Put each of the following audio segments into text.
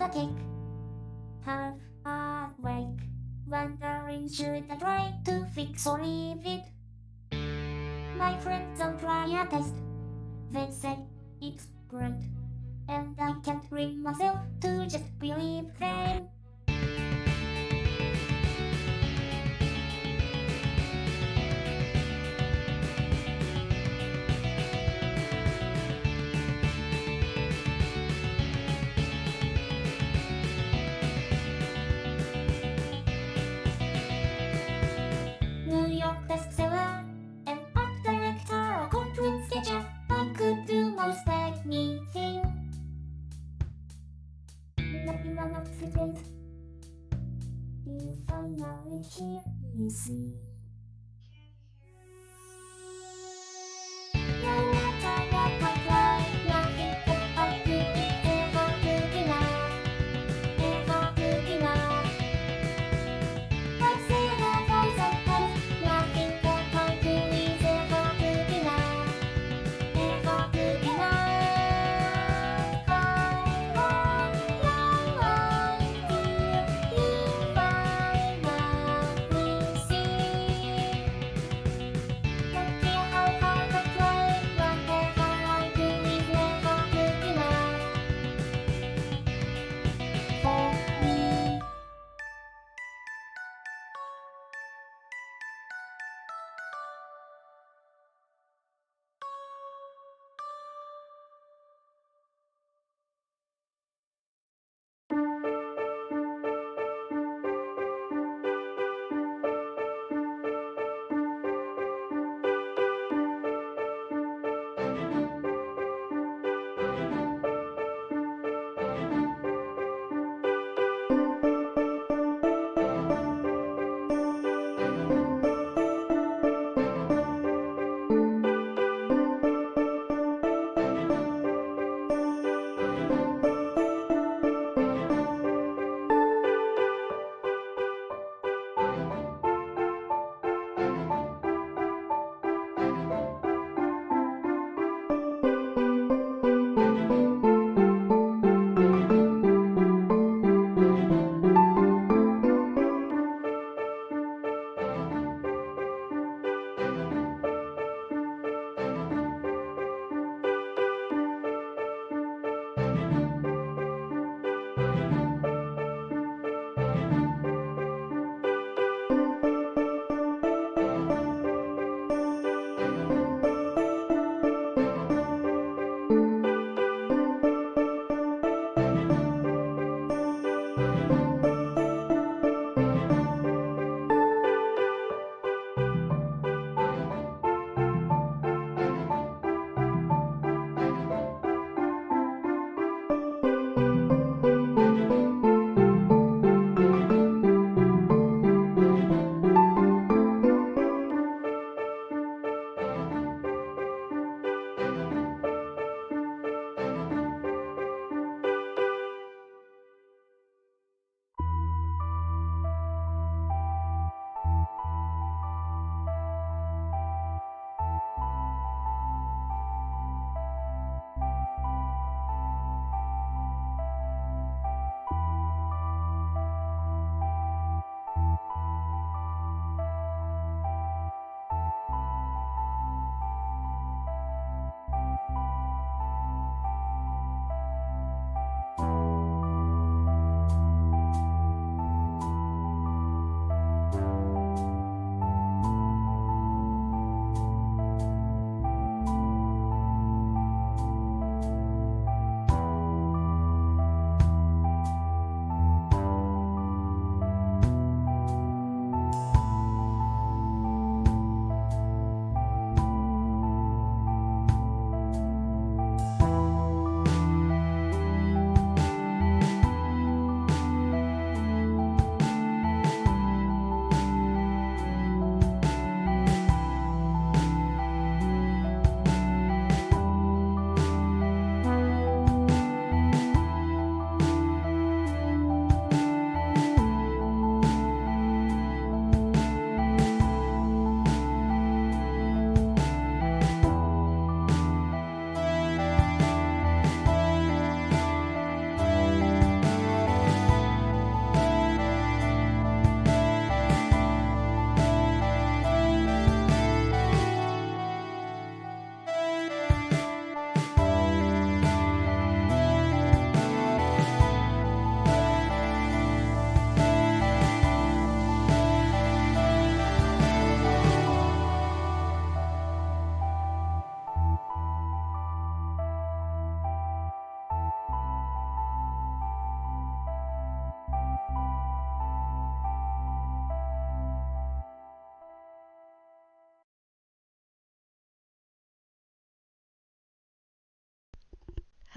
static, half awake, wondering should I try to fix or leave it. My friends don't try a test, they say it's great, and I can't bring myself to just believe them. New York bestseller and art director, content sketcher, I could do most anything. Maybe one accident, you finally hear me sing. No matter what I try, nothing that I do is ever good enough, ever good enough. I've said 1,000 times, nothing that I do is ever good enough, ever good enough. How long I feel you finally see.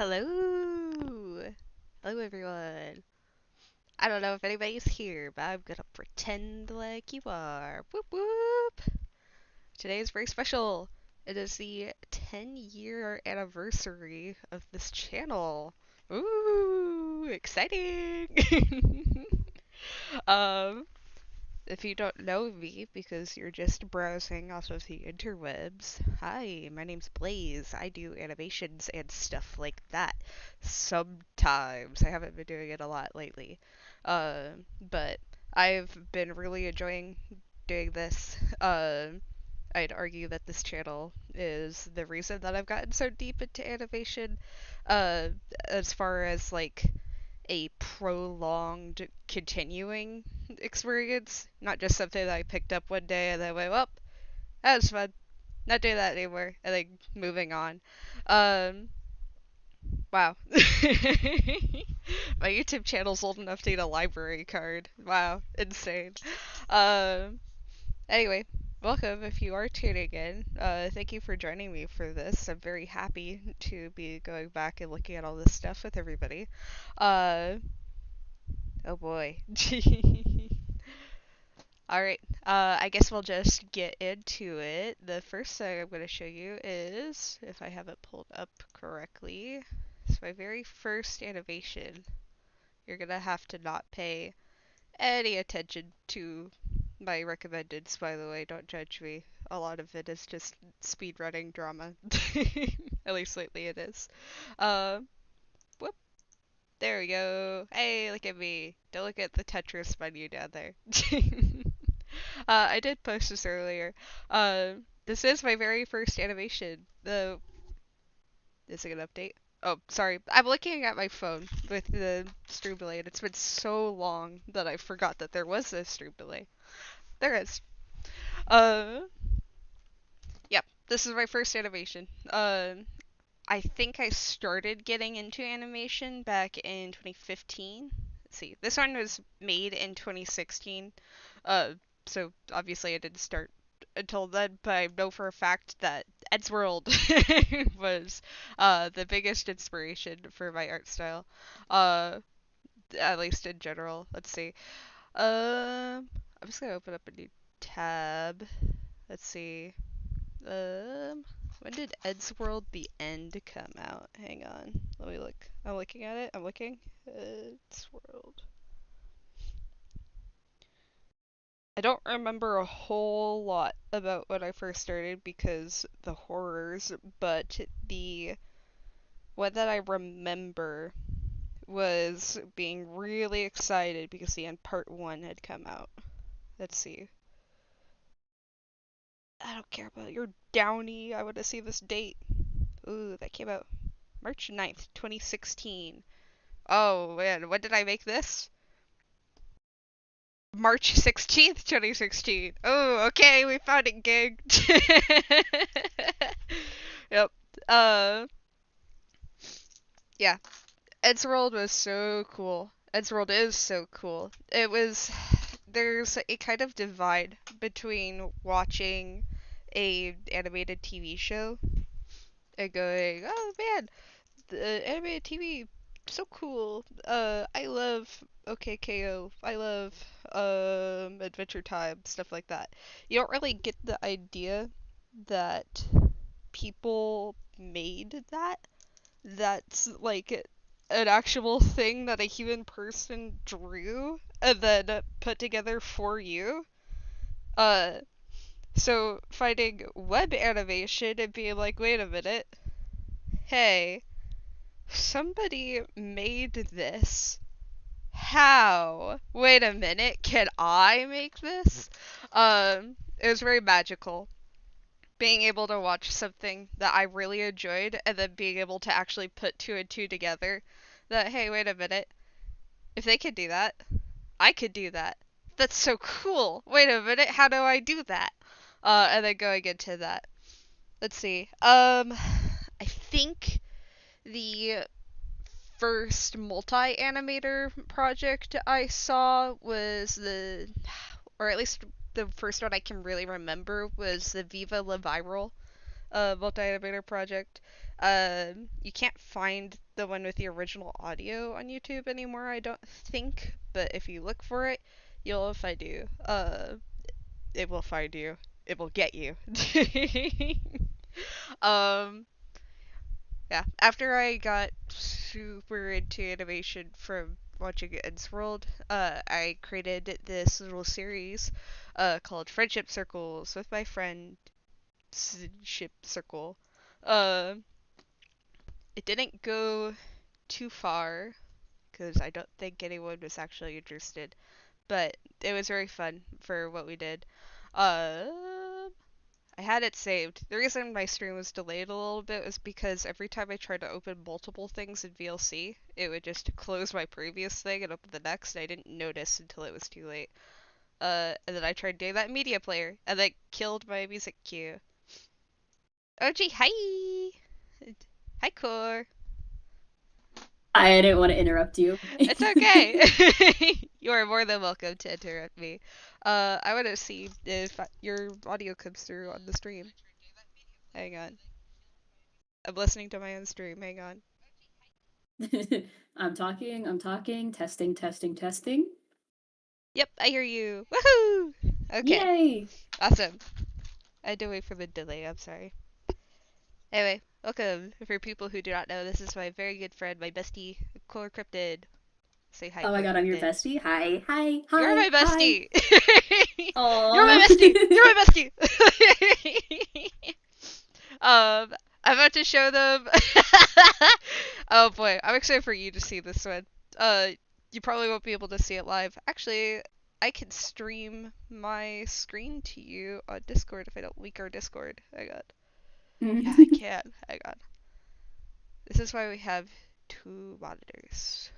Hello! Hello, everyone. I don't know if anybody's here, but I'm gonna pretend like you are. Whoop whoop! Today is very special. It is the 10-year anniversary of this channel. Ooh, exciting! um, if you don't know me because you're just browsing off of the interwebs, hi, my name's Blaze. I do animations and stuff like that. Sometimes. I haven't been doing it a lot lately. But I've been really enjoying doing this. I'd argue that this channel is the reason that I've gotten so deep into animation. Uh, as far as like a prolonged continuing experience, not just something that I picked up one day and then went, well, that was fun. Not doing that anymore, and then moving on. Um, wow. My YouTube channel's old enough to need a library card. Wow, insane. Um, Anyway, welcome if you are tuning in. Thank you for joining me for this. I'm very happy to be going back and looking at all this stuff with everybody. Uh, Oh boy. Alright, I guess we'll just get into it. The first thing I'm going to show you is, if I have it pulled up correctly, it's my very first animation. You're going to have to not pay any attention to my recommendeds, by the way. Don't judge me. A lot of it is just speedrunning drama. At least lately it is. Um, There we go. Hey, look at me. Don't look at the Tetris menu down there. I did post this earlier. This is my very first animation. Is it an update? Oh, sorry. I'm looking at my phone with the stream delay, and it's been so long that I forgot that there was a stream delay. There is. Uh, yep. This is my first animation. I think I started getting into animation back in 2015. Let's see, this one was made in 2016. Uh, so obviously I didn't start until then, but I know for a fact that Eddsworld was the biggest inspiration for my art style. Uh, at least in general. Let's see. I'm just gonna open up a new tab. Let's see. Um, when did Eddsworld The End come out? Hang on. Let me look. I'm looking at it. I'm looking. Eddsworld. I don't remember a whole lot about when I first started because the horrors, but the one that I remember was being really excited because the end part 1 had come out. Let's see. I don't care about your Downy. I want to see this date. Ooh, that came out March 9th, 2016. Oh man, when did I make this? March 16th, 2016. Oh, okay, we found it, gang. Yep. Uh, yeah. Eddsworld was so cool. Eddsworld is so cool. There's a kind of divide between watching a animated TV show and going, oh man, the animated TV, so cool. I love OKKO. I love Adventure Time, stuff like that. You don't really get the idea that people made that. That's like an actual thing that a human person drew and then put together for you. Uh, so finding web animation and being like, wait a minute, hey, somebody made this. How? Wait a minute, can I make this? It was very magical. Being able to watch something that I really enjoyed and then being able to actually put two and two together. That, hey, wait a minute. If they could do that, I could do that. That's so cool. Wait a minute, how do I do that? And then going into that. Let's see. I think the first multi-animator project I saw was or at least the first one I can really remember was the Viva La Viral multi-animator project. You can't find the one with the original audio on YouTube anymore, I don't think. But if you look for it, you'll find you. It will find you. It will get you. um, yeah. After I got super into animation from watching Eddsworld, I created this little series, called Friendship Circles with my friend Ship Circle. Uh, it didn't go too far because I don't think anyone was actually interested, but it was very fun for what we did. Uh, I had it saved. The reason my stream was delayed a little bit was because every time I tried to open multiple things in VLC, it would just close my previous thing and open the next, and I didn't notice until it was too late. And then I tried doing that in Media Player, and that killed my music queue. Oh gee, hi! Hi, Core. I didn't want to interrupt you. It's okay. You are more than welcome to interrupt me. I want to see if your audio comes through on the stream. Hang on. I'm listening to my own stream. Hang on. I'm talking, testing, testing, testing. Yep, I hear you. Woohoo! Okay, Yay! awesome. I had to wait for the delay. I'm sorry. Anyway, welcome. For people who do not know, this is my very good friend, my bestie, Core Cryptid. Say hi, Oh my Core god, I'm your Cryptid. bestie. Hi, hi, You're hi. my bestie. You're my Aw. bestie. You're my bestie. I'm about to show them. Oh boy, I'm excited for you to see this one. You probably won't be able to see it live. Actually, I can stream my screen to you on Discord if I don't leak our Discord. Hang on. Yeah, I can. Hang on. This is why we have two monitors.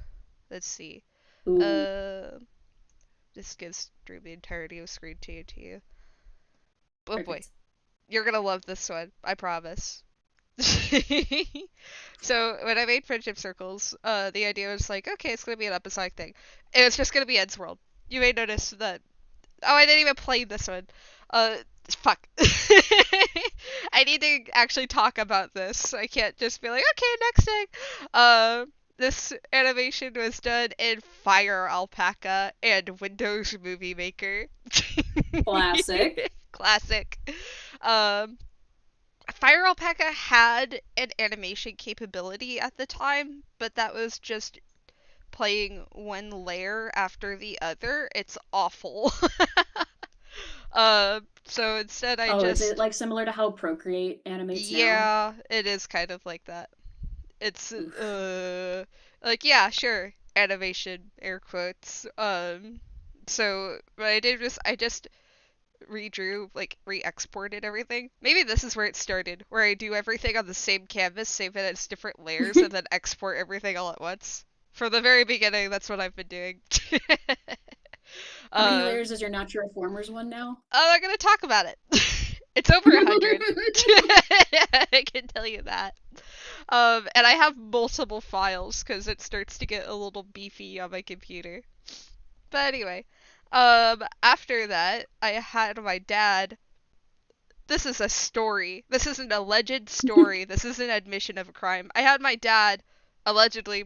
Let's see. Ooh, This gives stream the entirety of screen to you. Oh boy, perfect. you're gonna love this one. I promise. So when I made Friendship Circles, the idea was like, okay, it's gonna be an episodic thing. And it's just gonna be Eddsworld. You may notice that. Oh, I didn't even play this one. Uh, fuck. I need to actually talk about this. I can't just be like, okay, next thing. This animation was done in Fire Alpaca and Windows Movie Maker. Classic. Classic. Um, Fire Alpaca had an animation capability at the time, but that was just playing one layer after the other. It's awful. So instead I Oh, is it just like similar to how Procreate animates now? yeah, it is kind of like that. It's Oof. like yeah, sure, animation air quotes. So what I did was I just redrew, like re-exported everything. Maybe this is where it started, where I do everything on the same canvas, save it as different layers, and then export everything all at once. From the very beginning, that's what I've been doing. How many uh, layers is your Natural Formers one now? I'm not gonna talk about it. It's over 100. I can tell you that. And I have multiple files because it starts to get a little beefy on my computer. But anyway, after that, I had my dad. This is a story. This is an alleged story. This is an admission of a crime. I had my dad allegedly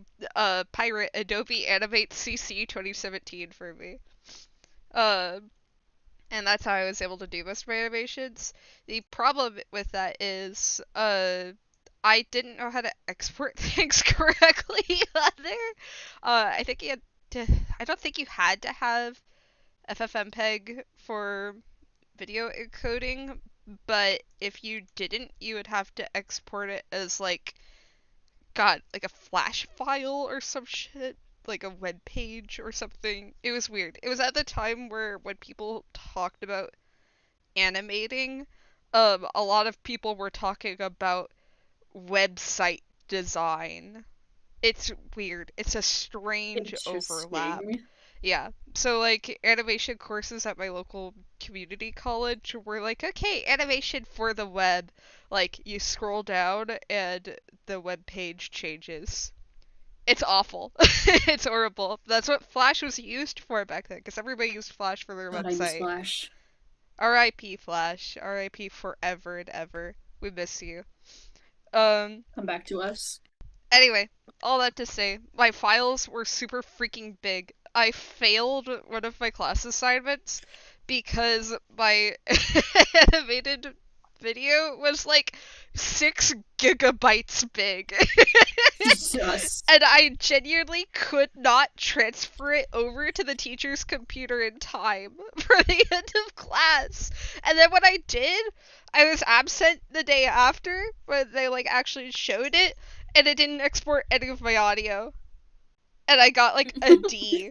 pirate Adobe Animate CC 2017 for me. And that's how I was able to do most of my animations. The problem with that is, I didn't know how to export things correctly on there. I think you had to, I don't think you had to have FFmpeg for video encoding, but if you didn't, you would have to export it as like, God, like a flash file or some shit, like a web page or something. It was weird. It was at the time where when people talked about animating, a lot of people were talking about website design. It's weird. It's a strange overlap. Interesting. Yeah. So like animation courses at my local community college were like, okay, animation for the web. Like you scroll down and the web page changes. It's awful. It's horrible. That's what Flash was used for back then, because everybody used Flash for their God, I miss website. Flash. R.I.P. Flash. R.I.P. forever and ever. We miss you. Um, Come back to us. Anyway, all that to say, my files were super freaking big. I failed one of my class assignments because my animated video was like 6 gigabytes big. Jesus. And I genuinely could not transfer it over to the teacher's computer in time for the end of class. And then when I did, I was absent the day after when they like actually showed it, and it didn't export any of my audio. And I got like a D.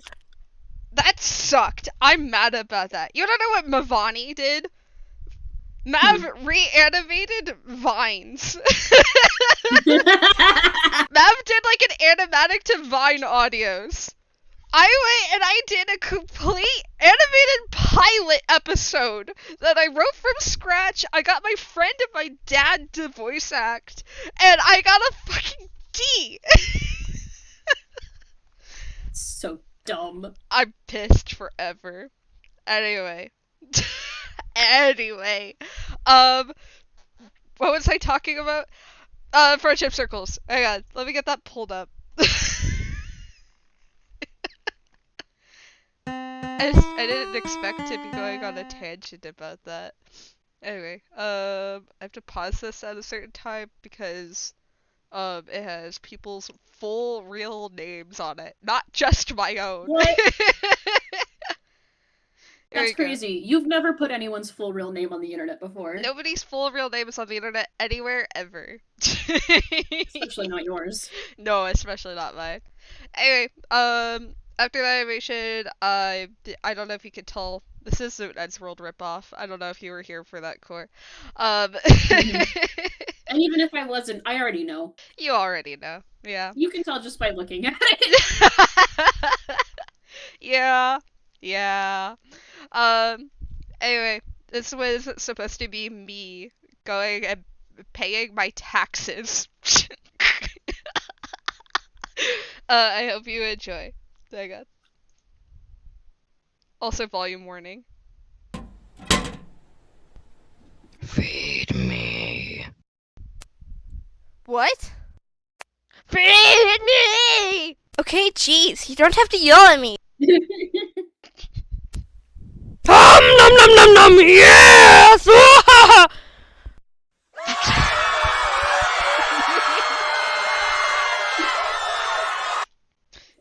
That sucked. I'm mad about that. You don't know what Mavani did? Mav reanimated Vines. Mav did like an animatic to Vine audios. I went and I did a complete animated pilot episode that I wrote from scratch. I got my friend and my dad to voice act, and I got a fucking D. So dumb. I'm pissed forever. Anyway. Anyway. What was I talking about? Friendship circles. Hang on, let me get that pulled up. I didn't expect to be going on a tangent about that. Anyway, I have to pause this at a certain time because it has people's full real names on it, not just my own. What? There That's you go. crazy. You've never put anyone's full real name on the internet before. Nobody's full real name is on the internet anywhere ever. Especially not yours. No, especially not mine. Anyway, after the animation, I don't know if you could tell. This is an Eddsworld ripoff. I don't know if you were here for that core. And even if I wasn't, I already know. You already know. Yeah. You can tell just by looking at it. Yeah. Yeah. Anyway, this was supposed to be me going and paying my taxes. I hope you enjoy. Hang on. Also, volume warning. Feed me. What? Feed me! Okay, jeez, you don't have to yell at me. Nom nom nom nom, yes!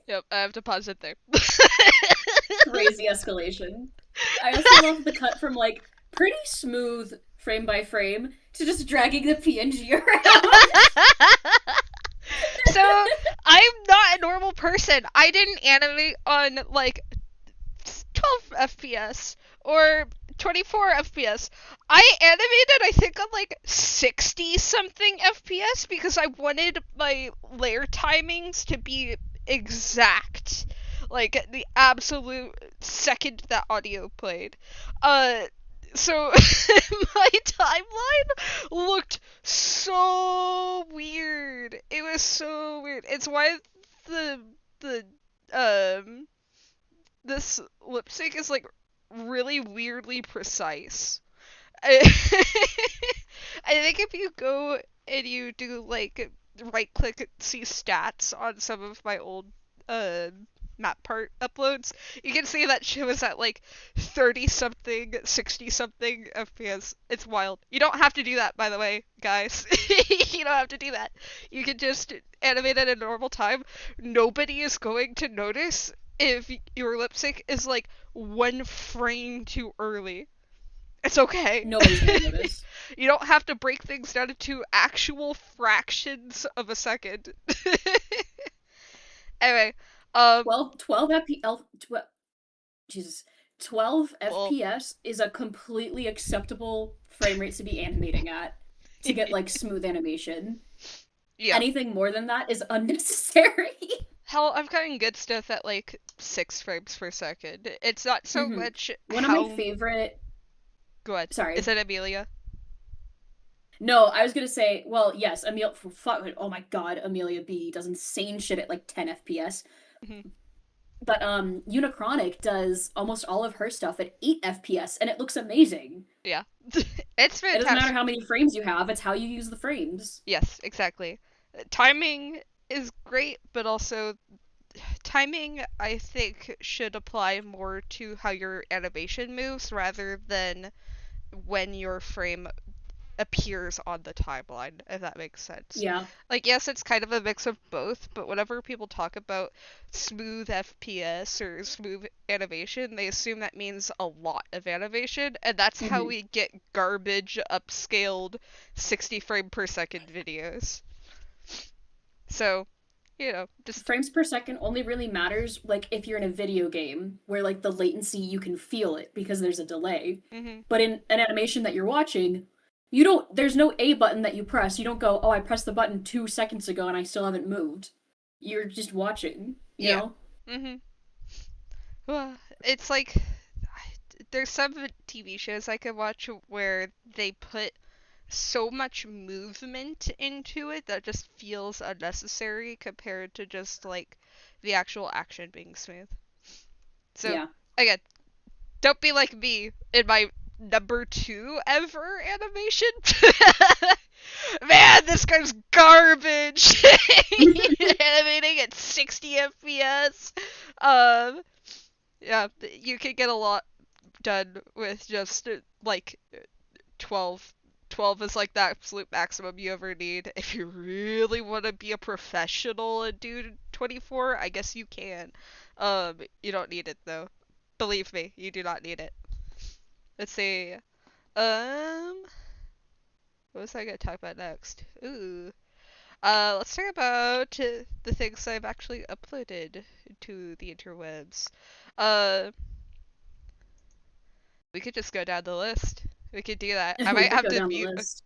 Yep, I have to pause it there. Crazy escalation. I also love the cut from like pretty smooth frame by frame to just dragging the PNG around. So, I'm not a normal person. I didn't animate on like 12 FPS or 24 FPS. I animated, I think, on like 60 something FPS because I wanted my layer timings to be exact. Like the absolute second that audio played. So my timeline looked so weird. It was so weird. It's why this lip sync is like really weirdly precise. I think if you go and you do like right click see stats on some of my old map part uploads, you can see that shit was at like 30 something, 60 something FPS. It's wild. You don't have to do that, by the way, guys. You don't have to do that. You can just animate at a normal time. Nobody is going to notice if your lip sync is like 1 frame too early. It's okay. Nobody's gonna notice. You don't have to break things down into actual fractions of a second. Anyway, 12 FPS. Jesus. 12 Well- FPS is a completely acceptable frame rate to be animating at to get like smooth animation. yeah. Anything more than that is unnecessary. Hell, I've gotten good stuff at like 6 frames per second. It's not so Mhm. much One how... of my favorite. Go ahead. Sorry. Is it Amelia? No, I was gonna say, well, yes, oh my god, Amelia B does insane shit at like 10 FPS. Mhm. But Unichronic does almost all of her stuff at 8 FPS, and it looks amazing. Yeah. It's It doesn't fantastic. matter how many frames you have, it's how you use the frames. Yes, exactly. Timing is great, but also timing, I think, should apply more to how your animation moves rather than when your frame appears on the timeline, if that makes sense. Yeah. Like, yes, it's kind of a mix of both, but whenever people talk about smooth FPS or smooth animation, they assume that means a lot of animation, and that's how Mhm. we get garbage upscaled 60 frame per second videos. So, just Frames per second only really matters like if you're in a video game where like the latency you can feel it because there's a delay. mhm. But in an animation that you're watching, there's no A button that you press. You don't go, "Oh, I pressed the button 2 seconds ago and I still haven't moved." You're just watching, you Yeah. know? Mhm. Well, it's like there's some TV shows I could watch where they put so much movement into it that just feels unnecessary compared to just like the actual action being smooth. So Yeah. again, don't be like me in my number 2 ever animation. Man, this guy's garbage. Animating at 60 FPS. Yeah, you can get a lot done with just like 12. 12 is like the absolute maximum you ever need. If you really want to be a professional and do 24, I guess you can. You don't need it though. Believe me, you do not need it. Let's see. What was I gonna talk about next? Ooh. Let's talk about the things I've actually uploaded to the interwebs. Uh, we could just go down the list. We could do that. I We might could have go to down the mute. list.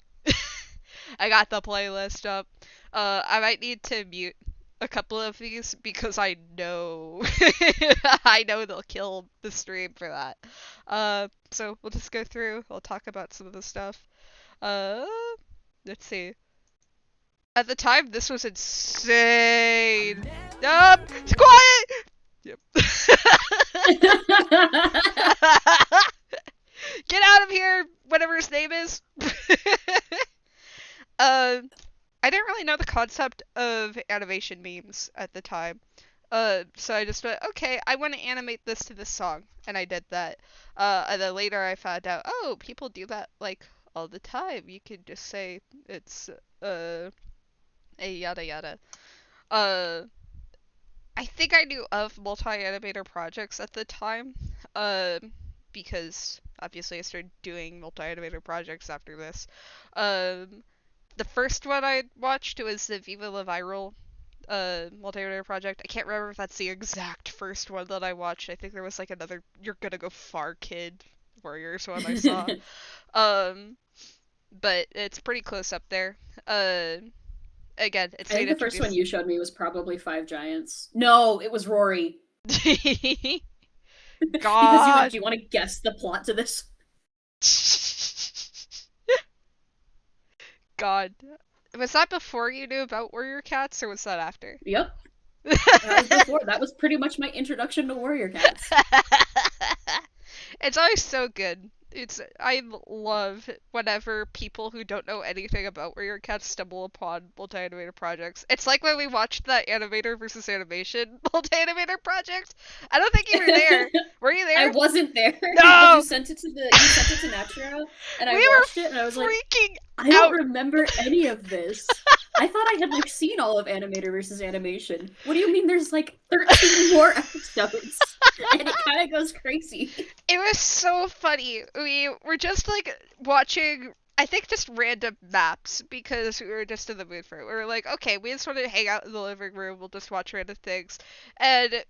I got the playlist up. I might need to mute a couple of these because I know I know they'll kill the stream for that. So we'll just go through. We'll talk about some of the stuff. Uh, let's see. At the time, this was insane. Quiet. Yep. Get out of here, whatever his name is. I didn't really know the concept of animation memes at the time. So I just went, okay, I want to animate this to this song, and I did that. And then later I found out, oh, people do that like all the time. You could just say it's a yada yada. Uh, I think I knew of multi-animator projects at the time, because obviously I started doing multi-animator projects after this. The first one I watched was the Viva La Viral multi-animator project. I can't remember if that's the exact first one that I watched. I think there was like another You're Gonna Go Far Kid Warriors one I saw. But it's pretty close up there. Again, it's I think the made first one you showed me was probably Five Giants. No, it was Rory. God. Because you went, do you want to guess the plot to this? God. Was that before you knew about Warrior Cats, or was that after? Yep. That was before. That was pretty much my introduction to Warrior Cats. It's always so good. I love whenever people who don't know anything about Warrior Cats stumble upon multi-animator projects. It's like when we watched that animator versus animation multi-animator project. I don't think you were there. Were you there? I wasn't there. No! You sent it to Naturo, and I We were watched it, and I was like, freaking I don't out. remember any of this. I thought I had like seen all of Animator versus Animation. What do you mean? There's like 13 more episodes, and it kind of goes crazy. It was so funny. We were just like watching, I think, just random maps because we were just in the mood for it. We were like, okay, we just want to hang out in the living room. We'll just watch random things, and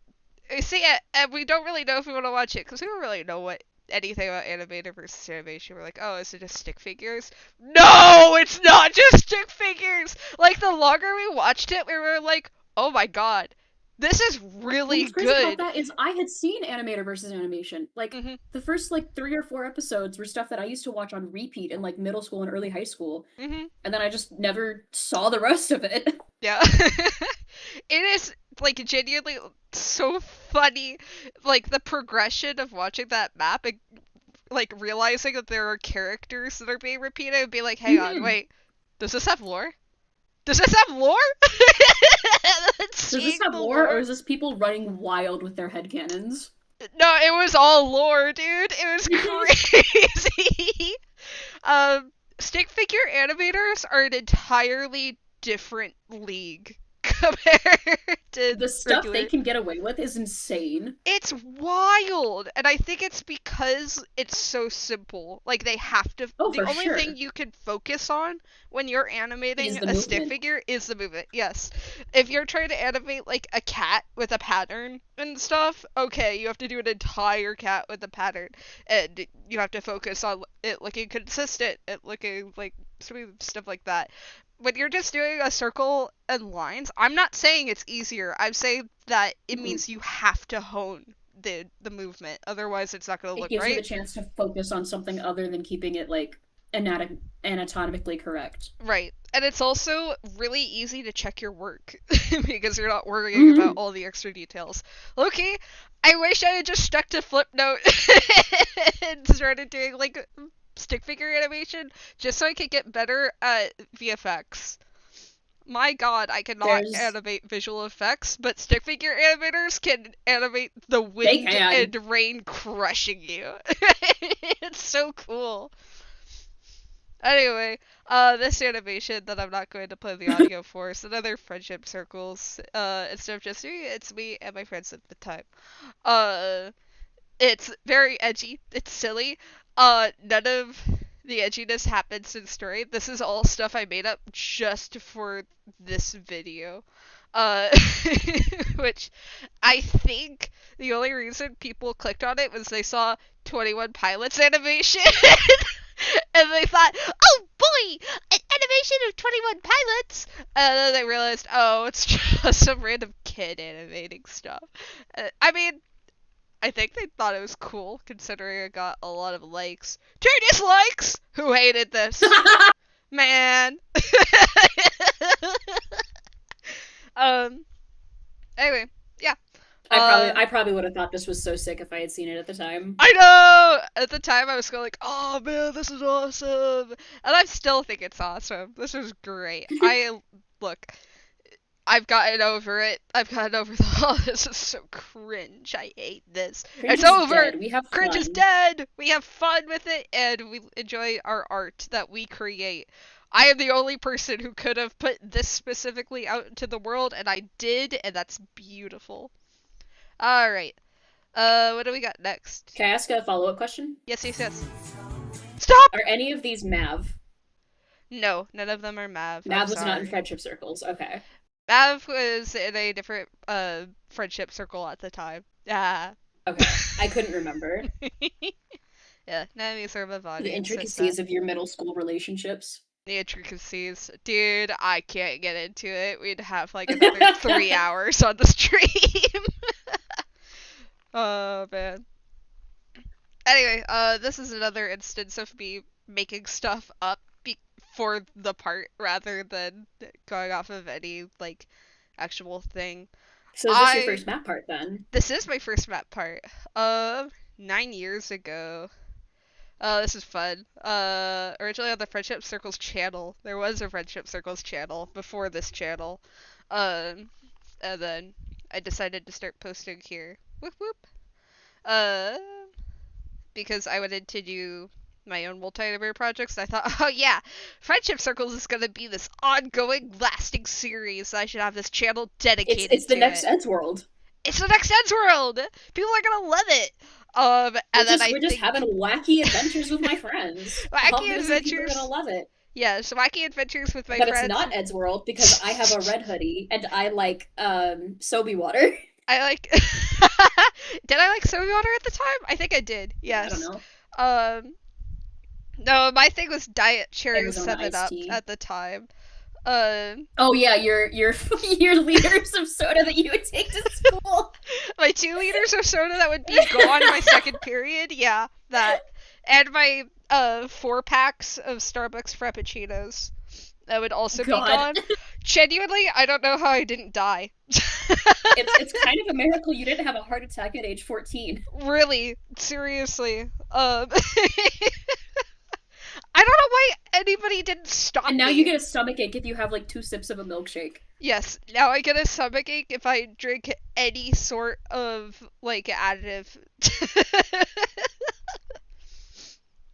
we see it, and we don't really know if we want to watch it because we don't really know anything about animator versus animation. We're like, oh, is it just stick figures? No, it's not just stick figures. Like the longer we watched it, we were like, oh my god, this is really What's crazy good. about that is I had seen Animator versus Animation. Like Mhm. the first like 3 or 4 episodes were stuff that I used to watch on repeat in like middle school and early high school, Mhm. and then I just never saw the rest of it. Yeah. It is like genuinely so funny, like the progression of watching that map and like realizing that there are characters that are being repeated and be like, hang on, Mhm. wait, does this have lore? Does this have lore? Does this have lore, or is this people running wild with their headcanons? No, it was all lore, dude. It was crazy. Stick figure animators are an entirely different league compared to The stuff regular. they can get away with is insane. It's wild, and I think it's because it's so simple. Like they have to. Oh, the for only sure. thing you can focus on when you're animating Is the a stick movement. figure is the movement. Yes, if you're trying to animate like a cat with a pattern and stuff, okay, you have to do an entire cat with a pattern, and you have to focus on it looking consistent, it looking like smooth, stuff like that. When you're just doing a circle and lines, I'm not saying it's easier. I'm saying that it Mhm. means you have to hone the movement. Otherwise, it's not going to It look gives you the right. chance to focus on something other than keeping it like anatomically correct. Right. And it's also really easy to check your work because you're not worrying about all the extra details. Okay, I wish I had just stuck to Flipnote and started doing like stick figure animation just so I could get better at VFX. My god, I cannot There's- animate visual effects, but stick figure animators can animate the wind can. and rain crushing you. It's so cool. Anyway, this animation that I'm not going to play the audio for is another friendship circles. Instead of just me, it's me and my friends at the time. It's very edgy. It's silly. None of the edginess happens in story. This is all stuff I made up just for this video. Which I think the only reason people clicked on it was they saw 21 Pilots animation. And they thought, oh boy, an animation of 21 Pilots! And then they realized, oh, it's just some random kid animating stuff. I mean, I think they thought it was cool, considering it got a lot of likes. 2 dislikes! Who hated this? Man! Anyway, yeah. I probably would have thought this was so sick if I had seen it at the time. I know! At the time, I was going like, oh man, this is awesome! And I still think it's awesome. This is great. Look, I've gotten over it. I've gotten over oh, this is so cringe. I hate this. Cringe It's is over! dead. We have Cringe is fun. dead! We have fun with it, and we enjoy our art that we create. I am the only person who could have put this specifically out into the world, and I did, and that's beautiful. Alright. What do we got next? Can I ask a follow-up question? Yes. Stop! Are any of these Mav? No, none of them are Mav. I'm Mav was not in sorry. friendship circles. Okay. Mav was in a different friendship circle at the time. Ah. Okay. I couldn't remember. Yeah, none of these are Mav The audience. intricacies of your middle school relationships. The intricacies. Dude, I can't get into it. We'd have like another 3 hours on the stream. Oh, man. Anyway, this is another instance of me making stuff up for the part rather than going off of any, like, actual thing. So is this your first map part then? This is my first map part. 9 years ago. This is fun. Originally on the Friendship Circles channel. There was a Friendship Circles channel before this channel. And then I decided to start posting here. Whoop whoop. Because I wanted to do my own multi-animator projects. I thought, oh yeah, Friendship Circles is gonna be this ongoing, lasting series. I should have this channel dedicated It's the to next it. Eddsworld. It's the next Eddsworld! People are gonna love it! And then We're just having wacky adventures with my friends. Wacky Obviously, people are adventures. gonna love it. Yeah, so wacky adventures with my But friends. it's not Eddsworld because I have a red hoodie and I like Sobe water. I like. Did I like soda water at the time? I think I did. Yes. I don't know. No, my thing was Diet Cherry Arizona 7 iced Up tea. at the time. Oh yeah, your your liters of soda that you would take to school. My 2 liters of soda that would be gone in my second period. Yeah, that. And my 4 packs of Starbucks Frappuccinos that would also be gone. Genuinely, I don't know how I didn't die. It's kind of a miracle you didn't have a heart attack at age 14. Really, seriously. I don't know why anybody didn't stop And now me. you get a stomachache if you have like 2 sips of a milkshake. Yes, now I get a stomachache if I drink any sort of, like, additive.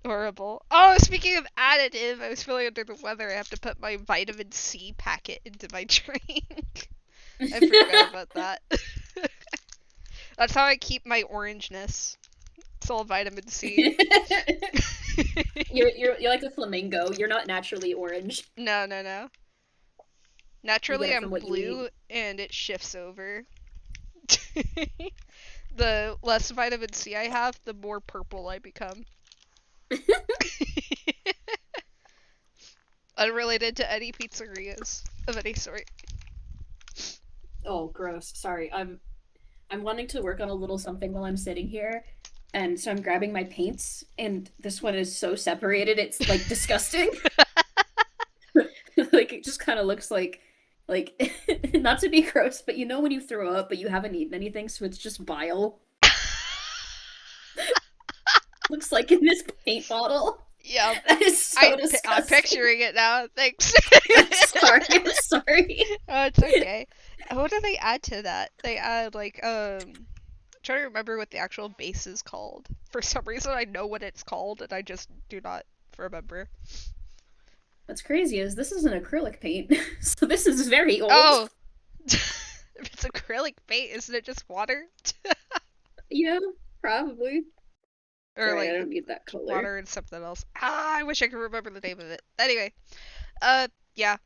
Horrible. Oh, speaking of additive, I was feeling under the weather. I have to put my vitamin C packet into my drink. I forgot about that. That's how I keep my orangeness. It's all vitamin C. You're like a flamingo. You're not naturally orange. No. Naturally, it I'm from what you blue, and it shifts over. The less vitamin C I have, the more purple I become. Unrelated to any pizzerias of any sort. Oh, gross. Sorry. I'm wanting to work on a little something while I'm sitting here. And so I'm grabbing my paints, and this one is so separated, it's like disgusting. Like it just kind of looks like not to be gross, but you know when you throw up but you haven't eaten anything, so it's just bile. Looks like in this paint bottle. Yeah, That is so disgusting. I'm picturing it now. Thanks. I'm sorry. Oh, it's okay. What do they add to that? They add like trying to remember what the actual base is called. For some reason, I know what it's called, and I just do not remember. What's crazy is this is an acrylic paint, so this is very old. Oh, if it's acrylic paint, isn't it just water? Yeah, probably. Or Sorry, like I don't need that color. water and something else. Ah, I wish I could remember the name of it. Anyway, yeah,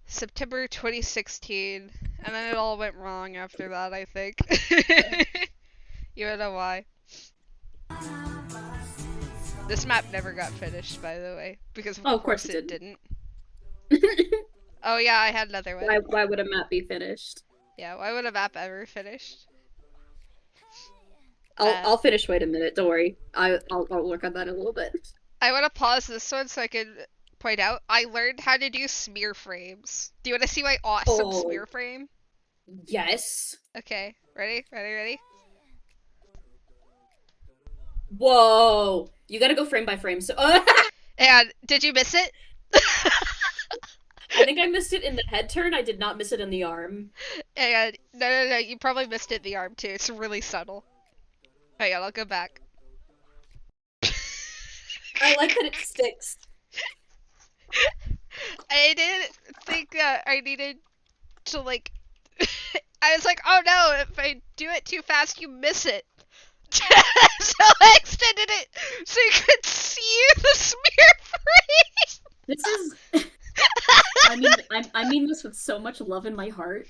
September 2016, and then it all went wrong after that. I think. You wanna know why? This map never got finished, by the way, because Oh, of course it didn't. Oh yeah, I had another one. Why would a map be finished? Yeah, why would a map ever finish? I'll finish. Wait a minute. Don't worry. I'll work on that in a little bit. I want to pause this one so I can point out I learned how to do smear frames. Do you want to see my awesome Oh. smear frame? Yes. Okay, ready? Whoa. You gotta go frame by frame. So And did you miss it? I think I missed it in the head turn. I did not miss it in the arm. And no, you probably missed it in the arm too. It's really subtle. Hang on, I'll go back. I like that it sticks. I didn't think that I needed to like. I was like, oh no, if I do it too fast, you miss it. So I extended it so you could see the smear frame. This is. I mean this with so much love in my heart.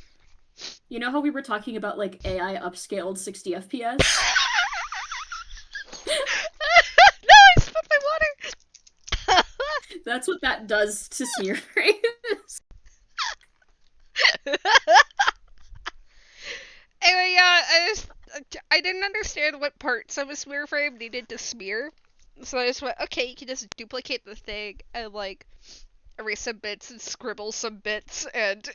You know how we were talking about like AI upscaled 60 FPS? No, I spilled my water. That's what that does to smear frames. Anyway, yeah, I didn't understand what parts of a smear frame needed to smear. So I just went, okay, you can just duplicate the thing and like erase some bits and scribble some bits and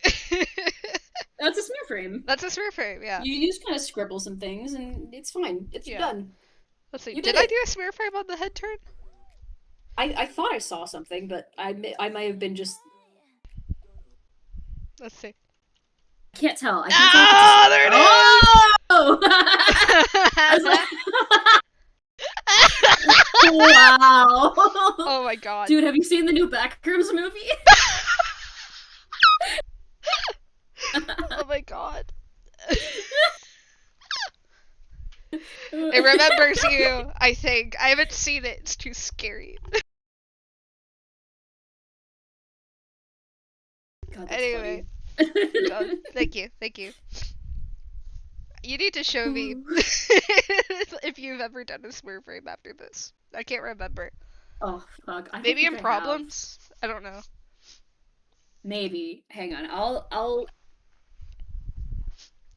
That's a smear frame. that's a smear frame, yeah. You just kind of scribble some things and it's fine. It's Yeah. done. Let's see. You Did did I it. do a smear frame on the head turn? I thought I saw something, but I might have been just. Let's see. I can't tell. I can't Ah, there it tell. I was like- wow. Oh my god. Dude, have you seen the new Backrooms movie? Oh my god. It remembers you, I think. I haven't seen it. It's too scary. God, that's Anyway. funny. God, thank you. You need to show me if you've ever done a smear frame after this. I can't remember. Oh fuck. I don't Maybe think in I problems? I don't know. have. Maybe. Hang on. I'll.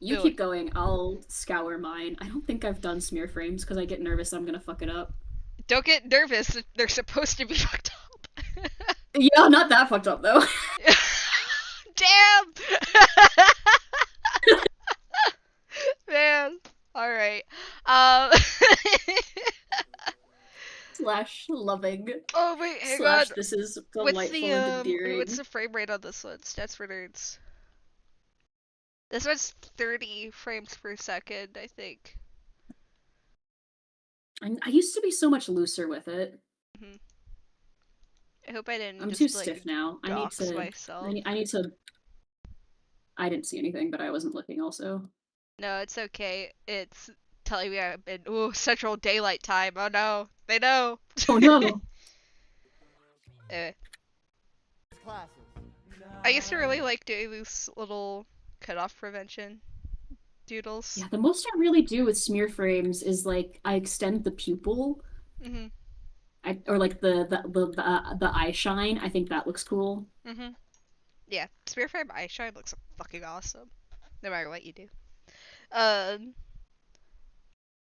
You Do keep it. going. I'll scour mine. I don't think I've done smear frames because I get nervous I'm gonna fuck it up. Don't get nervous. They're supposed to be fucked up. Yeah, not that fucked up though. Damn! Man. Alright. slash loving Oh wait, hang slash on. this is What's delightful and the endearing. what's the frame rate on this one? Stats for nerds. This one's 30 frames per second, I think. I used to be so much looser with it. I hope I didn't I'm just too like stiff now. I need dox to. myself. I need to. I didn't see anything, but I wasn't looking. Also, No, it's okay. It's telling me I'm in Central Daylight Time. Oh no, they know. oh no. Anyway, Classes. I used to really like doing these little cutoff prevention doodles. Yeah, the most I really do with smear frames is like I extend the pupil, Mhm. or like the eye shine. I think that looks cool. Mhm. Yeah, Spear Frame Eye Shine looks fucking awesome, no matter what you do.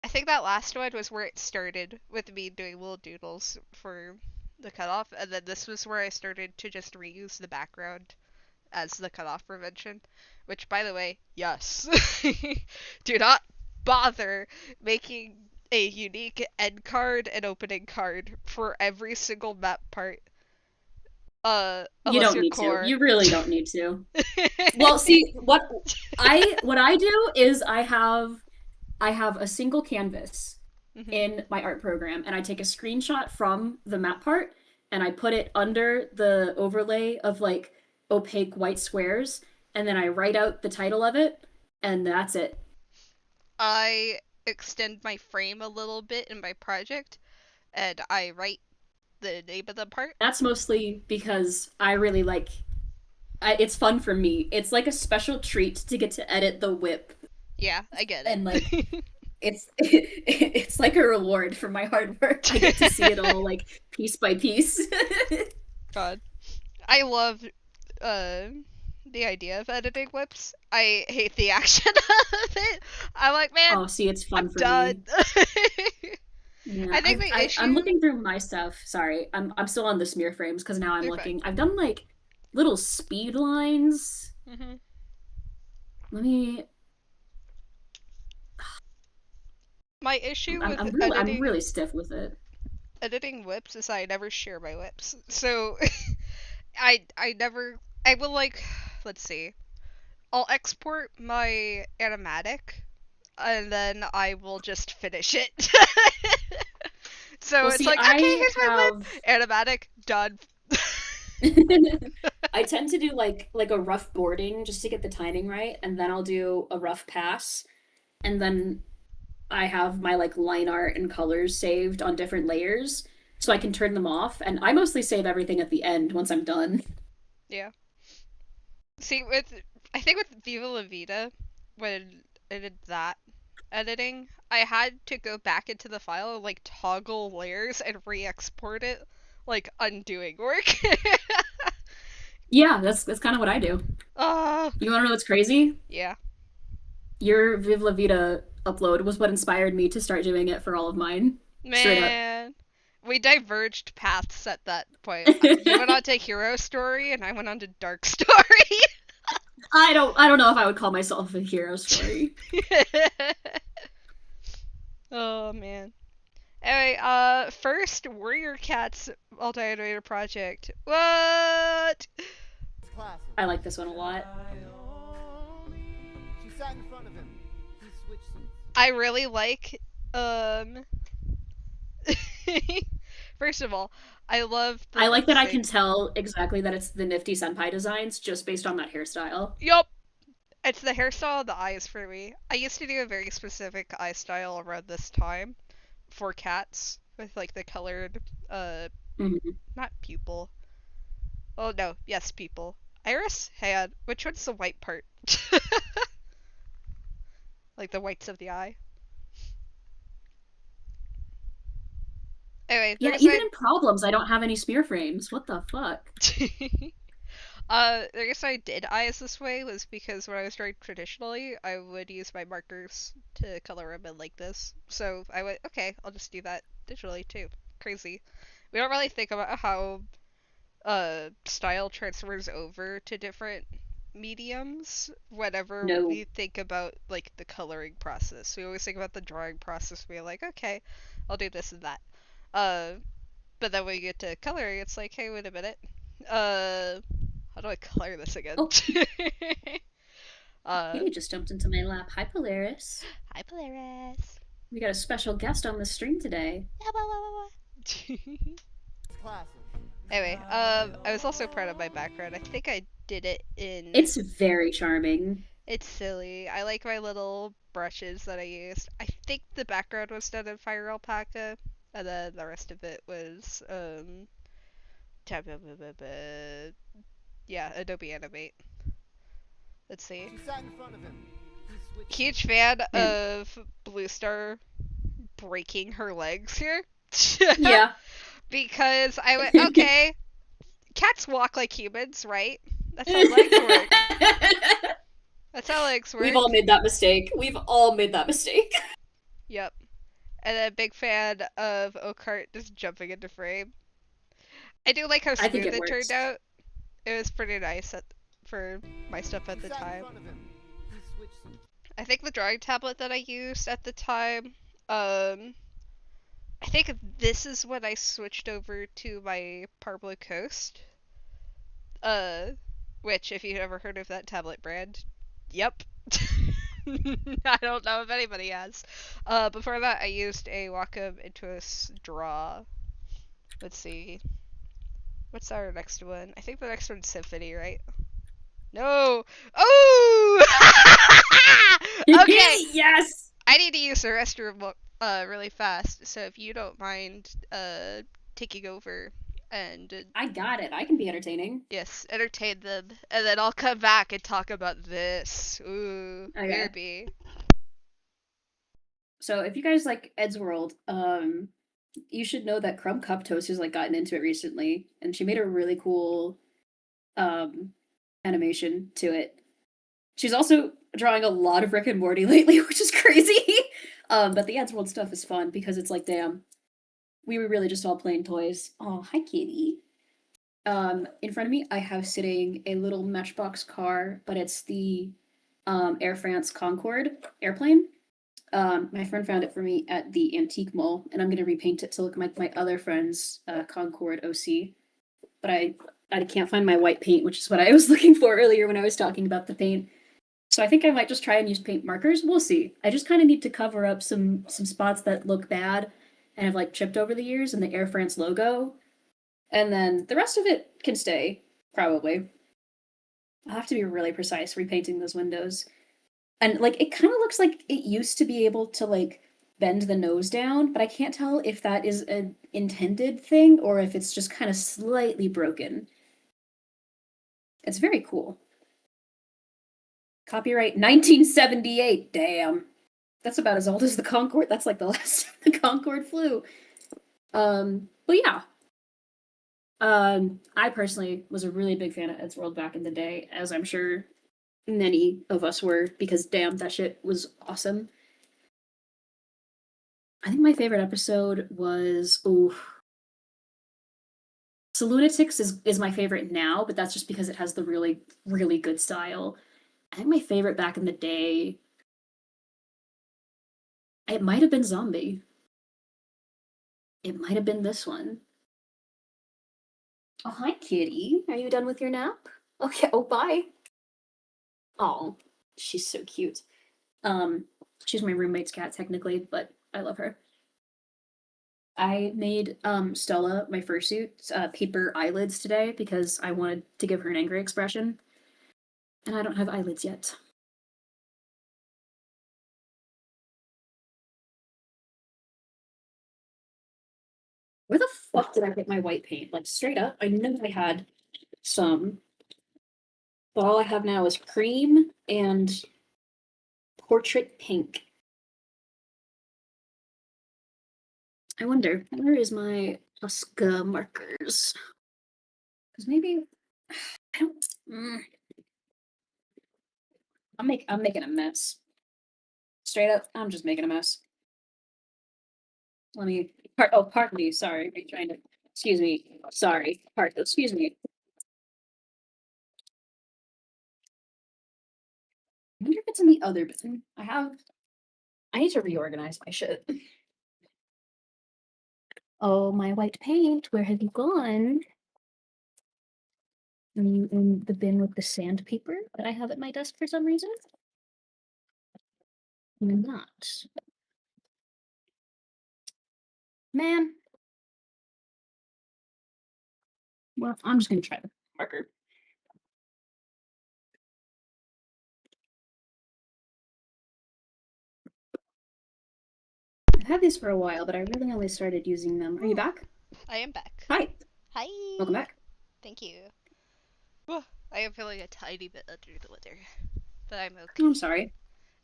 I think that last one was where it started with me doing little doodles for the cutoff, and then this was where I started to just reuse the background as the cutoff prevention. Which, by the way, yes, do not bother making a unique end card and opening card for every single map part. You Unless don't you're need core. to. You really don't need to. Well, see what I do is I have a single canvas Mhm. in my art program, and I take a screenshot from the map part and I put it under the overlay of like opaque white squares, and then I write out the title of it, and that's it. I extend my frame a little bit in my project, and I write the name of the part. That's mostly because I really like. It's fun for me. It's like a special treat to get to edit the whip, Yeah, I get it. and like it's like a reward for my hard work. I get to see it all like piece by piece. God, I love the idea of editing whips. I hate the action of it. I'm like, man, Oh, see, it's fun I'm for done. me. Yeah, I think the issue. I'm looking through my stuff. Sorry, I'm still on the smear frames because now I'm You're looking. I've done like little speed lines. Mhm. Let me. My issue with I'm editing really stiff with it. editing whips is I never share my whips. So I never I will like let's see. I'll export my animatic and then I will just finish it. So Well, it's see, like, okay, here's my whip. have. Animatic, done. I tend to do like a rough boarding just to get the timing right, and then I'll do a rough pass, and then I have my like line art and colors saved on different layers so I can turn them off, and I mostly save everything at the end once I'm done. Yeah. See, I think with Viva La Vida, when I did that editing, I had to go back into the file and like toggle layers and re-export it, like undoing work. Yeah, that's kind of what I do. Ah, You want to know what's crazy? yeah. Your Viv La Vida upload was what inspired me to start doing it for all of mine. Straight up. Man, we diverged paths at that point. You went on to Hero Story, and I went on to Dark Story. I don't know if I would call myself a hero story. Oh man. Anyway, first Warrior Cats multi-animator project. What? Classes. I like this one a lot. She sat in front of him. He switched seats. I really like first of all, I love I like that I thing. can tell exactly that it's the Nifty Senpai designs just based on that hairstyle. Yup. It's the hairstyle and the eyes for me. I used to do a very specific eye style around this time for cats with like the colored Mhm. not pupil. Oh no, yes, pupil. Iris? Hand. Which one's the white part? Like the whites of the eye. Anyway, Yeah, there's even in problems, I don't have any smear frames. What the fuck? the reason I did eyes this way was because when I was drawing traditionally, I would use my markers to color them in like this. So I went, okay, I'll just do that digitally too. Crazy. We don't really think about how style transfers over to different mediums whenever No. we think about like the coloring process. We always think about the drawing process. We're like, okay, I'll do this and that. But then when you get to coloring, it's like, hey, wait a minute. How do I color this again? Oh. uh, Katie just jumped into my lap. Hi, Polaris. Hi, Polaris. We got a special guest on the stream today. Classic. Anyway, I was also proud of my background. I think I did it in. It's very charming. It's silly. I like my little brushes that I used. I think the background was done in Fire Alpaca, and then the rest of it was yeah, Adobe Animate. Let's see. She sat in front of him. He switched. Huge fan Man. of Blue Star breaking her legs here. Yeah. Because I went, okay, cats walk like humans, right? That's how legs work. That's how legs work. We've all made that mistake. We've all made that mistake. Yep. And then big fan of Oakheart just jumping into frame. I do like how I think smooth it it turned works. out. It was pretty nice for my stuff at She the sat in time. front of him. He switched some. I think the drawing tablet that I used at the time, I think this is when I switched over to my Parblo Coast. Which, if you've ever heard of that tablet brand, yep. I don't know if anybody has. Before that, I used a Wacom Intuos Draw. Let's see. What's our next one? I think the next one's Symphony, right? No! Oh! Okay! Yes. I need to use the restroom really fast, so if you don't mind taking over and I got it. I can be entertaining. yes, entertain them, and then I'll come back and talk about this. Ooh, Okay. maybe. So if you guys like Ed's World, you should know that Crumb Cup Toast has like gotten into it recently, and she made a really cool animation to it. She's also drawing a lot of Rick and Morty lately, which is crazy. But the Ed's World stuff is fun because it's like, damn, we were really just all playing toys. Oh, hi, kitty. In front of me, I have sitting a little Matchbox car, but it's the Air France Concorde airplane. My friend found it for me at the antique mall, and I'm gonna repaint it to look like my other friend's Concorde OC. But I can't find my white paint, which is what I was looking for earlier when I was talking about the paint. So I think I might just try and use paint markers. We'll see. I just kind of need to cover up some spots that look bad and have like chipped over the years and the Air France logo. And then the rest of it can stay, probably. I'll have to be really precise repainting those windows. And like it kind of looks like it used to be able to like bend the nose down, but I can't tell if that is an intended thing or if it's just kind of slightly broken. It's very cool. Copyright 1978. Damn. That's about as old as the Concorde. That's like the last time the Concorde flew. But yeah. I personally was a really big fan of Ed's World back in the day, as I'm sure many of us were, because damn, that shit was awesome. I think my favorite episode was Salunatics is my favorite now, but that's just because it has the really, really good style. I think my favorite back in the day, it might have been Zombie. It might have been this one. Oh, hi, kitty. Are you done with your nap? Okay, oh, bye. Oh, she's so cute. She's my roommate's cat, technically, but I love her. I made Stella, my fursuit, paper eyelids today because I wanted to give her an angry expression. And I don't have eyelids yet. Where the fuck did I get my white paint? Like, straight up, I know I had some. But all I have now is cream and portrait pink. I wonder, where is my Posca markers? Because maybe I don't. I'm making a mess. Straight up, I'm just making a mess. Let me pardon me. Sorry, I'm trying to. Excuse me. Sorry. Excuse me. I wonder if it's in the other bin. I need to reorganize my shit. Oh, my white paint, where have you gone? Are you in the bin with the sandpaper that I have at my desk for some reason? You're not. Man. Well, I'm just gonna try the marker. I've had these for a while, but I really only started using them. Are you back? I am back. Hi. Hi. Welcome back. Thank you. Whew, I am feeling a tiny bit under the weather, but I'm okay. I'm sorry.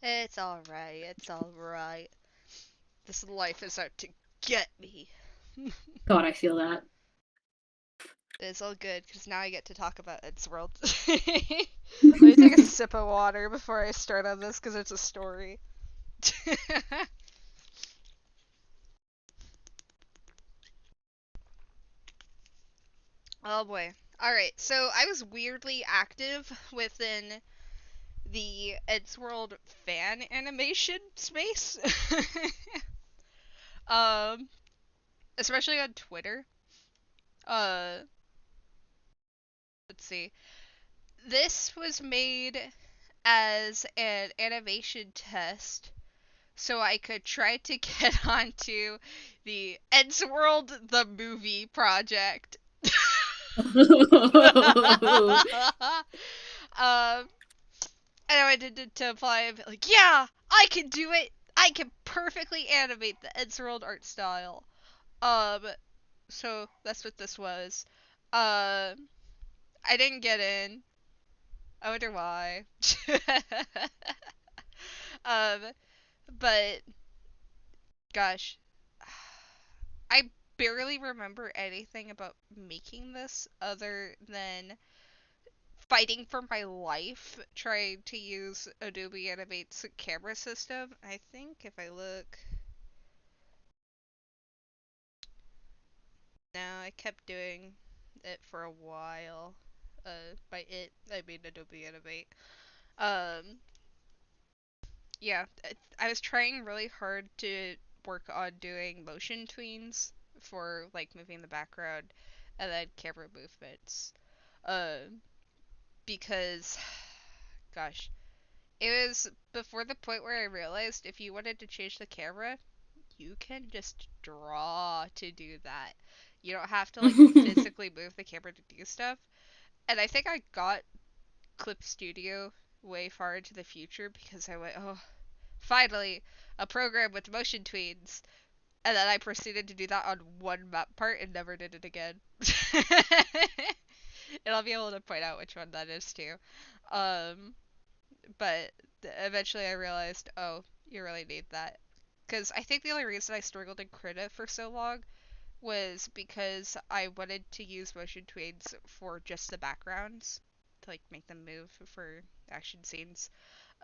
It's alright, it's alright. This life is out to get me. God, I feel that. It's all good, because now I get to talk about Ed's World. Let me take a sip of water before I start on this, because it's a story. Oh boy. Alright, so I was weirdly active within the Ed's World fan animation space. um, especially on Twitter. Let's see. This was made as an animation test so I could try to get onto the Ed's World the movie project. And I did to apply and be like, yeah, I can do it. I can perfectly animate the Ed's World art style. So that's what this was. I didn't get in. I wonder why. um, but gosh, I barely remember anything about making this other than fighting for my life trying to use Adobe Animate's camera system. I think if I look... No, I kept doing it for a while. By it, I mean Adobe Animate. Yeah, I was trying really hard to work on doing motion tweens for, like, moving the background and then camera movements. Because, gosh, it was before the point where I realized if you wanted to change the camera, you can just draw to do that. You don't have to, like, physically move the camera to do stuff. And I think I got Clip Studio way far into the future because I went, oh, finally, a program with motion tweens. And then I proceeded to do that on one map part and never did it again. And I'll be able to point out which one that is too. But eventually I realized, oh, you really need that. Because I think the only reason I struggled in Krita for so long was because I wanted to use motion tweens for just the backgrounds to, like, make them move for action scenes.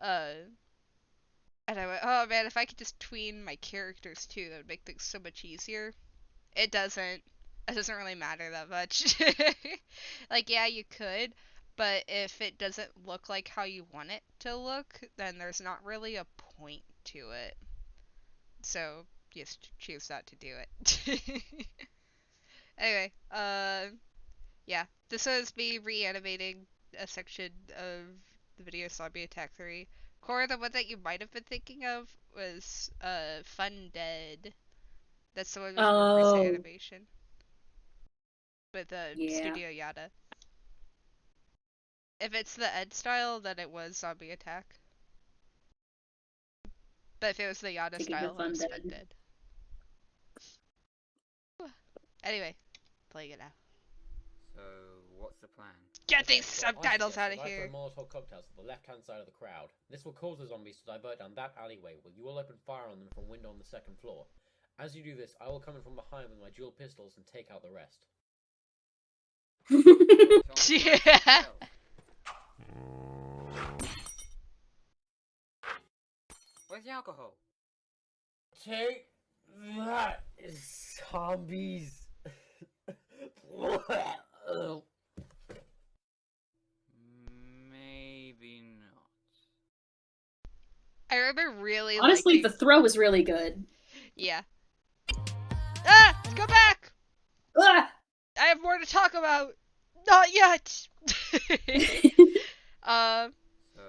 And I went, oh man, if I could just tween my characters too, that would make things so much easier. It doesn't. It doesn't really matter that much. Like, yeah, you could, but if it doesn't look like how you want it to look, then there's not really a point to it. So, just choose not to do it. Anyway, yeah. This was me reanimating a section of the video Zombie Attack 3. Core, the one that you might have been thinking of was Fun Dead. That's the one with more recent animation. With Yeah. Studio Yada. If it's the Ed style, then it was Zombie Attack. But if it was the Yada Thinking of style, it Fun was Dead. Fun Dead. Anyway, playing it now. So, what's the plan? Get Okay, these so I subtitles suggest out of that I here. throw Molotov cocktails at the left-hand side of the crowd. This will cause the zombies to divert down that alleyway, where you will open fire on them from a window on the second floor. As you do this, I will come in from behind with my dual pistols and take out the rest. Yeah. Where's the alcohol? Take that, zombies! Maybe not. I remember really Honestly, liking... the throw was really good. Yeah. Ah! Go back! Ah! I have more to talk about! Not yet! Um, So,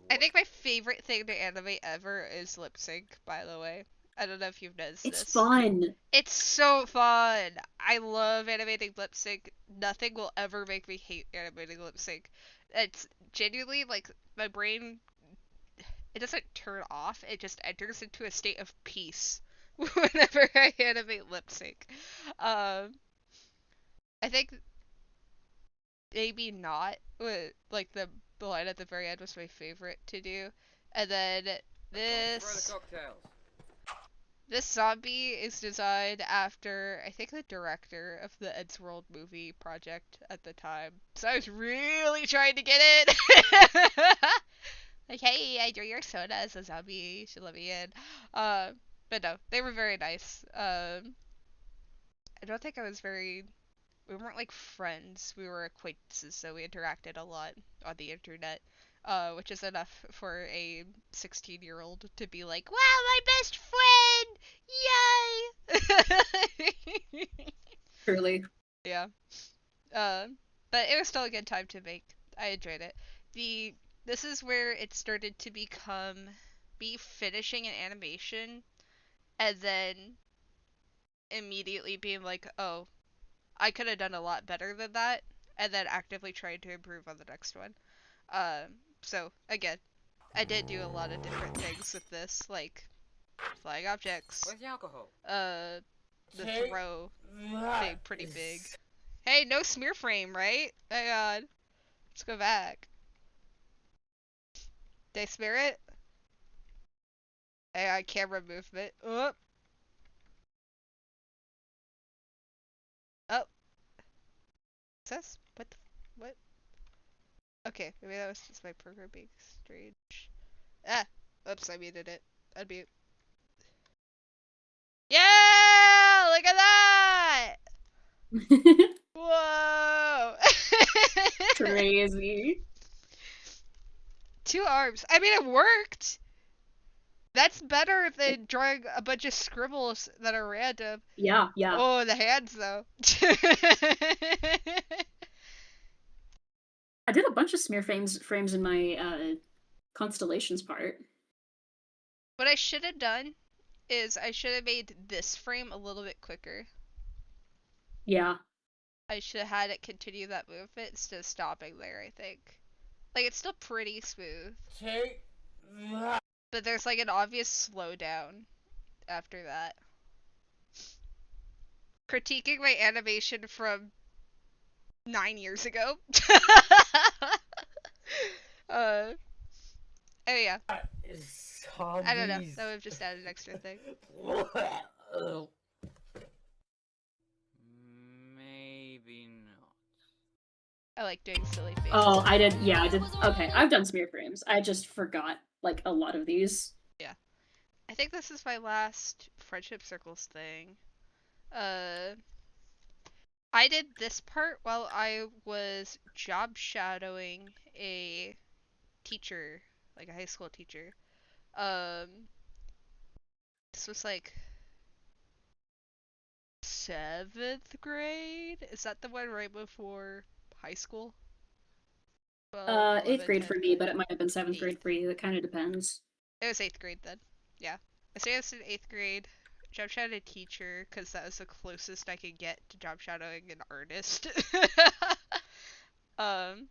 I think my favorite thing to animate ever is lip sync, by the way. I don't know if you've noticed It's this. fun. It's so fun! I love animating lip sync. Nothing will ever make me hate animating lip sync. It's genuinely like my brain, it doesn't turn off, it just enters into a state of peace whenever I animate lip sync. I think maybe not, like the line at the very end was my favorite to do. And then throw the this cocktails. this zombie is designed after, I think, the director of the Eddsworld movie project at the time. So I was really trying to get it. Like, hey, I drew your soda as a zombie. You should let me in. But no, they were very nice. I don't think I was very. We weren't like friends. We were acquaintances, so we interacted a lot on the internet. Which is enough for a 16-year-old to be like, wow, my best friend! Yay! Truly. Yeah. But it was still a good time to make. I enjoyed it. This is where it started to become me finishing an animation and then immediately being like, oh, I could have done a lot better than that, and then actively trying to improve on the next one. So again, I did do a lot of different things with this, like flying objects, Where's the alcohol? the Take throw that being pretty big. is- Hey, no smear frame, right? Hang on. Let's go back. Did I smear it? Hang on, camera movement. Oh. Oh. What's this? What? Okay, maybe that was just my program being strange. Ah! Oops, I muted it. Unmute. Yeah! Look at that! Whoa! Crazy. 2 arms. I mean, it worked! That's better than drawing a bunch of scribbles that are random. Yeah, yeah. Oh, the hands, though. I did a bunch of smear frames in my constellations part. What I should have done is I should have made this frame a little bit quicker. Yeah. I should have had it continue that movement instead of stopping there, I think. Like, it's still pretty smooth, Take that. but there's like an obvious slowdown after that. Critiquing my animation from 9 years ago. Oh yeah, That is I don't know. zombies. That would have just added an extra thing. Ugh. Maybe not. I like doing silly faces. Oh, I did. Yeah, I did. Okay, I've done smear frames. I just forgot like a lot of these. I think this is my last friendship circles thing. I did this part while I was job shadowing a teacher, like a high school teacher. This was like 7th grade? Is that the one right before high school? 12, 8th 11, grade 10, for me, but it might have been 7th Eighth. grade for you. It kind of depends. It was 8th grade then. Yeah. I say I was in 8th grade. Job shadowed a teacher because that was the closest I could get to job shadowing an artist. Let's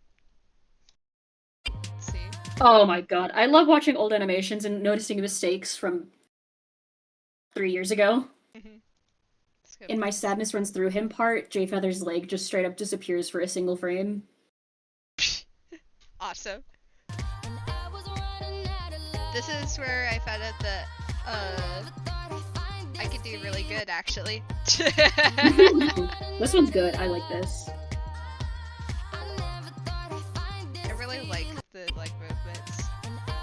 see. Oh my god, I love watching old animations and noticing mistakes from 3 years ago. Let's go. In my sadness runs through him part, Jay Feather's leg just straight up disappears for a single frame. Awesome. This is where I found out that I could do really good actually. This one's good. I like this. I really like the leg movements.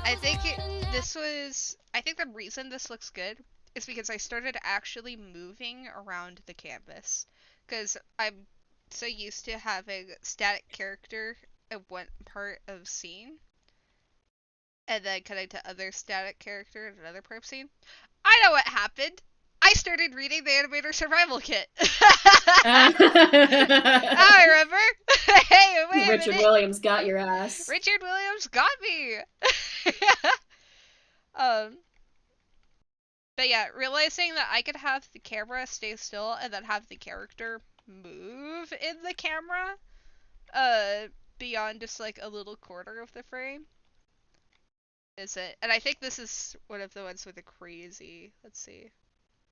I think I think the reason this looks good is because I started actually moving around the canvas. Because I'm so used to having static character in one part of scene, and then cutting to other static character in another part of scene. I know what happened! I started reading the Animator Survival Kit. I remember. Hey, wait a Richard minute. Williams got your ass. Richard Williams got me. um, but yeah, realizing that I could have the camera stay still and then have the character move in the camera, beyond just like a little quarter of the frame, is it. And I think this is one of the ones with the crazy. Let's see.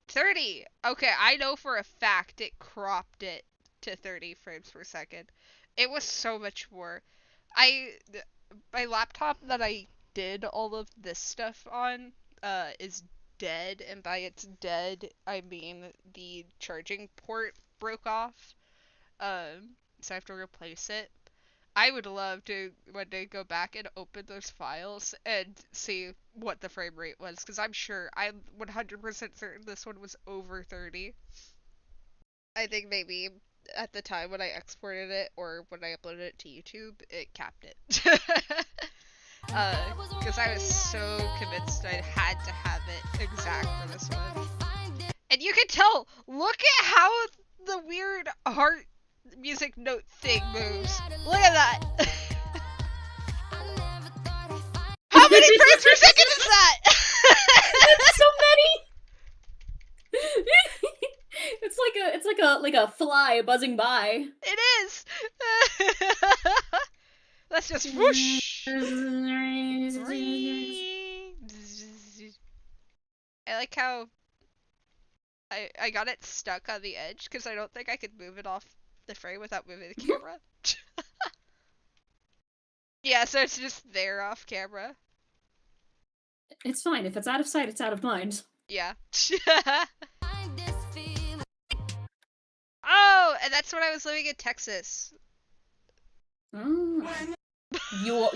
30. Okay, I know for a fact it cropped it to 30 frames per second. It was so much more. My laptop that I did all of this stuff on is dead, and by it's dead I mean the charging port broke off. So I have to replace it. I would love to one day go back and open those files and see what the frame rate was, because I'm 100% certain this one was over 30. I think maybe at the time when I exported it or when I uploaded it to YouTube, it capped it. Because I was so convinced I had to have it exact for this one. And you can tell, look at how the weird heart music note thing moves. Look at that. How many frames per second is that? That's so many. It's like a fly buzzing by. It is. Let's just whoosh. I like how I got it stuck on the edge because I don't think I could move it off the frame without moving the camera. Yeah, so it's just there off camera. It's fine. If it's out of sight, it's out of mind. Yeah. Oh, and that's when I was living in Texas. Oh.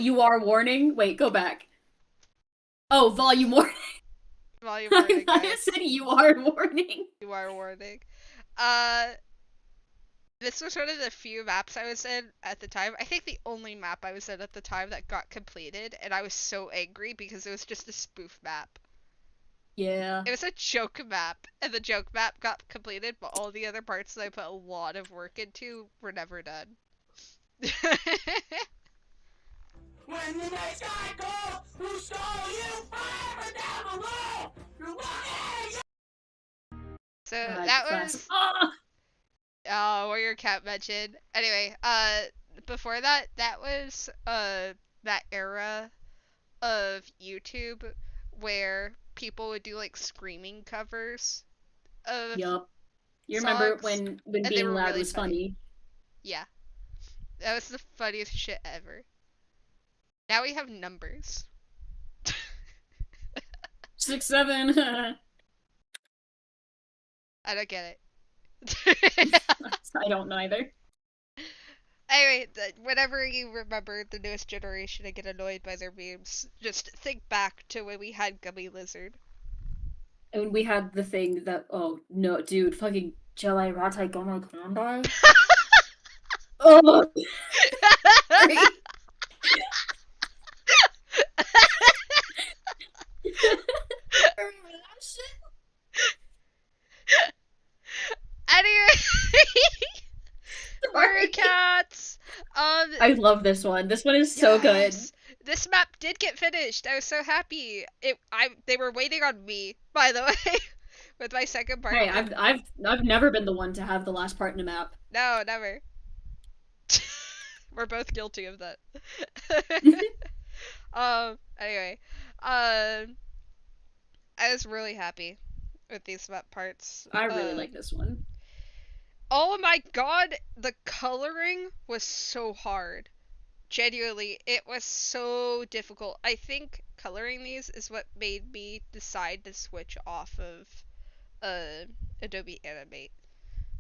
You are warning? Wait, go back. Oh, volume warning. Volume warning, I guys. said you are warning. You are warning. This was one of the few maps I was in at the time. I think the only map I was in at the time that got completed, and I was so angry because it was just a spoof map. Yeah. It was a joke map, and the joke map got completed, but all the other parts that I put a lot of work into were never done. When the next guy calls, who stole you forever down the wall? You're walking. So God, that class. was Ah! Warrior Cat mentioned. Anyway, before that, that was that era of YouTube where people would do like screaming covers of Yup. You remember songs, when and they being were loud really was funny? Yeah. That was the funniest shit ever. Now we have numbers. 6, 7. I don't get it. I don't know either. Anyway, whenever you remember the newest generation and get annoyed by their memes, just think back to when we had Gummy Lizard. And we had the thing that, oh no, dude, fucking Jelly Ratai Gono Kondai. Oh! Sorry. Anyway, Warrior Cats. I love this one. This one is so good. yes, this map did get finished. I was so happy. They were waiting on me, by the way, with my second part. Hey, I've never been the one to have the last part in a map. No, never. We're both guilty of that. Anyway, I was really happy with these map parts. I really like this one. Oh my god, the coloring was so hard. Genuinely, it was so difficult. I think coloring these is what made me decide to switch off of Adobe Animate.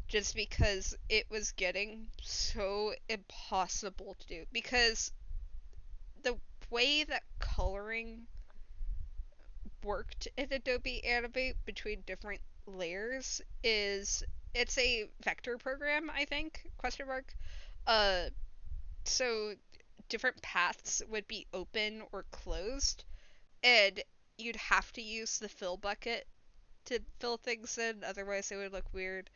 Just because it was getting so impossible to do. Because the way that coloring worked in Adobe Animate between different layers is it's a vector program, I think, question mark. So different paths would be open or closed, and you'd have to use the fill bucket to fill things in, otherwise it would look weird.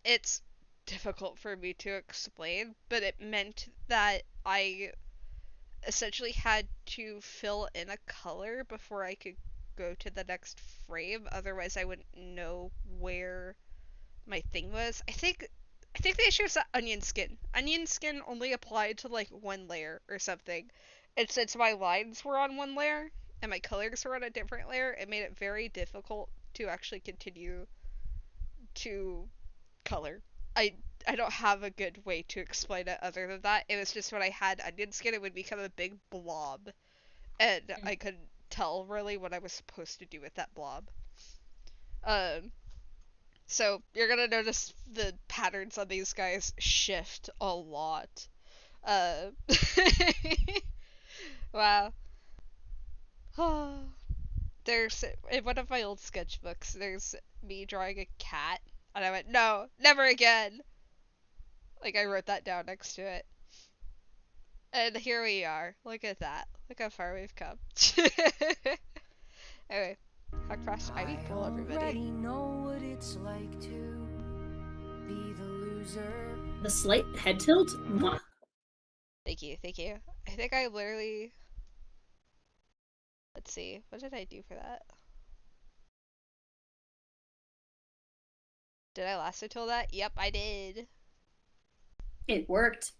It's difficult for me to explain, but it meant that I essentially had to fill in a color before I could go to the next frame, otherwise I wouldn't know where my thing was. I think the issue is that onion skin. Onion skin only applied to like one layer or something. And since my lines were on one layer and my colors were on a different layer, it made it very difficult to actually continue to color. I I don't have a good way to explain it other than that. It was just when I had onion skin, it would become a big blob, and I couldn't tell really what I was supposed to do with that blob. Um, so you're gonna notice the patterns on these guys shift a lot. Uh, wow. There's in one of my old sketchbooks. There's me drawing a cat, and I went, no, never again. Like I wrote that down next to it. And here we are. Look at that. Look how far we've come. Anyway, Hack Fast Ivy Pool, everybody. know what it's like to be the loser. The slight head tilt? Mwah. Thank you, thank you. I think I literally. Let's see. What did I do for that? Did I lasso tool that? Yep, I did. It worked.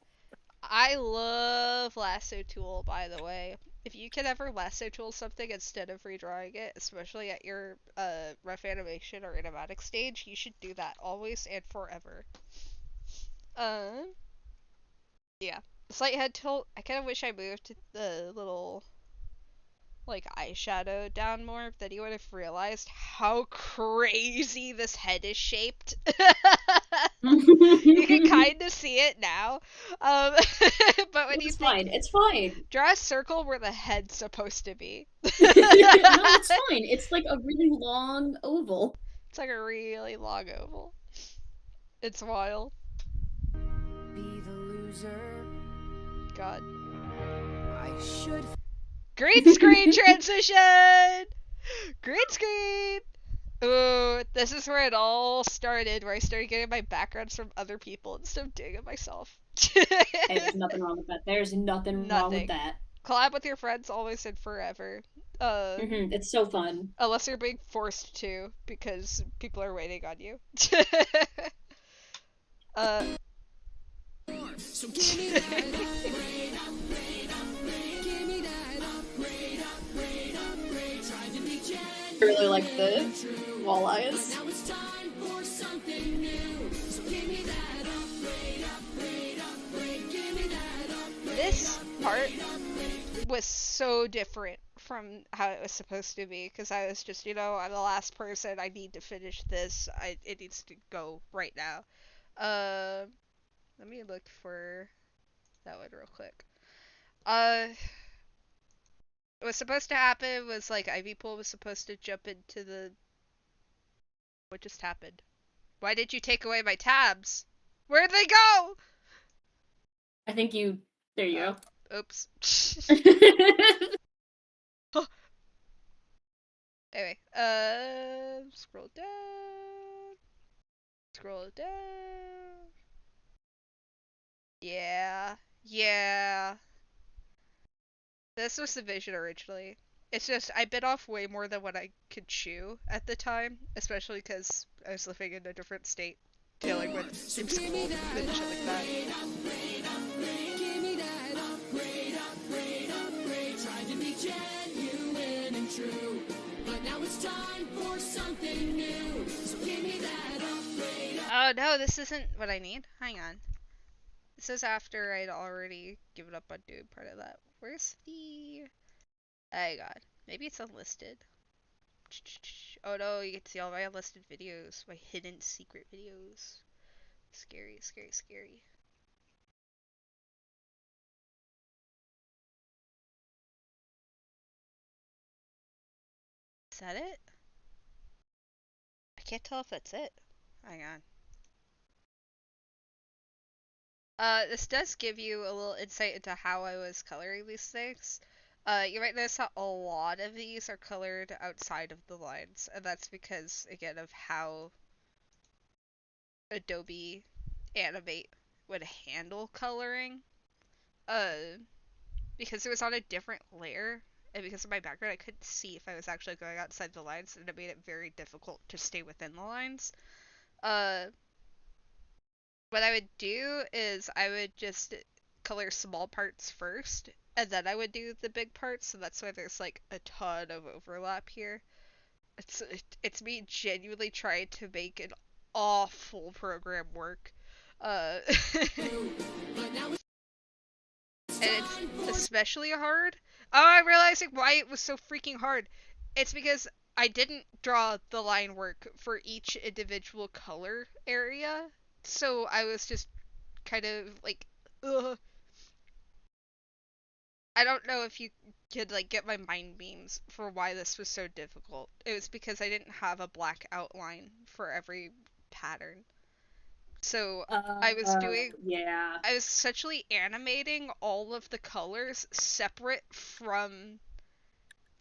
I love lasso tool, by the way. If you can ever lasso tool something instead of redrawing it, especially at your rough animation or animatic stage, you should do that always and forever. Yeah. Slight head tilt. I kind of wish I moved the little like eyeshadow down more, then you would have realized how crazy this head is shaped. You can kind of see it now. But when you It's think, fine. It's fine. draw a circle where the head's supposed to be. No, it's fine. It's like a really long oval. It's like a really long oval. It's wild. Be the loser. God. I should. Green screen transition! Green screen! Ooh, this is where it all started, where I started getting my backgrounds from other people instead of doing it myself. Hey, there's nothing wrong with that. There's nothing wrong Nothing. with that. Collab with your friends always and forever. It's so fun. Unless you're being forced to, because people are waiting on you. So give me that upgrade, upgrade, upgrade. Give me that upgrade, upgrade, upgrade. Tried to be I really like the walleyes. now it's time for something new. So give me that upgrade, upgrade, upgrade. Give me that upgrade. This part was so different from how it was supposed to be, because I was just, I'm the last person, I need to finish this, it needs to go right now. Let me look for that one real quick. What was supposed to happen was, like, Ivy Pool was supposed to jump into the... What just happened? Why did you take away my tabs? Where'd they go? I think you. There you go. Oops. Anyway, scroll down. Scroll down. Yeah. This was the vision originally. It's just, I bit off way more than what I could chew at the time, especially because I was living in a different state, dealing with school and shit like that. Give me that upgrade, upgrade, upgrade. Tried to be genuine and true, but now it's time for something new. So give me that upgrade. Oh no, this isn't what I need. Hang on. This is after I'd already given up on doing part of that. Where's the... Oh god. Maybe it's unlisted. Oh no, you can see all my unlisted videos. My hidden secret videos. Scary, scary, scary. Is that it? I can't tell if that's it. Hang on. This does give you a little insight into how I was coloring these things. You might notice that a lot of these are colored outside of the lines, and that's because, again, of how Adobe Animate would handle coloring. Because it was on a different layer, and because of my background, I couldn't see if I was actually going outside the lines, and it made it very difficult to stay within the lines. What I would do is I would just color small parts first, and then I would do the big parts, so that's why there's like a ton of overlap here. It's me genuinely trying to make an awful program work. And it's especially hard. Oh, I'm realizing why it was so freaking hard. It's because I didn't draw the line work for each individual color area, so I was just kind of like, ugh. I don't know if you could like get my mind beams for why this was so difficult. It was because I didn't have a black outline for every pattern. So I was Yeah. I was essentially animating all of the colors separate from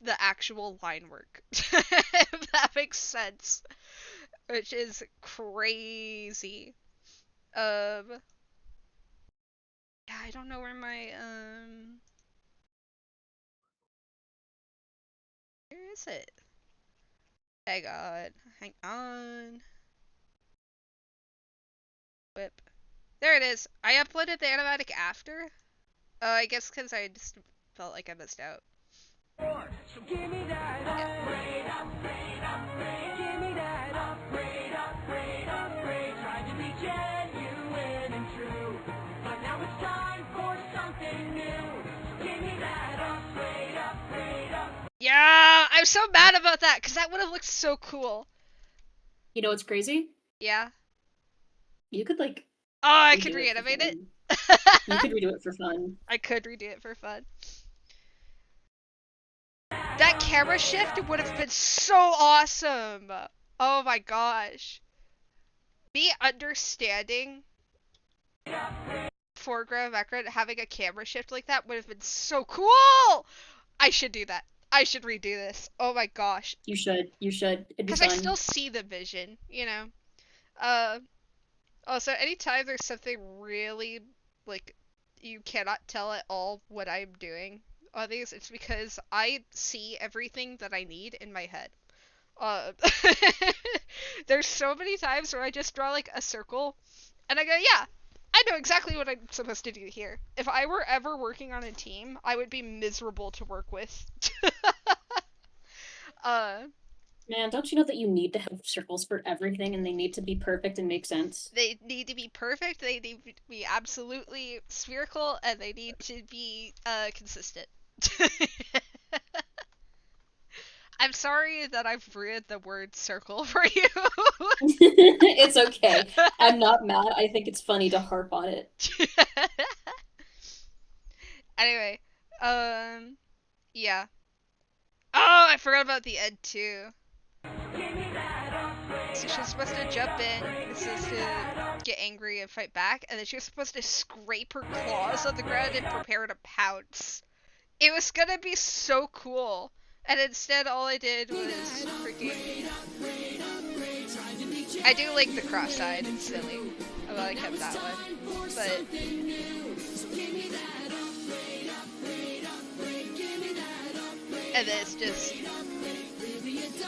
the actual line work. If that makes sense. Which is crazy. Yeah, I don't know where my where is it? Hang on. Whip. There it is. I uploaded the animatic after. I guess because I just felt like I missed out. So give me that upgrade, upgrade, upgrade. Give me that upgrade, upgrade, upgrade. Tried to be genuine and true, but now it's time for something new. So give me that upgrade, upgrade, upgrade. Yeah, I'm so mad about that because that would have looked so cool. You know what's crazy? Yeah. You could like. Oh, I redo could for reanimate it. fun. You could redo it for fun. I could redo it for fun. That camera shift would have been so awesome. Oh my gosh. Me understanding foreground, background, having a camera shift like that would have been so cool. I should do that. I should redo this. Oh my gosh. You should. You should. It'd be Because fun. I still see the vision, you know. Also, anytime there's something really, like, you cannot tell at all what I'm doing on these, it's because I see everything that I need in my head. There's so many times where I just draw, like, a circle, and I go, yeah, I know exactly what I'm supposed to do here. If I were ever working on a team, I would be miserable to work with. Man, don't you know that you need to have circles for everything and they need to be perfect and make sense? They need to be perfect, they need to be absolutely spherical, and they need to be consistent. I'm sorry that I've ruined the word circle for you. It's okay. I'm not mad. I think it's funny to harp on it. Anyway, yeah. Oh, I forgot about the end too. So she's supposed to jump in, this is to get angry and fight back, and then she was supposed to scrape her claws on the ground and prepare to pounce. It was gonna be so cool, and instead all I did was freaking... I do like the cross-eyed, it's silly. I like kept that one, but... And then it's just...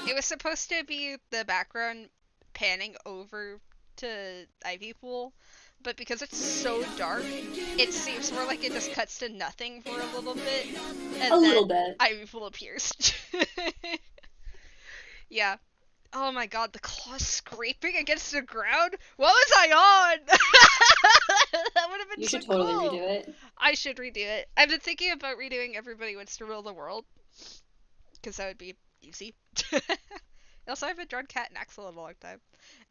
It was supposed to be the background panning over to Ivy Pool, but because it's so dark, it seems more like it just cuts to nothing for a little bit, and A then little bit. Ivy Pool appears. Yeah. Oh my god, the claws scraping against the ground? What was I on? That would have been You so should totally cool. redo it. I should redo it. I've been thinking about redoing Everybody Wants to Rule the World, because that would be easy. Also, I haven't drawn Cat and Axel in a long time.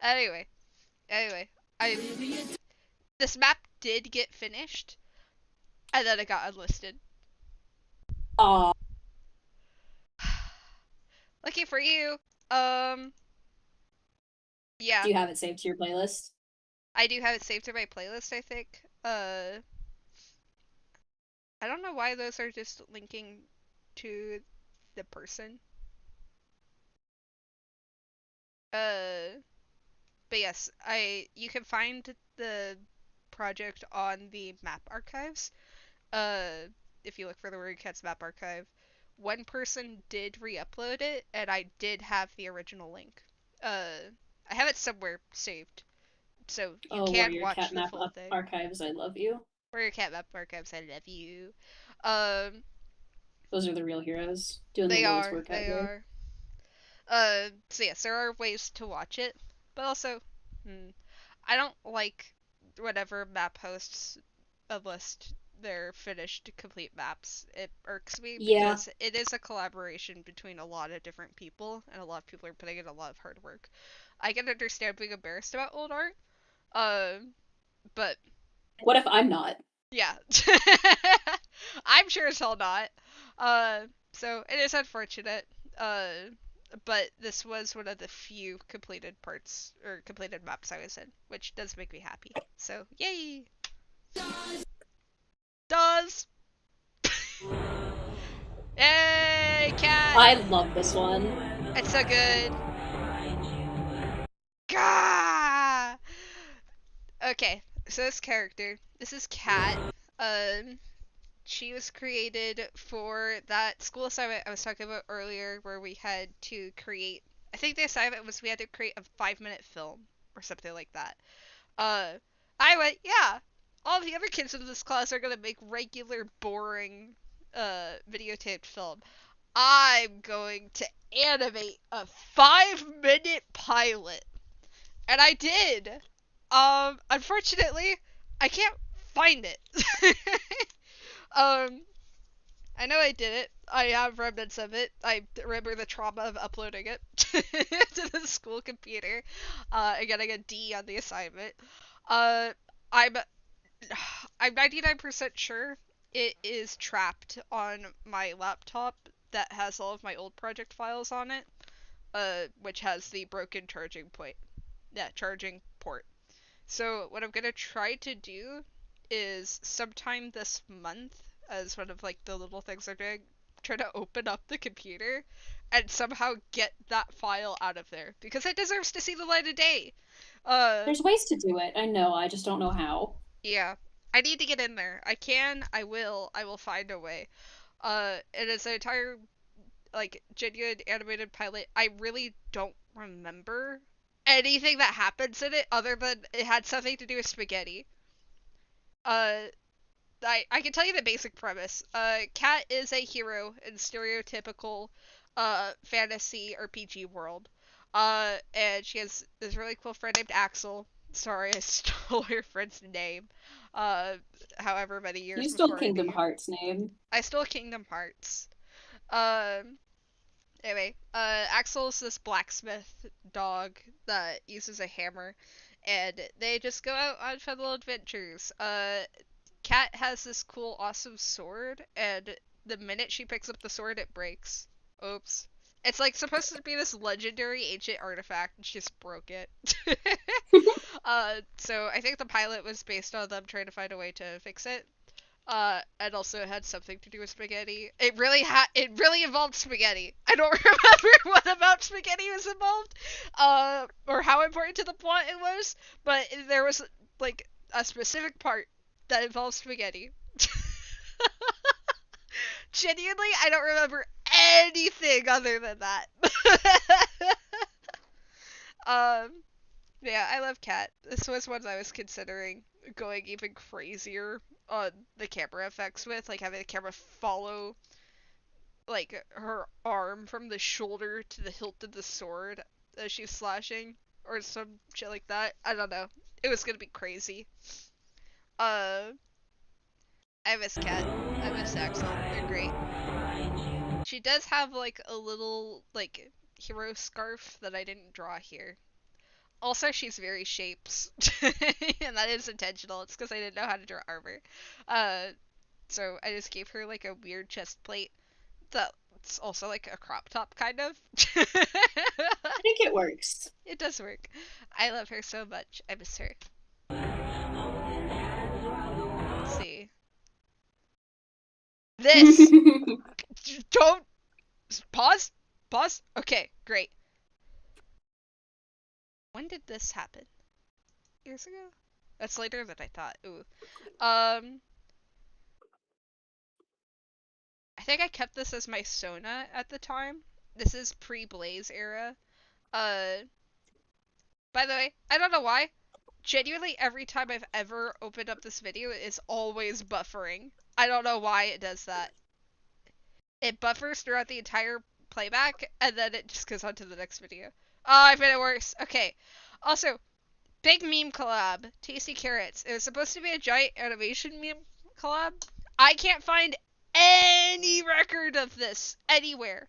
Anyway, this map did get finished, and then it got unlisted. Aw. Lucky for you. Yeah, Do you have it saved to your playlist? I do have it saved to my playlist, I think. I don't know why those are just linking to the person. But yes, you can find the project on the map archives. If you look for the Warrior Cats map archive, one person did re-upload it, and I did have the original link. I have it somewhere saved, so you Oh, can Warrior watch Cat the Map full thing. Archives, I love you. Warrior Cat map archives, I love you. Those are the real heroes doing They the Lord's are, work out they here. are. So yes, there are ways to watch it, but also, I don't like whenever map hosts list their finished complete maps. It irks me Yeah. because it is a collaboration between a lot of different people, and a lot of people are putting in a lot of hard work. I can understand being embarrassed about old art, but What if I'm not? yeah, I'm sure as hell not. So it is unfortunate. But this was one of the few completed parts or completed maps I was in, which does make me happy. So yay! Does. Yay, cat! I love this one. It's so good. Gah! Okay, so this is Cat. She was created for that school assignment I was talking about earlier, where we had to create. I think the assignment was we had to create a 5-minute film or something like that. I went, yeah. All the other kids in this class are gonna make regular, boring, videotaped film. I'm going to animate a 5-minute pilot. And I did. Unfortunately, I can't find it. I know I did it. I have remnants of it. I remember the trauma of uploading it to the school computer, and getting a D on the assignment. I'm 99% sure it is trapped on my laptop that has all of my old project files on it, which has the broken charging port. So what I'm gonna try to do is sometime this month, as one of like the little things I'm doing, try to open up the computer and somehow get that file out of there, because it deserves to see the light of day. There's ways to do it. I know, I just don't know how. Yeah. I need to get in there. I can, I will find a way. It is an entire, like, genuine animated pilot. I really don't remember anything that happens in it other than it had something to do with spaghetti. I can tell you the basic premise. Kat is a hero in stereotypical fantasy RPG world. And she has this really cool friend named Axel. Sorry, I stole her friend's name. However many years You stole before I Kingdom knew. Hearts' name. I stole Kingdom Hearts. Anyway, Axel's this blacksmith dog that uses a hammer, and they just go out on fun little adventures. Kat has this cool, awesome sword, and the minute she picks up the sword, it breaks. Oops. It's like supposed to be this legendary ancient artifact, and she just broke it. So I think the pilot was based on them trying to find a way to fix it. And also it had something to do with spaghetti. It really involved spaghetti. I don't remember what about spaghetti was involved, or how important to the plot it was, but there was like a specific part that involved spaghetti. Genuinely, I don't remember anything other than that. Yeah, I love Kat. This was one I was considering going even crazier on the camera effects with, like having the camera follow like her arm from the shoulder to the hilt of the sword as she's slashing, or some shit like that. I don't know. It was gonna be crazy. I miss Kat. I miss Axel. They're great. She does have like a little like hero scarf that I didn't draw here. Also, she's very shapes, and that is intentional. It's because I didn't know how to draw armor. So I just gave her like a weird chest plate that's also like a crop top, kind of. I think it works. It does work. I love her so much. I miss her. Let's see. This! Don't pause. Pause. Okay, great. When did this happen? Years ago? That's later than I thought. Ooh. I think I kept this as my Sona at the time. This is pre-Blaze era. By the way, I don't know why. Genuinely, every time I've ever opened up this video, it is always buffering. I don't know why it does that. It buffers throughout the entire playback, and then it just goes on to the next video. Oh, I've made it worse. Okay. Also, big meme collab. Tasty Carrots. It was supposed to be a giant animation meme collab. I can't find any record of this anywhere.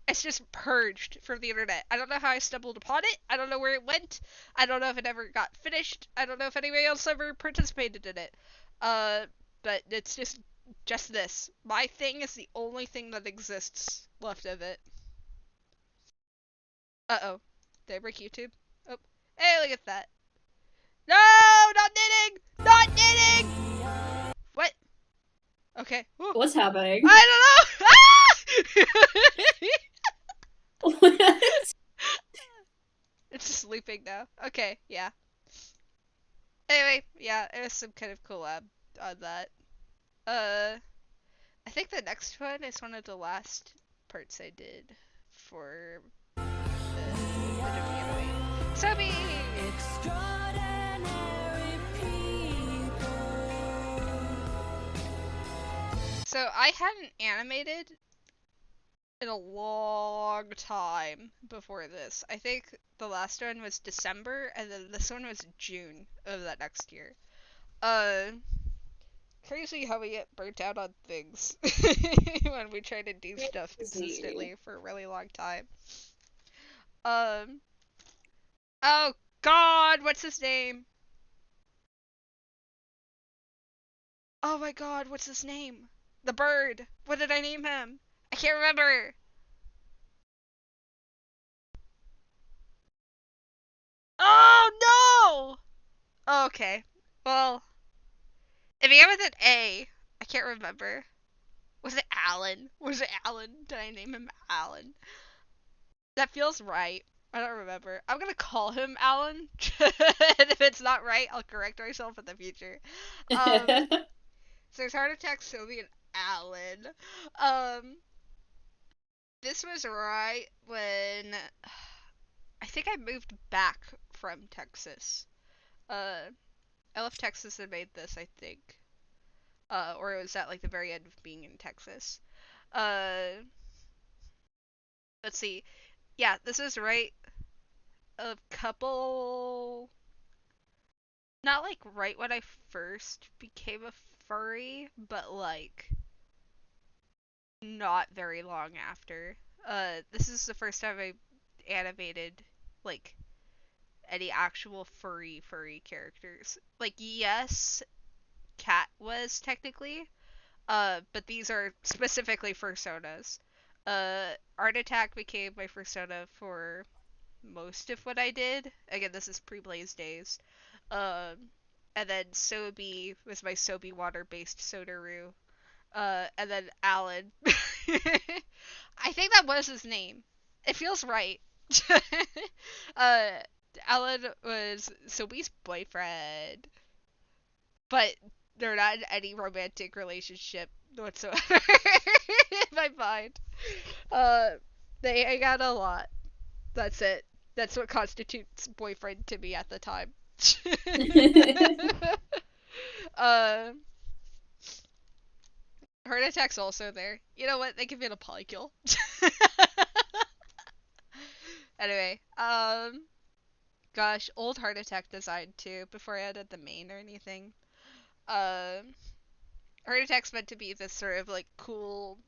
It's just purged from the internet. I don't know how I stumbled upon it. I don't know where it went. I don't know if it ever got finished. I don't know if anybody else ever participated in it. But it's just this. My thing is the only thing that exists left of it. Uh-oh. Did I break YouTube? Oh. Hey, look at that. No! Not knitting! Not knitting! What? Okay. Whew. What's happening? I don't know! What? It's just looping now. Okay, yeah. Anyway, yeah, it was some kind of collab on that. I think the next one is one of the last parts I did for the anime. Sobi! So I hadn't animated in a long time before this. I think the last one was December, and then this one was June of that next year. Crazy how we get burnt out on things when we try to do stuff consistently for a really long time. Oh God, what's his name? Oh my God, what's his name? The bird. What did I name him? I can't remember. Oh no! Okay. Well, it began with an A. I can't remember. Was it Alan? Was it Alan? Did I name him Alan? That feels right. I don't remember. I'm gonna call him Alan. And if it's not right, I'll correct myself in the future. So there's Heart Attack, Sylvie, and Alan. This was right when I think I moved back from Texas. I left Texas and made this, I think. Or it was at like the very end of being in Texas. Let's see. Yeah, this is right a couple, not like right when I first became a furry, but like not very long after. This is the first time I animated like any actual furry characters. Like, yes, Cat was technically, but these are specifically fursonas. Art Attack became my fursona for most of what I did. Again, this is pre-Blaze days. And then Sobi was my Sobi water-based Sodaru. And then Alan. I think that was his name. It feels right. Alan was Sobi's boyfriend. But they're not in any romantic relationship whatsoever in my mind. They hang out a lot. That's it. That's what constitutes boyfriend to me at the time. Heart Attack's also there. You know what? They can be in a polykill. Anyway, gosh, old Heart Attack design too, before I added the main or anything. Heart Attack's meant to be this sort of like cool,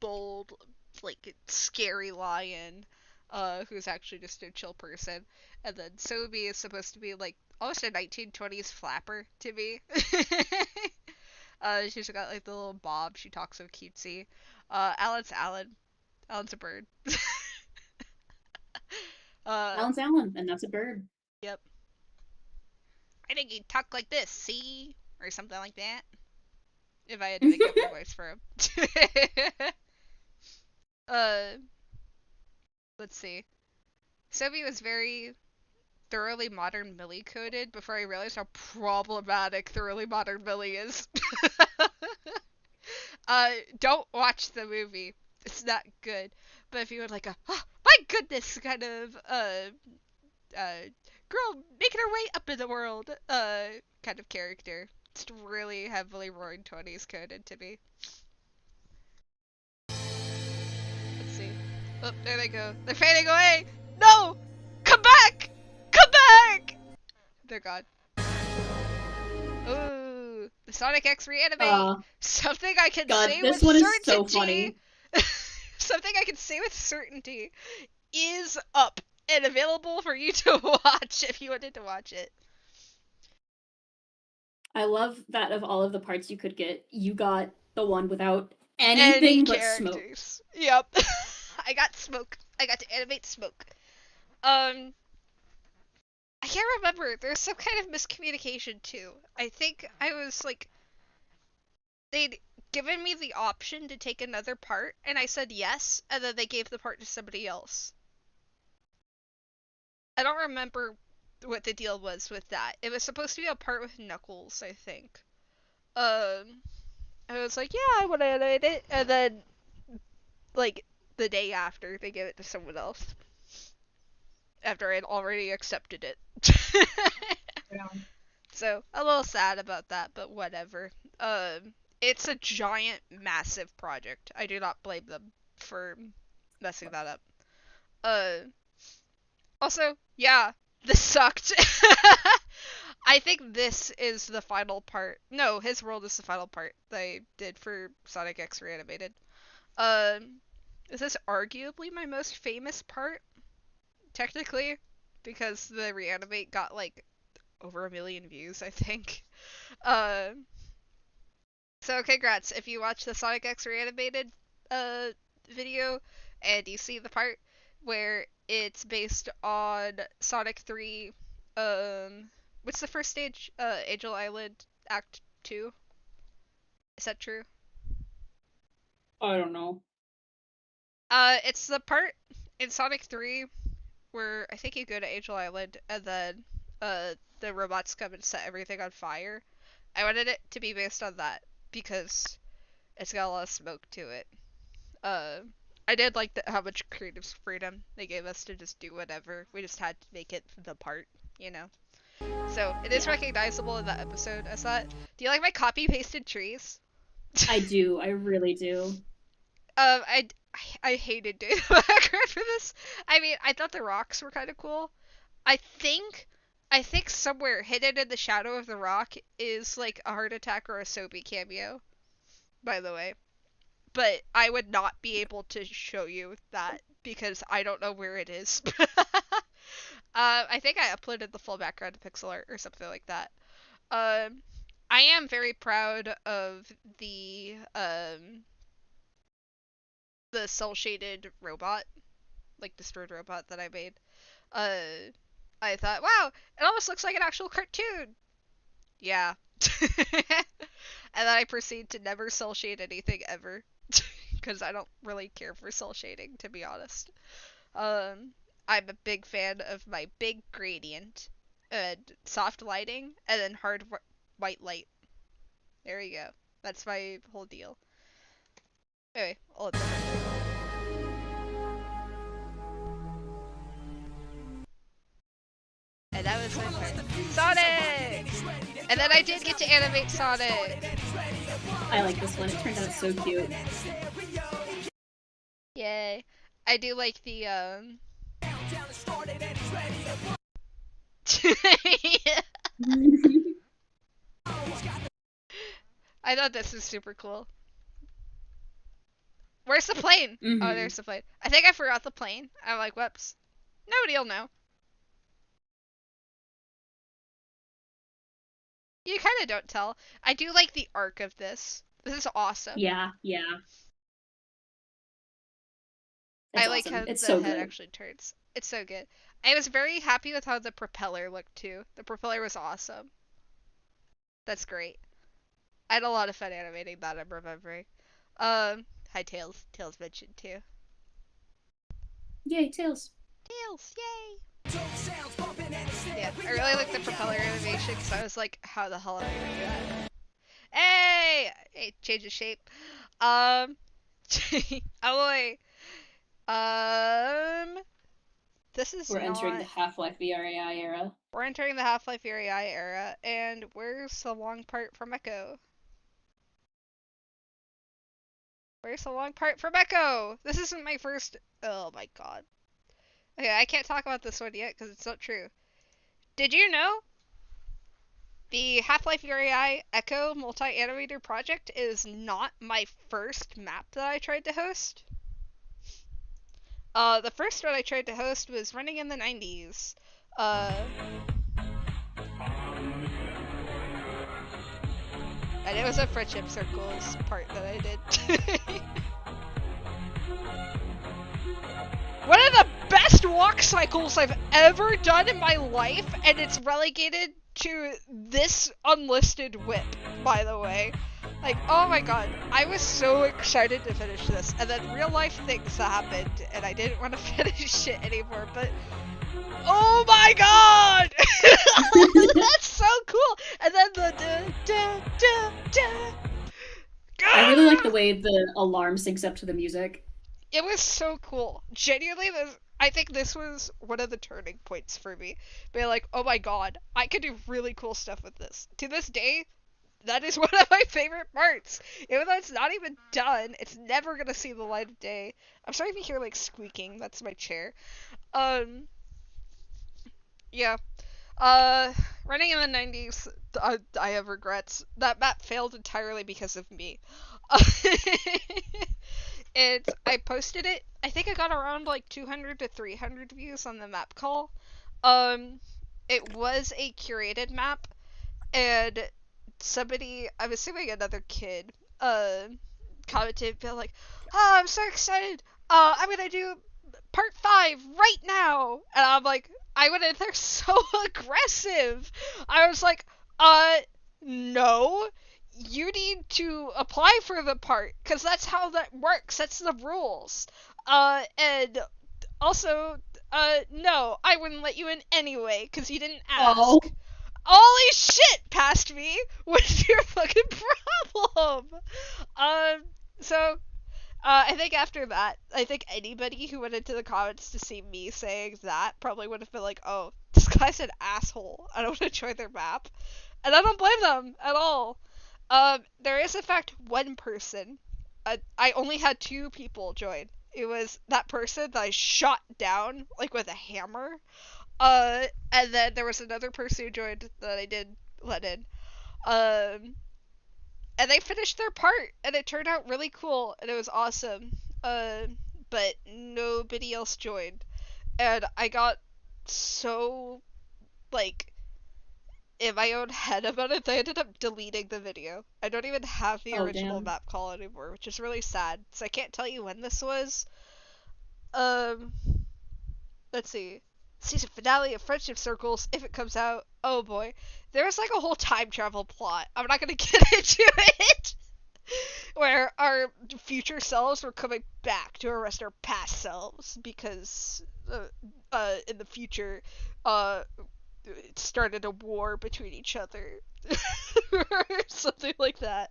bold, like scary lion, who's actually just a chill person. And then Sobi is supposed to be like almost a 1920s flapper to me. She's got like the little bob. She talks so cutesy. Alan's Alan. Alan's a bird. Alan's Alan, and that's a bird. Yep. I think he'd talk like this, see? Or something like that. if I had to make up a voice for him. Let's see. Sobi was very thoroughly modern Millie coded before I realized how problematic thoroughly modern Millie is. Don't watch the movie. It's not good. But if you would like a, oh, my goodness, kind of, girl making her way up in the world, kind of character. It's really heavily Roaring Twenties coded to me. Let's see. Oh, there they go. They're fading away! No! Come back! Come back! They're gone. Ooh, the Sonic X reanimate. Something I can God, say this with one is certainty. so funny. Something I can say with certainty is up and available for you to watch if you wanted to watch it. I love that of all of the parts you could get, you got the one without Any anything but smoke. characters. Yep. I got smoke. I got to animate smoke. I can't remember. There's some kind of miscommunication too. I think I was like, they'd given me the option to take another part, and I said yes, and then they gave the part to somebody else. I don't remember what the deal was with that. It was supposed to be a part with Knuckles, I think. I was like, yeah, I want to animate it, and then, like, the day after, they gave it to someone else. After I'd already accepted it. Yeah. So, a little sad about that, but whatever. It's a giant, massive project. I do not blame them for messing that up. Also, yeah, this sucked. I think this is the final part. No, His World is the final part they did for Sonic X Reanimated. This is arguably my most famous part, technically, because the Reanimate got, like, over 1 million views, I think. So congrats, if you watch the Sonic X Reanimated, video, and you see the part where it's based on Sonic 3, what's the first stage? Angel Island Act 2? Is that true? I don't know. It's the part in Sonic 3 where I think you go to Angel Island and then, the robots come and set everything on fire. I wanted it to be based on that because it's got a lot of smoke to it. I did like how much creative freedom they gave us to just do whatever. We just had to make it the part, you know? So, it is recognizable in that episode as that. Do you like my copy-pasted trees? I do. I really do. I hated doing the background for this. I mean, I thought the rocks were kind of cool. I think somewhere hidden in the shadow of the rock is like a Heart Attack or a Sobi cameo, by the way. But I would not be able to show you that because I don't know where it is. I think I uploaded the full background to pixel art or something like that. I am very proud of the cell shaded robot, like destroyed robot that I made. I thought, wow, it almost looks like an actual cartoon. Yeah. And then I proceed to never cell shade anything ever. Because I don't really care for cell shading, to be honest. I'm a big fan of my big gradient, and soft lighting, and then hard white light. There you go. That's my whole deal. Anyway, I'll let that go. And that was my part. Sonic! And then I did get to animate Sonic! I like this one. It turned out so cute. Yay. I do like the, I thought this was super cool. Where's the plane? Mhm. Oh, there's the plane. I think I forgot the plane. I'm like, whoops. Nobody'll know. You kind of don't tell. I do like the arc of this. This is awesome. Yeah, yeah. I It's like awesome. how It's the so head good. actually turns. It's so good. I was very happy with how the propeller looked too. The propeller was awesome. That's great. I had a lot of fun animating that, I'm remembering. Hi Tails. Tails mentioned too. Yay, Tails. Tails, yay! Yeah, I really like the propeller animation because I was like, how the hell am I gonna do that? Hey! Hey, change the shape. Oh boy. This is We're entering the not... Half-Life VRAI era. We're entering the Half-Life VRAI era, and where's the long part from Echo? Where's the long part from Echo? This isn't my first... Oh my god. Okay, I can't talk about this one yet because it's not true. Did you know the Half-Life VRAI Echo multi-animator project is not my first map that I tried to host? The first one I tried to host was running in the 90s. And it was a friendship circles part that I did. One of the best walk cycles I've ever done in my life, and it's relegated to this unlisted whip, by the way. Like, oh my god, I was so excited to finish this, and then real life things happened, and I didn't want to finish it anymore, but oh my god! That's so cool! And then the I really like the way the alarm syncs up to the music. It was so cool. Genuinely, I think this was one of the turning points for me. Being like, oh my god, I could do really cool stuff with this. To this day, that is one of my favorite parts. Even though it's not even done, it's never gonna see the light of day. I'm sorry if you hear like squeaking, that's my chair. Yeah. Running in the 90s, I have regrets. That map failed entirely because of me. I posted it. I think I got around like 200 to 300 views on the map call. It was a curated map, and somebody, I'm assuming another kid, commented, being like, "Oh, I'm so excited! I'm gonna do part 5 right now!" And I'm like, I went in there so aggressive. I was like, no. You need to apply for the part, because that's how that works. That's the rules. And also, no, I wouldn't let you in anyway, because you didn't ask. Oh. Holy shit, past me! What's your fucking problem? So, I think after that, I think anybody who went into the comments to see me saying that probably would have been like, oh, this guy's an asshole. I don't want to join their map. And I don't blame them at all. There is in fact one person. I only had 2 people join. It was that person that I shot down, like with a hammer. And then there was another person who joined that I did let in. And they finished their part, and it turned out really cool, and it was awesome. But nobody else joined. And I got so, like, in my own head about it, I ended up deleting the video. I don't even have the original damn. map call anymore, which is really sad. So I can't tell you when this was. Let's see. Season finale of Friendship Circles, if it comes out. Oh boy. There's like a whole time travel plot. I'm not gonna get into it. Where our future selves were coming back to arrest our past selves because in the future it started a war between each other or something like that.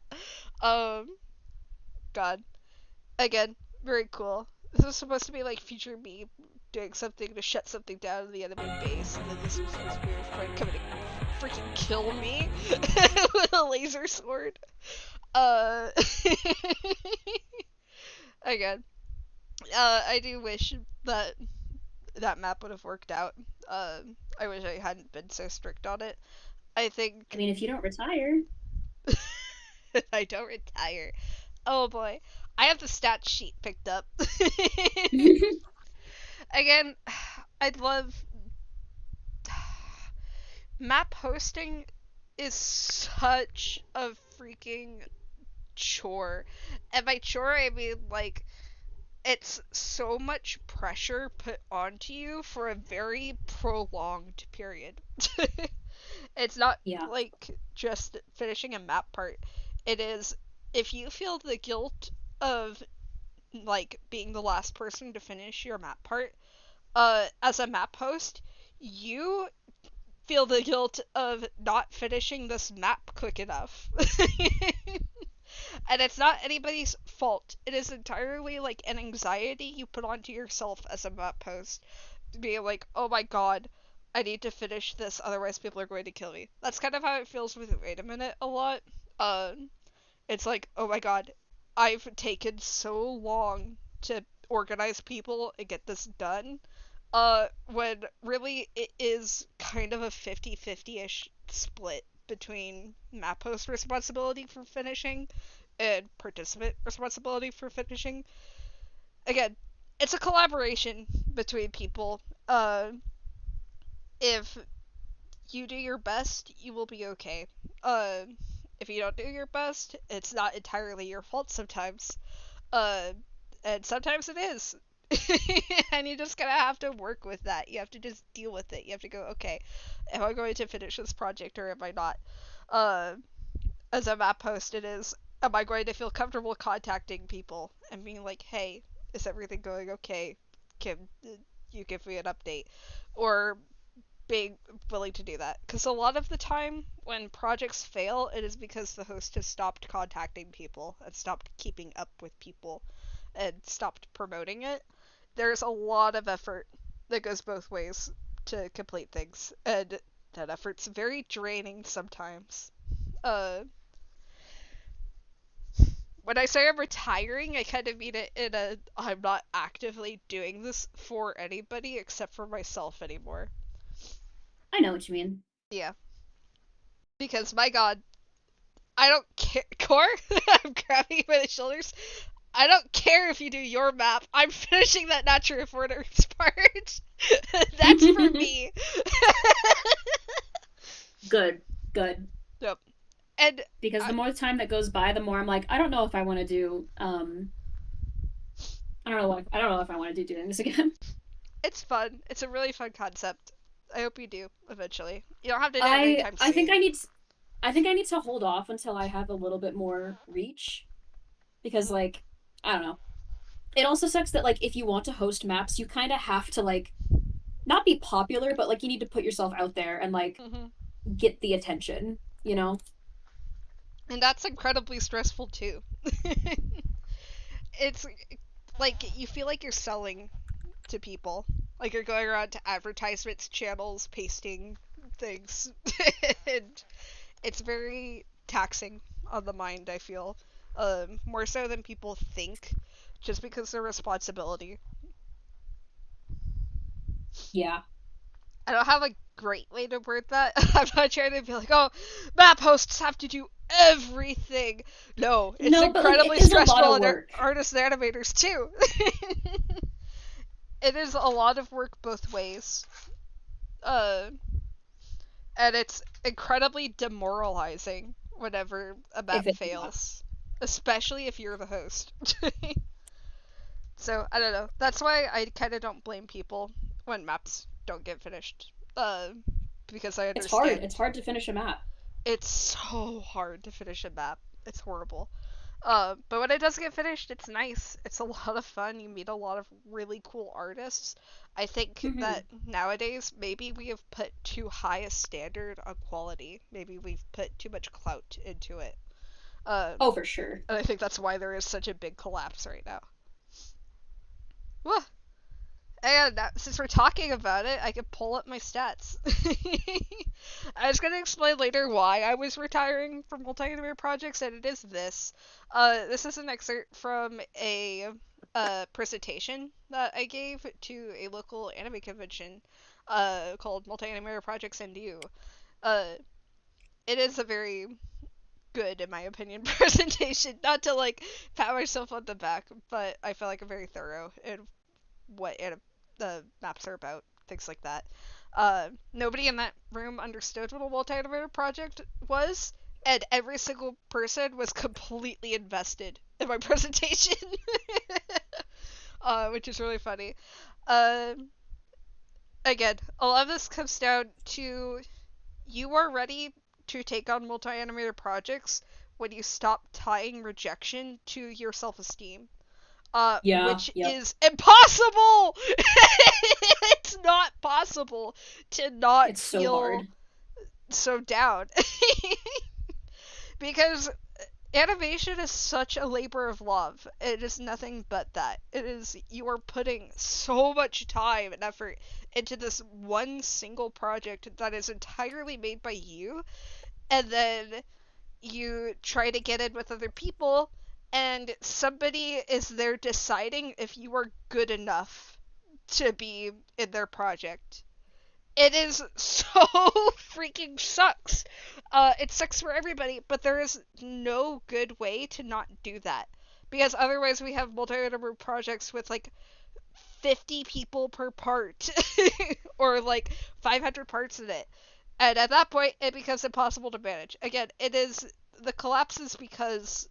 God, again, very cool. This was supposed to be like future me doing something to shut something down in the enemy base, and then this was this weird friend coming to freaking kill me with a laser sword. Again, I do wish that that map would have worked out. I wish I hadn't been so strict on it. I think I mean, if you don't retire. I don't retire. Oh boy, I have the stat sheet picked up. Again, I'd love map hosting is such a freaking chore. And by chore, I mean like it's so much pressure put onto you for a very prolonged period. It's not Yeah. like just finishing a map part. It is, if you feel the guilt of like being the last person to finish your map part, as a map host, you feel the guilt of not finishing this map quick enough. And it's not anybody's fault. It is entirely like an anxiety you put onto yourself as a map host. Being like, oh my god, I need to finish this, otherwise people are going to kill me. That's kind of how it feels with Wait a Minute a lot. It's like, oh my god, I've taken so long to organize people and get this done. When really it is kind of a 50-50-ish split between map host responsibility for finishing and participant responsibility for finishing. Again, it's a collaboration between people. If you do your best, you will be okay. If you don't do your best, it's not entirely your fault sometimes. And sometimes it is. And you just gotta have to work with that. You have to just deal with it. You have to go, okay, am I going to finish this project or am I not? As a map host, it is, am I going to feel comfortable contacting people and being like, hey, is everything going okay? Can you give me an update? Or being willing to do that. Because a lot of the time, when projects fail, it is because the host has stopped contacting people and stopped keeping up with people and stopped promoting it. There's a lot of effort that goes both ways to complete things, and that effort's very draining sometimes. When I say I'm retiring, I kind of mean it in a I'm not actively doing this for anybody except for myself anymore. I know what you mean. Yeah. Because, my god, I don't care. Core? I'm grabbing you by the shoulders. I don't care if you do your map. I'm finishing that Natural Reporters part. That's for me. Good. Yep. And Because the more time that goes by, the more I'm like, I don't know if I want to do. I don't know if I want to do doing this again. it's fun. It's a really fun concept. I hope you do eventually. You don't have to do it I anytime soon. think I need to hold off until I have a little bit more reach, because like, I don't know. It also sucks that like if you want to host maps, you kind of have to like not be popular, but like you need to put yourself out there and like get the attention, you know? And that's incredibly stressful too. It's like you feel like you're selling to people. Like you're going around to advertisements, channels, pasting things. And it's very taxing on the mind, I feel. More so than people think, just because of responsibility. Yeah. I don't have a great way to word that. I'm not trying to be like, oh, map hosts have to do everything. No, it's No, but, like, incredibly it is a lot stressful of on work. artists and animators too. It is a lot of work both ways. And it's incredibly demoralizing whenever a map it's fails. Especially if you're the host. So, I don't know. That's why I kind of don't blame people when maps don't get finished. Because I It's understand. hard. It's hard to finish a map. It's so hard to finish a map. It's horrible. But when it does get finished, it's nice. It's a lot of fun. You meet a lot of really cool artists. I think that nowadays, maybe we have put too high a standard on quality. Maybe we've put too much clout into it. Oh, for sure. And I think that's why there is such a big collapse right now. Whoa. And since we're talking about it, I can pull up my stats. I was going to explain later why I was retiring from multi-animator projects, and it is this. This is an excerpt from a presentation that I gave to a local anime convention called Multi-Animator Projects and You. It is a very good, in my opinion, presentation. Not to, like, pat myself on the back, but I feel like I'm very thorough in what the maps are about, things like that. Nobody in that room understood what a multi-animator project was, and every single person was completely invested in my presentation. Which is really funny. Again, a lot of this comes down to you are ready to take on multi-animator projects when you stop tying rejection to your self-esteem. Yeah, Which yep. is impossible! It's not possible to not It's so feel hard. so down. Because animation is such a labor of love. It is nothing but that. It is, you are putting so much time and effort into this one single project that is entirely made by you, and then you try to get in with other people, and somebody is there deciding if you are good enough to be in their project. It is so freaking sucks. It sucks for everybody, but there is no good way to not do that. Because otherwise we have multi-member projects with like 50 people per part or like 500 parts in it. And at that point it becomes impossible to manage. Again, it is, the collapse is because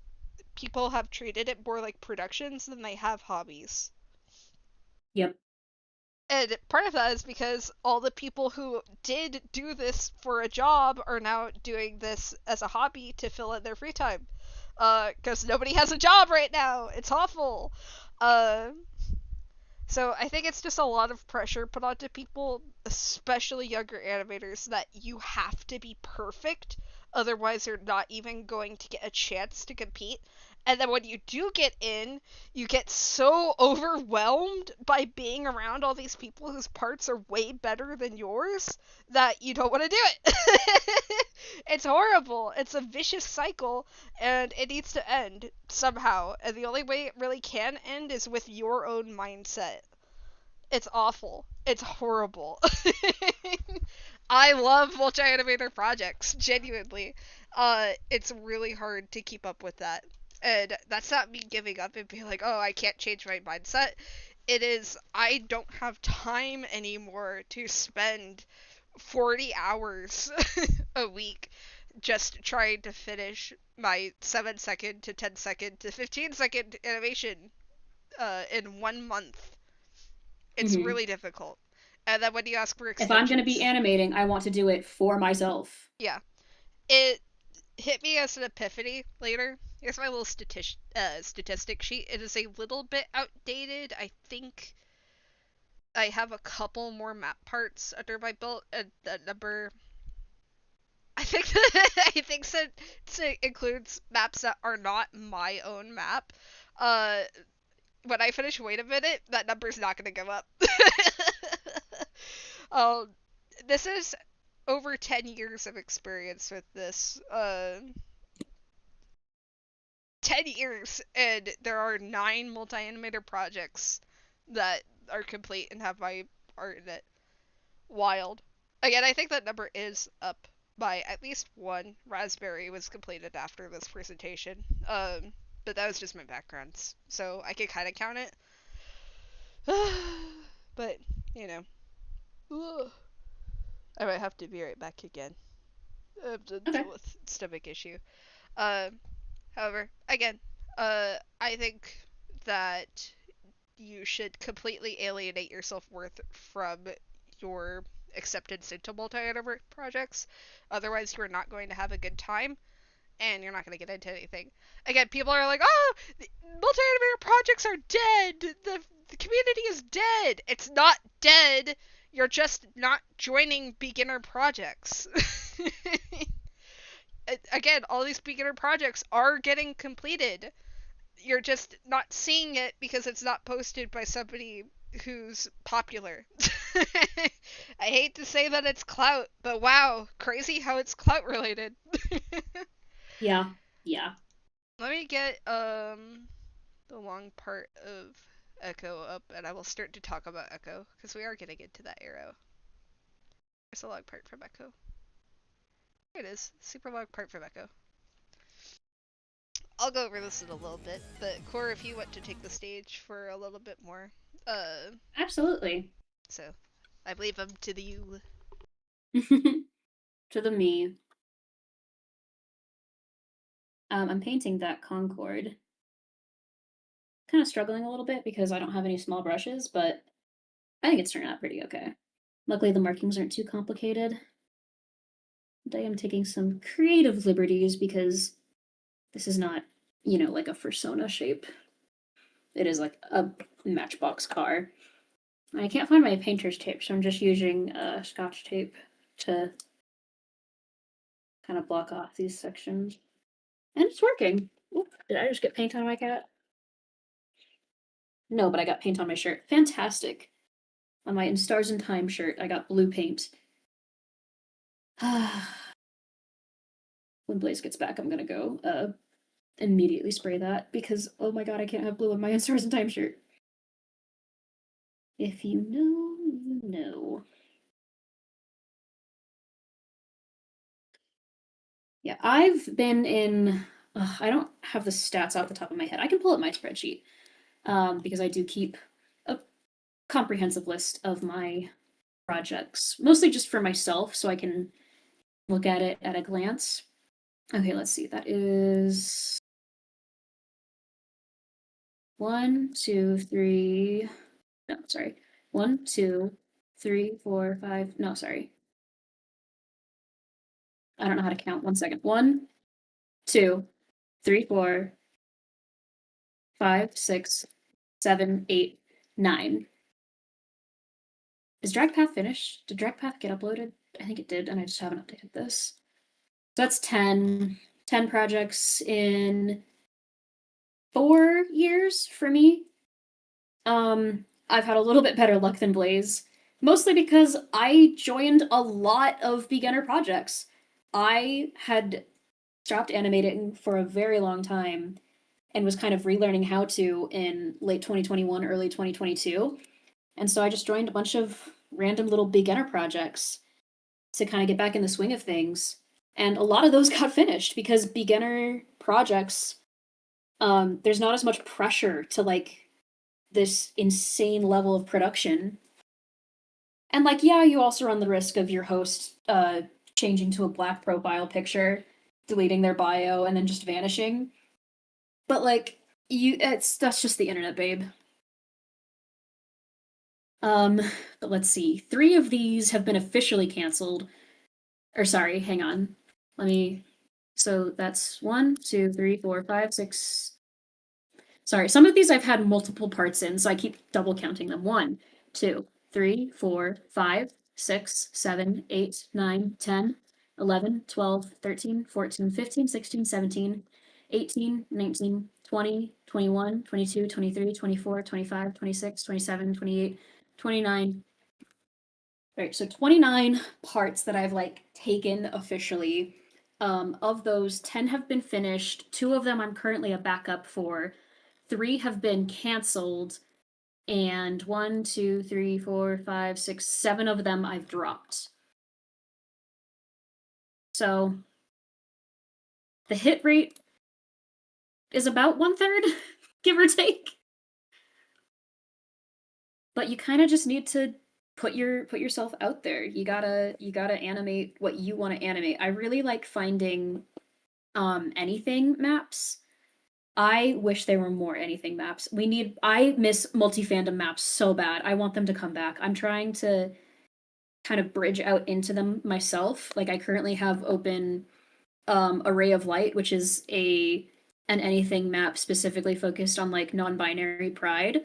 people have treated it more like productions than they have hobbies. Yep. And part of that is because all the people who did do this for a job are now doing this as a hobby to fill in their free time. Because nobody has a job right now. It's awful. So I think it's just a lot of pressure put onto people, especially younger animators, that you have to be perfect, otherwise you're not even going to get a chance to compete. And then when you do get in, you get so overwhelmed by being around all these people whose parts are way better than yours that you don't want to do it. It's horrible. It's a vicious cycle, and it needs to end somehow. And the only way it really can end is with your own mindset. It's awful. It's horrible. I love multi-animator projects, genuinely. It's really hard to keep up with that. And that's not me giving up and being like, oh, I can't change my mindset. It is, I don't have time anymore to spend 40 hours a week just trying to finish my 7-second to 10-second to 15-second animation in 1 month. It's Mhm. really difficult. And then when you ask for If extensions, I'm going to be animating, I want to do it for myself. yeah, it hit me as an epiphany later. Here's my little statistic sheet. It is a little bit outdated. I think I have a couple more map parts under my belt, and that number, I think I think it includes maps that are not my own map. When I finish Wait a Minute, that number's not gonna go up. um, this is over 10 years of experience with this. 10 years, and there are 9 multi-animator projects that are complete and have my art in it. Wild. Again, I think that number is up by at least one. Raspberry was completed after this presentation. But that was just my backgrounds, so I could kind of count it. But, you know. Ugh. I might have to be right back again. I have to Okay. deal with stomach issue. However, again, I think that you should completely alienate your self-worth from your acceptance into multi-animator projects. Otherwise, you are not going to have a good time, and you're not going to get into anything. Again, people are like, oh, multi-animator projects are dead! The community is dead! It's not dead! You're just not joining beginner projects. Again, all these beginner projects are getting completed. You're just not seeing it because it's not posted by somebody who's popular. I hate to say that it's clout, but wow, crazy how it's clout related. Yeah. Yeah. Let me get the long part of Echo up, and I will start to talk about Echo because we are getting into that arrow. There's a long part from Echo. Here it is, super long part from Echo. I'll go over this in a little bit, but Core, if you want to take the stage for a little bit more, Absolutely. so I leave them to the you. To the me. I'm painting that Concord. Kind of struggling a little bit because I don't have any small brushes, but I think it's turning out pretty okay. Luckily, the markings aren't too complicated. And I am taking some creative liberties because This is not, you know, like a Persona shape. It is like a Matchbox car. I can't find my painter's tape, so I'm just using Scotch tape to kind of block off these sections. And it's working. Oop, did I just get paint on my cat? No, but I got paint on my shirt. Fantastic. On my In Stars and Time shirt, I got blue paint. When Blaze gets back, I'm gonna go immediately spray that because oh my god, I can't have blue on my In Stars and Time shirt. If you know, you know. Yeah, I've been in. I don't have the stats off the top of my head. I can pull up my spreadsheet because I do keep a comprehensive list of my projects, mostly just for myself, so I can look at it at a glance. Okay, let's see. That is 1, 2, 3. No, sorry. 1, 2, 3, 4, 5. No, sorry. I don't know how to count. 1 second. 1, 2, 3, 4, 5, 6, 7, 8, 9. Is DragPath finished? Did DragPath get uploaded? I think it did, and I just haven't updated this. So that's 10 projects in 4 years for me. I've had a little bit better luck than Blaze, mostly because I joined a lot of beginner projects. I had stopped animating for a very long time and was kind of relearning how to in late 2021, early 2022. And so I just joined a bunch of random little beginner projects to kind of get back in the swing of things. And a lot of those got finished because beginner projects, there's not as much pressure to like this insane level of production. And like, yeah, you also run the risk of your host changing to a black profile picture, deleting their bio, and then just vanishing. But like, that's just the internet, babe. But let's see. 3 of these have been officially canceled. Or sorry, hang on. So that's 1, 2, 3, 4, 5, 6. Sorry, some of these I've had multiple parts in, so I keep double counting them. 1, 2, 3, 4, 5, 6, 7, 8, 9, 10, 11, 12, 13, 14, 15, 16, 17, 18, 19, 20, 21, 22, 23, 24, 25, 26, 27, 28, 29. Right, so 29 parts that I've like taken officially. Of those, 10 have been finished. 2 of them I'm currently a backup for. 3 have been canceled. And 1, 2, 3, 4, 5, 6, 7 of them I've dropped. So the hit rate is about 1/3, give or take. But you kind of just need to put yourself out there. You gotta animate what you want to animate. I really like finding anything maps. I wish there were more anything maps. I miss multi-fandom maps so bad. I want them to come back. I'm trying to kind of bridge out into them myself. Like I currently have open Array of Light, which is an anything map specifically focused on like non-binary pride.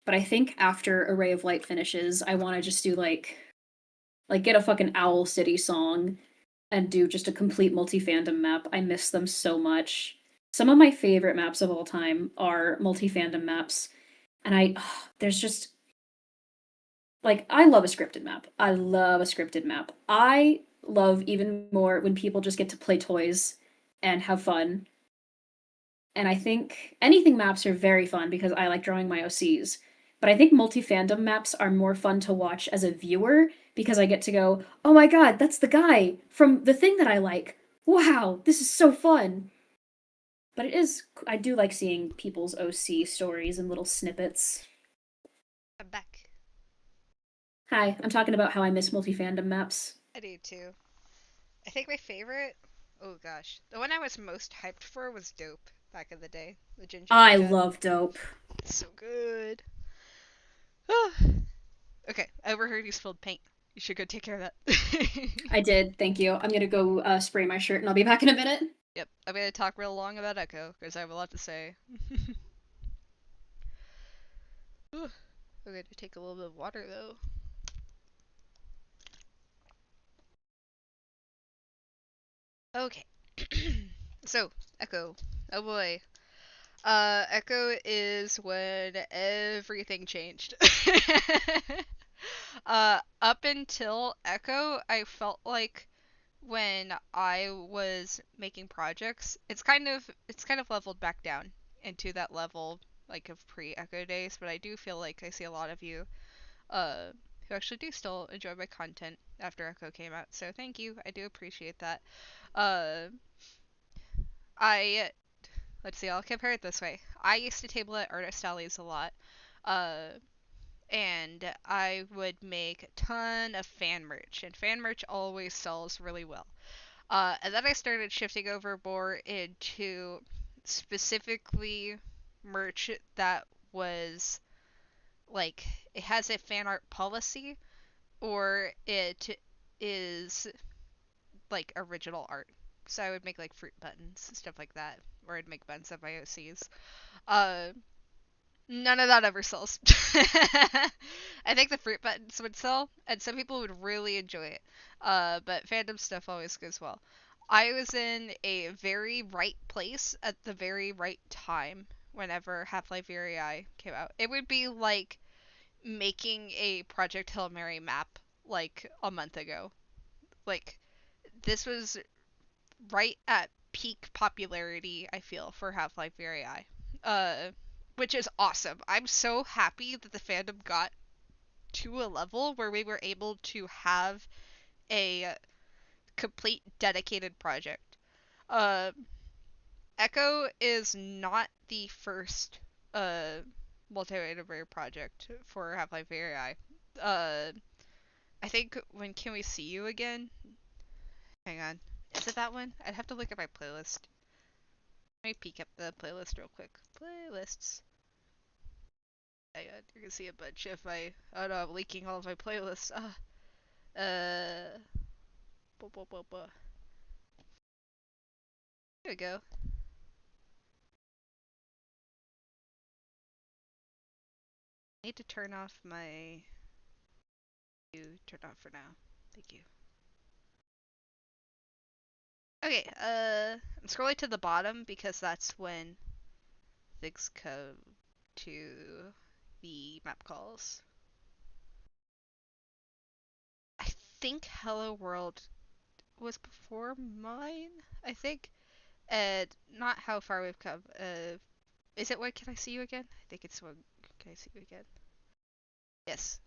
But I think after Array of Light finishes, I want to just do like get a fucking Owl City song and do just a complete multi-fandom map. I miss them so much. Some of my favorite maps of all time are multi-fandom maps. And there's just like, I love a scripted map. I love a scripted map. I love even more when people just get to play toys and have fun. And I think anything maps are very fun because I like drawing my OCs. But I think multi-fandom maps are more fun to watch as a viewer because I get to go, oh my god, that's the guy from the thing that I like. Wow, this is so fun. But I do like seeing people's OC stories and little snippets. I'm back. Hi, I'm talking about how I miss multi-fandom maps. I do too. I think my favorite, oh gosh, the one I was most hyped for was Dope back in the day. The Ginger. I Ninja. love Dope. It's so good. Okay, I overheard you spilled paint. You should go take care of that. I did, thank you. I'm gonna go spray my shirt and I'll be back in a minute. Yep, I'm gonna talk real long about Echo because I have a lot to say. Ooh, I'm gonna take a little bit of water though. Okay. So, Echo. Oh boy. Echo is when everything changed. Up until Echo, I felt like when I was making projects, it's kind of leveled back down into that level like of pre-Echo days, but I do feel like I see a lot of you who actually do still enjoy my content after Echo came out. So thank you. I do appreciate that. Uh I let's see, I'll compare it this way. I used to table at Artist Alleys a lot. Uh and I would make a ton of fan merch, and fan merch always sells really well. And then I started shifting over more into specifically merch that was like it has a fan art policy or it is like original art. So I would make like fruit buttons, stuff like that, or I'd make buttons of my OCs. Uh, None of that ever sells. I think the fruit buttons would sell, and some people would really enjoy it. But fandom stuff always goes well. I was in a very right place at the very right time whenever Half-Life Uri came out. It would be like making a Project Hail Mary map like a month ago. Like, this was right at peak popularity, I feel, for Half-Life Uri. Uh, which is awesome. I'm so happy that the fandom got to a level where we were able to have a complete dedicated project. Uh, Echo is not the first multi-rated project for Half-Life Uri. I think when Can We See You Again? Hang on. Is it that one? I'd have to look at my playlist. Let me peek up the playlist real quick. Playlists. Hang on, you're gonna see a bunch if I... Oh no, I'm leaking all of my playlists. Blah, blah, blah, blah. There we go. I need to turn off my... Turn off for now. Thank you. Okay, I'm scrolling to the bottom because that's when things come to the map calls. I think Hello World was before mine, I think. And not how far we've come. Is it When Can I See You Again? I think it's When Can I See You Again. Yes.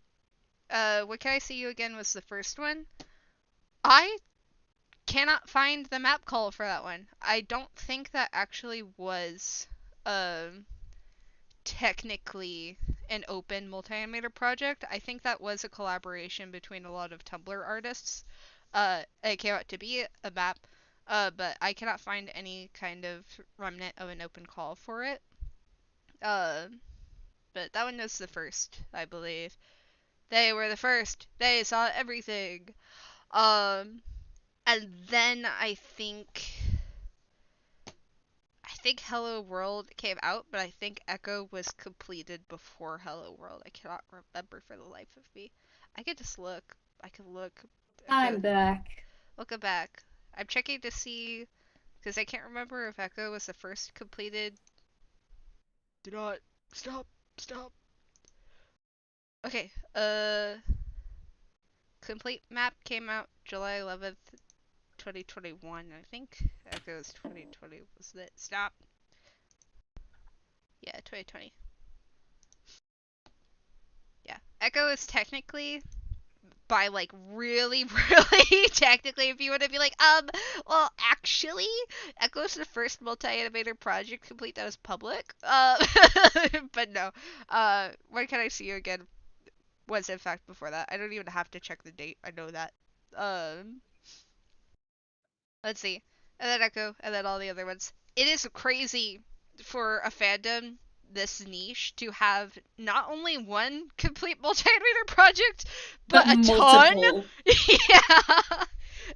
When Can I See You Again was the first one. I cannot find the map call for that one. I don't think that actually was technically an open multi-animator project. I think that was a collaboration between a lot of Tumblr artists. It came out to be a map, but I cannot find any kind of remnant of an open call for it. But that one was the first, I believe. They were the first. They saw everything. And then I think Hello World came out, but I think Echo was completed before Hello World. I cannot remember for the life of me. I could just look. I could look. I'm back. Look back. I'm checking to see because I can't remember if Echo was the first completed. Do not stop. Okay. Complete map came out July 11th, 2021. I think Echo's 2020 was it? Stop. Yeah, 2020. Yeah, Echo is technically by like really technically, if you want to be like well actually Echo's the first multi-animator project complete that was public. But no, When Can I See You Again was in fact before that. I don't even have to check the date, I know that. Let's see, and then Echo, and then all the other ones. It is crazy for a fandom this niche to have not only one complete multi-animator project, but a ton. multiple. Yeah,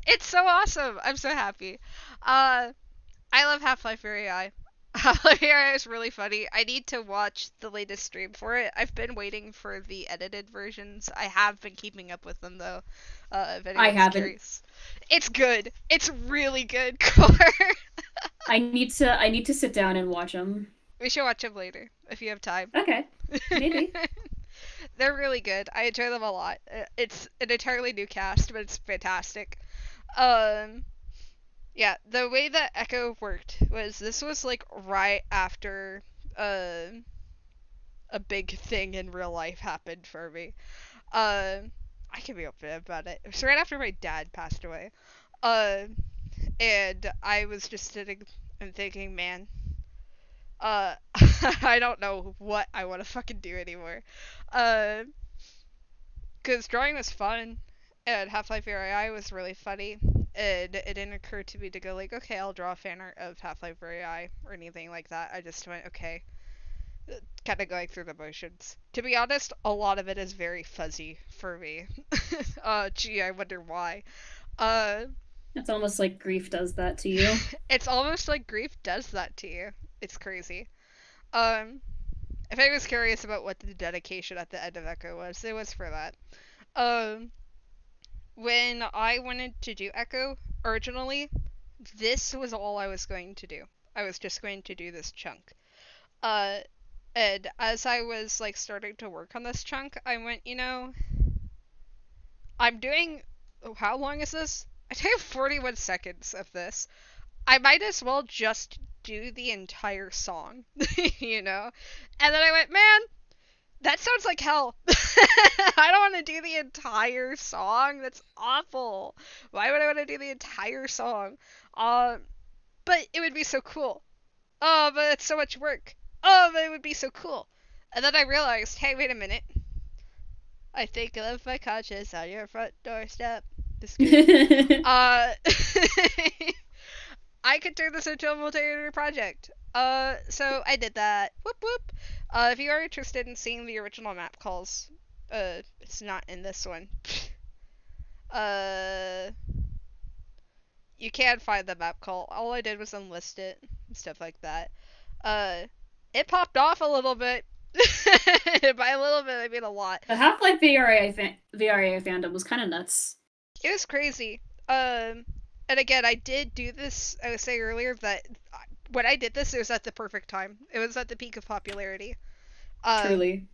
it's so awesome. I'm so happy. I love Half-Life AI. Half-Life AI is really funny. I need to watch the latest stream for it. I've been waiting for the edited versions. I have been keeping up with them though. If anyone's haven't. curious. It's good. It's really good, Core. I need to sit down and watch them. We should watch them later if you have time. Okay, maybe. They're really good. I enjoy them a lot. It's an entirely new cast, but it's fantastic. Yeah, the way that Echo worked was this was like right after a big thing in real life happened for me. I can be open about it. It was right after my dad passed away. And I was just sitting and thinking, man, I don't know what I want to fucking do anymore. Because drawing was fun, and Half-Life AI was really funny, and it didn't occur to me to go like, okay, I'll draw a fan art of Half-Life AI or anything like that. I just went, okay, kind of going through the motions. To be honest, a lot of it is very fuzzy for me. Gee, I wonder why. It's almost like grief does that to you. It's almost like grief does that to you. It's crazy. If I was curious about what the dedication at the end of Echo was, it was for that. When I wanted to do Echo originally, this was all I was going to do. I was just going to do this chunk. And as I was like starting to work on this chunk, I went, you know, I'm doing, how long is this? I take 41 seconds of this. I might as well just do the entire song, you know? And then I went, man, that sounds like hell. I don't want to do the entire song. That's awful. Why would I want to do the entire song? But it would be so cool. Oh, but it's so much work. Oh, but it would be so cool. And then I realized, hey, wait a minute. I think I left my conscience on your front doorstep. Just kidding. I could turn this into a multi-editor project. So I did that. Whoop whoop. If you are interested in seeing the original map calls, it's not in this one. You can find the map call. All I did was enlist it and stuff like that. It popped off a little bit. By a little bit, I mean a lot. The Half-Life VRA fandom was kind of nuts. It was crazy. And again, I did do this. I was saying earlier that when I did this, it was at the perfect time. It was at the peak of popularity. Truly.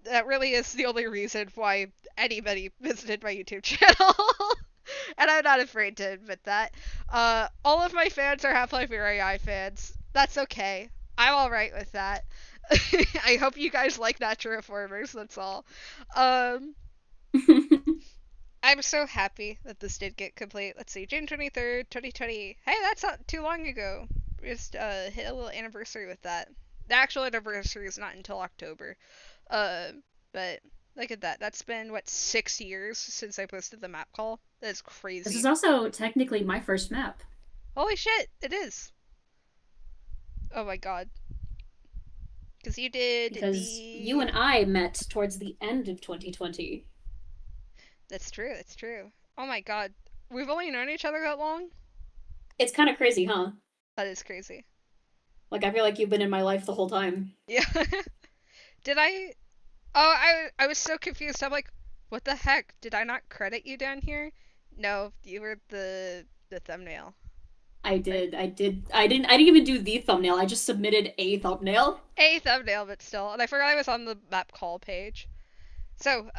That really is the only reason why anybody visited my YouTube channel. And I'm not afraid to admit that. All of my fans are Half-Life AI fans. That's okay. I'm alright with that. I hope you guys like Natural Reformers, that's all. I'm so happy that this did get complete. Let's see, June 23rd, 2020. Hey, that's not too long ago. We just hit a little anniversary with that. The actual anniversary is not until October. But look at that. That's been, what, 6 years since I posted the map call? That's crazy. This is also technically my first map. Holy shit, it is. Oh my god. Because you did you and I met towards the end of 2020. That's true, that's true. Oh my god. We've only known each other that long? It's kind of crazy, huh? That is crazy. Like, I feel like you've been in my life the whole time. Yeah. Did I... Oh, I was so confused. I'm like, what the heck? Did I not credit you down here? No, you were the thumbnail. I didn't even do the thumbnail. I just submitted a thumbnail. A thumbnail, but still. And I forgot I was on the map call page. So,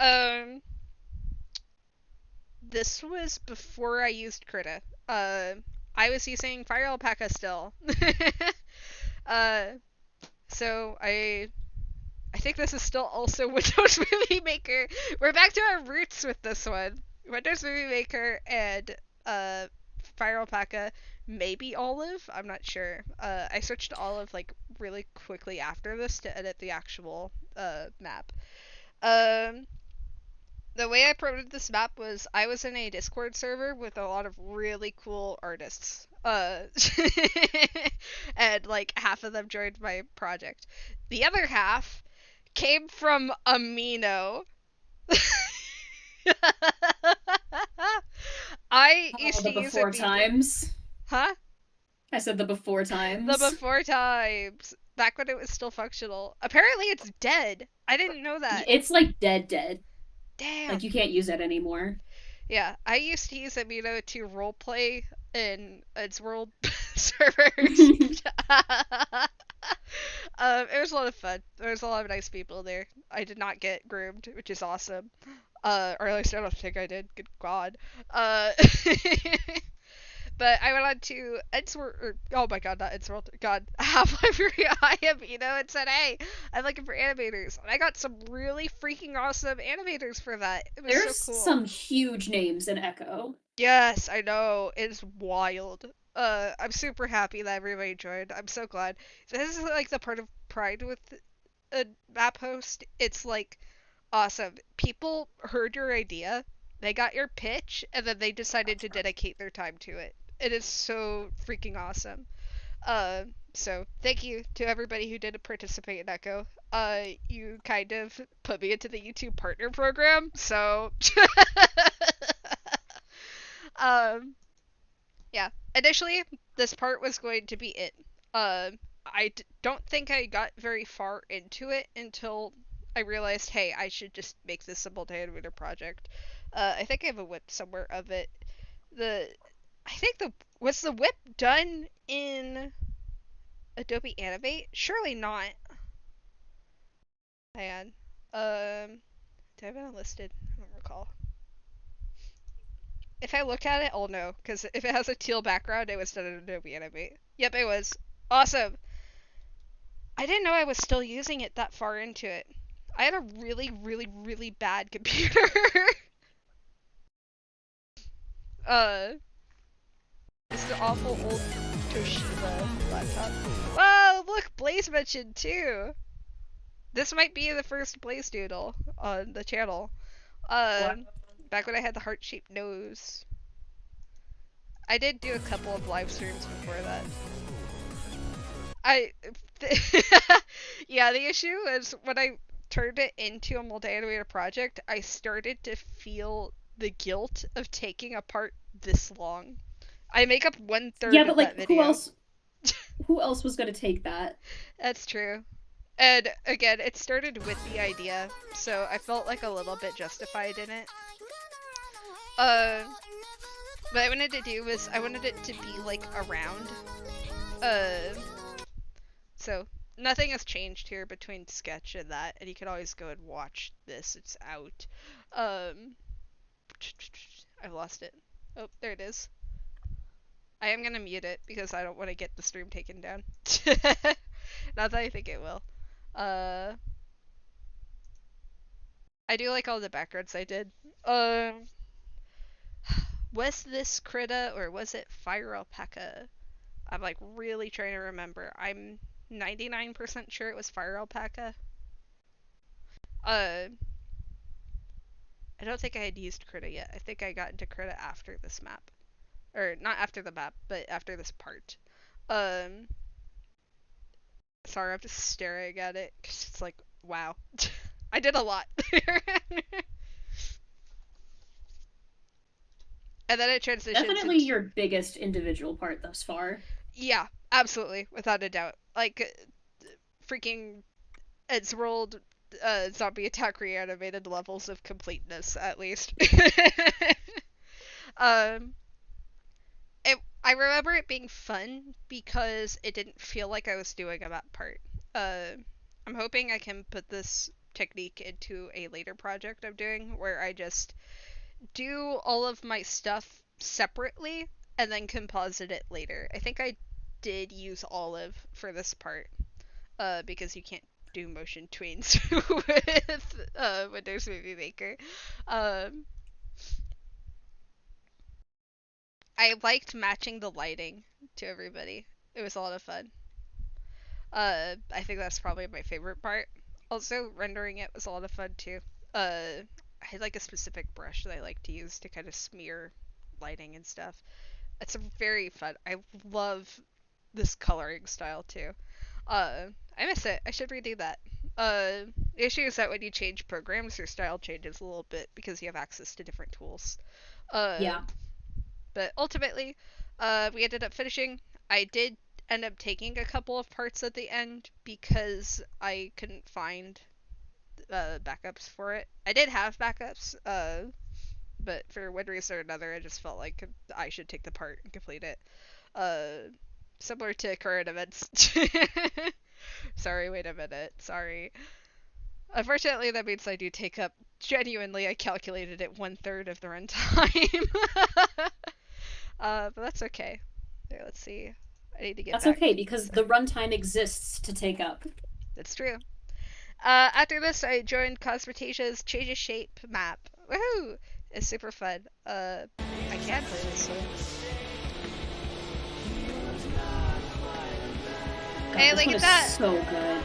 this was before I used Krita. I was using Fire Alpaca still. So I think this is still also Windows Movie Maker. We're back to our roots with this one. Windows Movie Maker and Fire Alpaca, maybe Olive. I'm not sure. I switched to Olive like really quickly after this to edit the actual map. The way I promoted this map was I was in a Discord server with a lot of really cool artists. And like half of them joined my project. The other half came from Amino. I used to use before Amino. times. Huh? I said the before times. The before times. Back when it was still functional. Apparently it's dead. I didn't know that. It's like dead. Damn. Like you can't use it anymore. Yeah, I used to use Amino to roleplay in its world servers. It was a lot of fun. There was a lot of nice people there. I did not get groomed, which is awesome. Or at least I don't think I did. Good God. But I went on to oh my god, not Edgeworld, god, Half-Life Amino and said, hey, I'm looking for animators. And I got some really freaking awesome animators for that. It was There's so cool. some huge names in Echo. Yes, I know. It's wild. I'm super happy that everybody joined. I'm so glad. This is like the part of pride with a map host. It's like awesome. People heard your idea, they got your pitch, and then they decided to dedicate their time to it. It is so freaking awesome. So thank you to everybody who did participate in Echo. You kind of put me into the YouTube partner program, so yeah. Initially, this part was going to be it. I don't think I got very far into it until I realized, hey, I should just make this a multi-animator project. I think I have a whip somewhere of it. Was the whip done in Adobe Animate? Surely not. Hang on. Did I have it unlisted? I don't recall. If I look at it, I'll know, because if it has a teal background, it was done in Adobe Animate. Yep, it was. Awesome. I didn't know I was still using it that far into it. I had a really, really, really bad computer. It's the awful old Toshiba laptop. Whoa, look, Blaze mentioned too. This might be the first Blaze Doodle on the channel. Back when I had the heart-shaped nose. I did do a couple of live streams before that. Yeah, the issue is when I turned it into a multi-animator project, I started to feel the guilt of taking apart this long. I make up 1/3 Yeah, but of like, that video. who else was gonna take that? That's true. And again, it started with the idea, so I felt like a little bit justified in it. What I wanted to do was I wanted it to be like around. So nothing has changed here between sketch and that, and you can always go and watch this. It's out. I've lost it. Oh, there it is. I am gonna mute it because I don't want to get the stream taken down. Not that I think it will. I do like all the backgrounds I did. Was this Krita or was it Fire Alpaca? I'm like really trying to remember. I'm 99% sure it was Fire Alpaca. I don't think I had used Krita yet. I think I got into Krita after this map. Or not after the map, but after this part. Sorry, I'm just staring at it because it's like, wow. I did a lot. And then it transitioned. Definitely your biggest individual part thus far. Yeah, absolutely, without a doubt. Like, freaking Edgeworld zombie attack reanimated levels of completeness, at least. I remember it being fun because it didn't feel like I was doing a map part. I'm hoping I can put this technique into a later project I'm doing where I just do all of my stuff separately and then composite it later. I think I did use Olive for this part because you can't do motion tweens with Windows Movie Maker. I liked matching the lighting to everybody. It was a lot of fun. I think that's probably my favorite part. Also, rendering it was a lot of fun too. I had like a specific brush that I like to use to kind of smear lighting and stuff. It's very fun. I love this coloring style too. I miss it. I should redo that. The issue is that when you change programs, your style changes a little bit because you have access to different tools. Yeah. But ultimately, we ended up finishing. I did end up taking a couple of parts at the end because I couldn't find backups for it. I did have backups, but for one reason or another, I just felt like I should take the part and complete it. Similar to current events. Sorry, wait a minute. Sorry. Unfortunately, that means I do take up, genuinely, I calculated it 1/3 of the runtime. But that's okay. There, let's see. I need to get That's back. okay, because the runtime exists to take up. That's true. After this, I joined Cosmetasia's Change of Shape map. Woohoo! It's super fun. I can play this one. God, Hey, this look one at is that! so good.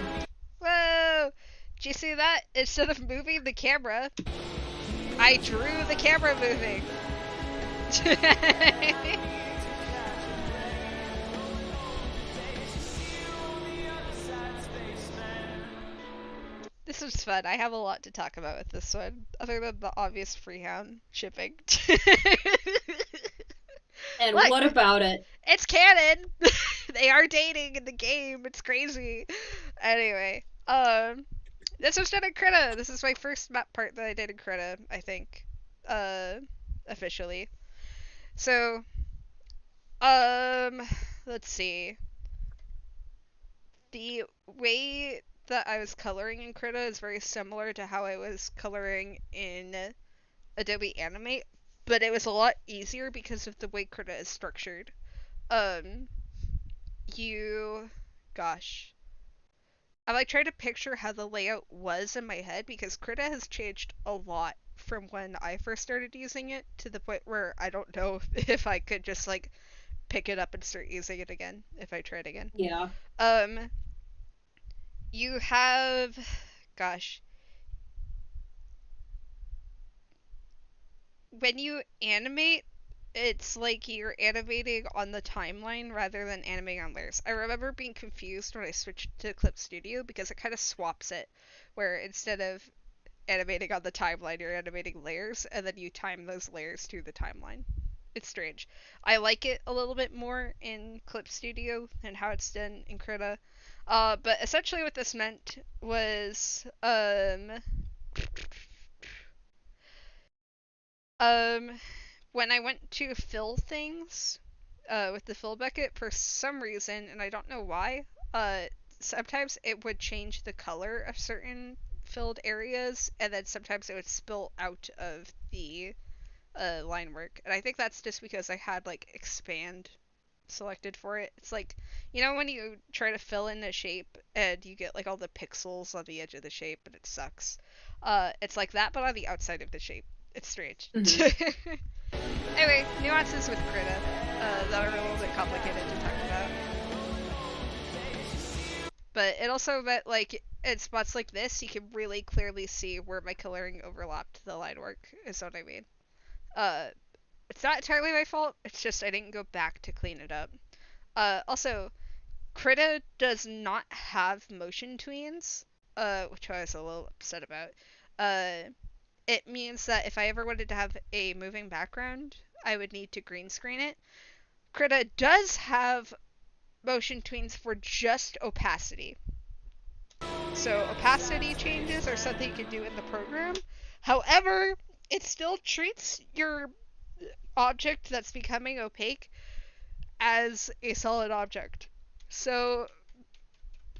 Whoa! Did you see that? Instead of moving the camera, I drew the camera moving. This was fun. I have a lot to talk about with this one, other than the obvious freehand shipping. And Look. what about it? It's canon. They are dating in the game. It's crazy. Anyway, this was done in Krita. This is my first map part that I did in Krita, I think, officially. So, let's see. The way that I was coloring in Krita is very similar to how I was coloring in Adobe Animate, but it was a lot easier because of the way Krita is structured. Gosh. I'm like trying to picture how the layout was in my head because Krita has changed a lot from when I first started using it to the point where I don't know if I could just like pick it up and start using it again if I tried again. Yeah. You have, gosh, when you animate, it's like you're animating on the timeline rather than animating on layers. I remember being confused when I switched to Clip Studio because it kind of swaps it, where instead of animating on the timeline, you're animating layers, and then you time those layers to the timeline. It's strange. I like it a little bit more in Clip Studio than how it's done in Krita. But essentially what this meant was, when I went to fill things, with the fill bucket, for some reason, and I don't know why, sometimes it would change the color of certain filled areas, and then sometimes it would spill out of the, line work. And I think that's just because I had, like, expand selected for it. It's like, you know when you try to fill in a shape and you get like all the pixels on the edge of the shape and it sucks? It's like that but on the outside of the shape. It's strange. Anyway, nuances with Krita that are a little bit complicated to talk about. But it also meant like in spots like this you can really clearly see where my coloring overlapped the line work, is what I mean. It's not entirely my fault, it's just I didn't go back to clean it up. Also, Krita does not have motion tweens, which I was a little upset about. It means that if I ever wanted to have a moving background, I would need to green screen it. Krita does have motion tweens for just opacity. So opacity changes are something you can do in the program. However, it still treats your object that's becoming opaque as a solid object. So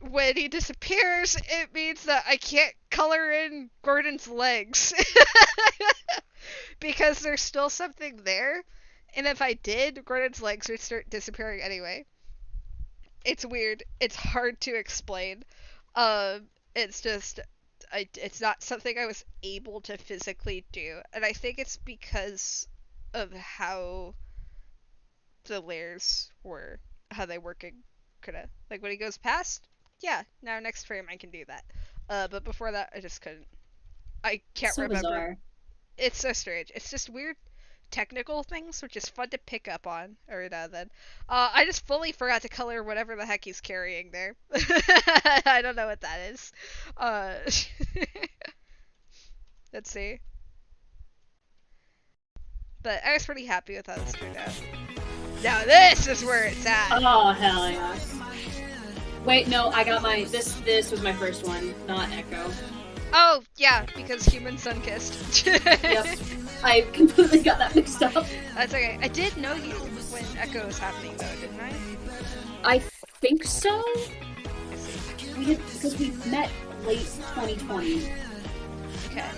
when he disappears, it means that I can't color in Gordon's legs because there's still something there, and if I did, Gordon's legs would start disappearing anyway. It's weird. It's hard to explain. It's just it's not something I was able to physically do, and I think it's because of how the layers were, how they work in Krita. Like when he goes past, yeah, now next frame I can do that. But before that I just couldn't. I can't So remember. bizarre. It's so strange. It's just weird technical things, which is fun to pick up on every now and then. I just fully forgot to color whatever the heck he's carrying there. I don't know what that is. Let's see. But I was pretty happy with how this turned out. Now this is where it's at. Oh hell yeah! Wait, no, I got my this was my first one, not Echo. Oh yeah, because human sun kissed. Yep, I completely got that mixed up. That's okay. I did know you when Echo was happening though, didn't I? I think so. I see. We did because we met late 2020. Okay.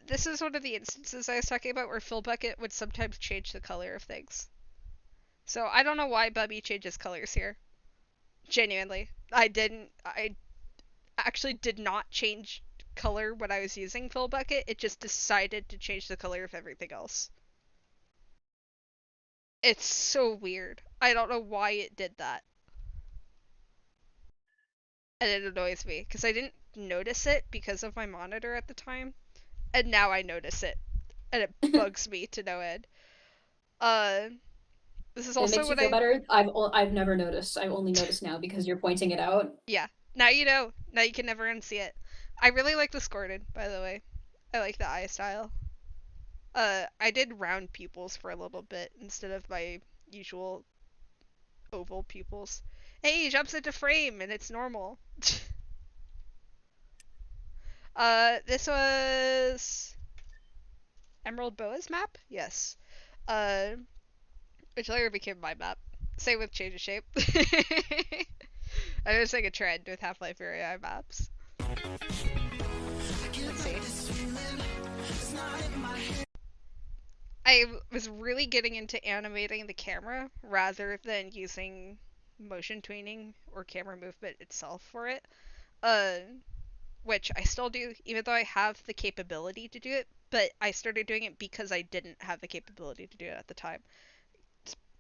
This is one of the instances I was talking about where Phil Bucket would sometimes change the color of things. So I don't know why Bubby changes colors here. Genuinely. I actually did not change color when I was using Phil Bucket. It just decided to change the color of everything else. It's so weird. I don't know why it did that. And it annoys me, because I didn't notice it because of my monitor at the time. And now I notice it. And it bugs me to no end. This is It also makes you what feel better. I've never noticed. I only noticed now because you're pointing it out. Yeah. Now you know. Now you can never unsee it. I really like this Gordon, by the way. I like the eye style. I did round pupils for a little bit instead of my usual oval pupils. Hey, he jumps into frame and it's normal. This was Emerald Boa's map? Yes. Which later became my map. Same with Change of Shape. I was like a trend with Half-Life AI maps. Let's see. I was really getting into animating the camera rather than using motion tweening or camera movement itself for it. Which I still do, even though I have the capability to do it, but I started doing it because I didn't have the capability to do it at the time.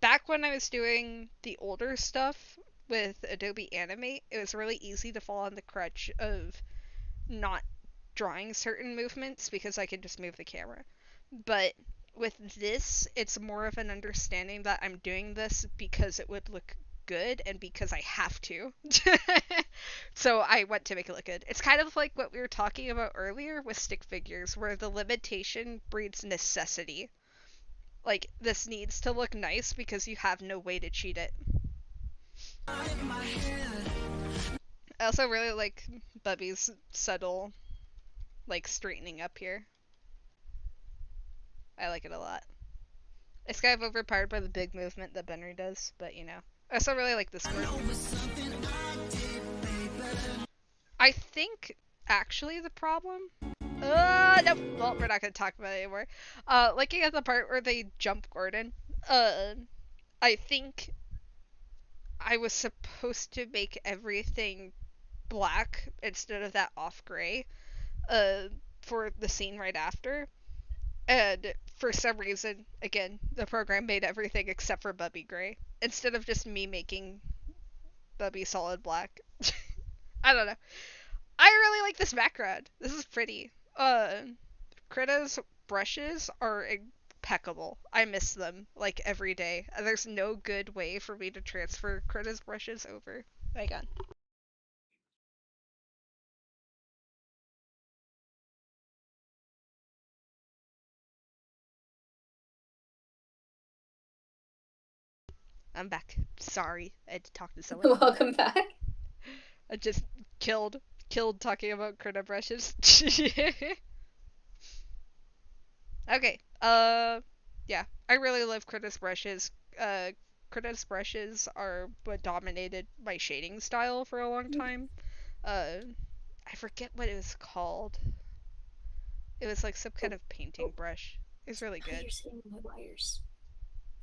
Back when I was doing the older stuff with Adobe Animate, it was really easy to fall on the crutch of not drawing certain movements because I could just move the camera. But with this, it's more of an understanding that I'm doing this because it would look good and because I have to. So I want to make it look good. It's kind of like what we were talking about earlier with stick figures, where the limitation breeds necessity. Like, this needs to look nice because you have no way to cheat it. I also really like Bubby's subtle, like, straightening up here. I like it a lot. It's kind of overpowered by the big movement that Benry does, but you know. I also really like this one. I think, actually, the problem... nope. Well, we're not going to talk about it anymore. Looking at the part where they jump Gordon, I think I was supposed to make everything black instead of that off gray, for the scene right after. And for some reason, again, the program made everything except for Bubby gray, instead of just me making Bubby solid black. I don't know. I really like this background. This is pretty. Krita's brushes are impeccable. I miss them, like, every day. There's no good way for me to transfer Krita's brushes over. Hang on. I'm back. Sorry, I had to talk to someone. Welcome back. I just killed talking about Krita brushes. Okay, yeah, I really love Krita's brushes. Krita's brushes are what dominated my shading style for a long time. I forget what it was called. It was like some kind of painting brush. It was really good. You're sitting on my wires.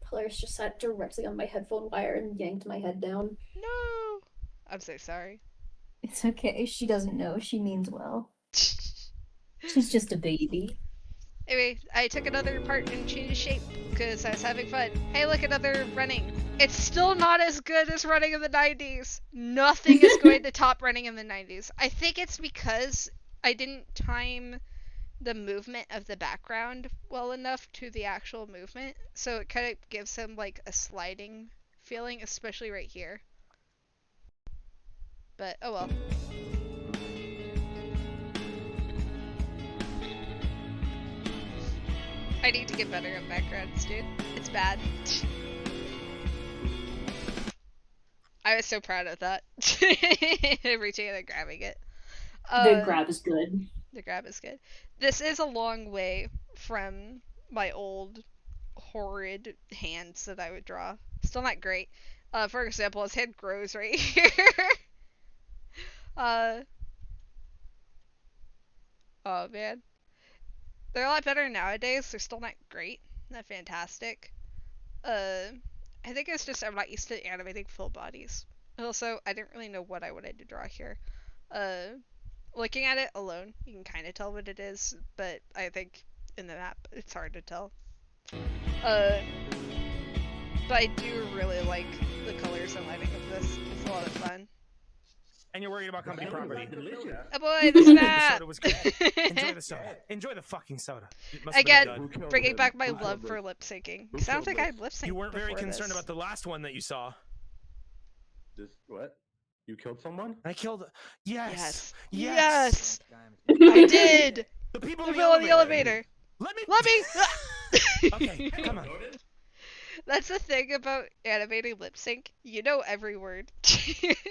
Polaris just sat directly on my headphone wire and yanked my head down. No! I'm so sorry. It's okay. She doesn't know. She means well. She's just a baby. Anyway, I took another part in Change of Shape because I was having fun. Hey, look, another running. It's still not as good as running in the 90s. Nothing is going to top running in the 90s. I think it's because I didn't time the movement of the background well enough to the actual movement, so it kind of gives him like a sliding feeling, especially right here. But oh well. I need to get better at backgrounds, dude. It's bad. I was so proud of that. Reaching and then grabbing it. The grab is good. The grab is good. This is a long way from my old horrid hands that I would draw. Still not great. For example, his hand grows right here. Oh man. They're a lot better nowadays. They're still not great. Not fantastic. I think it's just I'm not used to animating full bodies. Also, I didn't really know what I wanted to draw here. Looking at it alone, you can kind of tell what it is, but I think in the map, it's hard to tell. But I do really like the colors and lighting of this. It's a lot of fun. And you're worried about company property. Oh boy, the The snap! soda was good. Enjoy the soda. Enjoy the fucking soda. It must have Again, been good. bringing back my love for lip syncing. I don't think I lip synced You weren't very before concerned this. about the last one that you saw. Just what? You killed someone? I killed. Yes. Yes! Yes. I did! The people The in middle of the elevator. Let me. Let me! Okay, come on. That's the thing about animating lip sync. You know every word.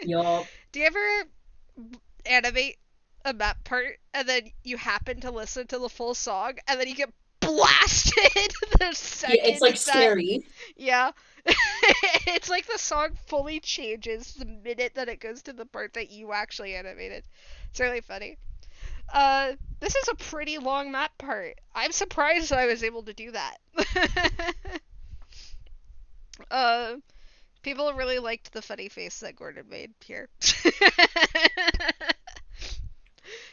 Yup. Do you ever animate a map part and then you happen to listen to the full song and then you get blasted the second Yeah, it's like that- scary. Yeah. It's like the song fully changes the minute that it goes to the part that you actually animated. It's really funny. This is a pretty long map part. I'm surprised I was able to do that. People really liked the funny face that Gordon made here.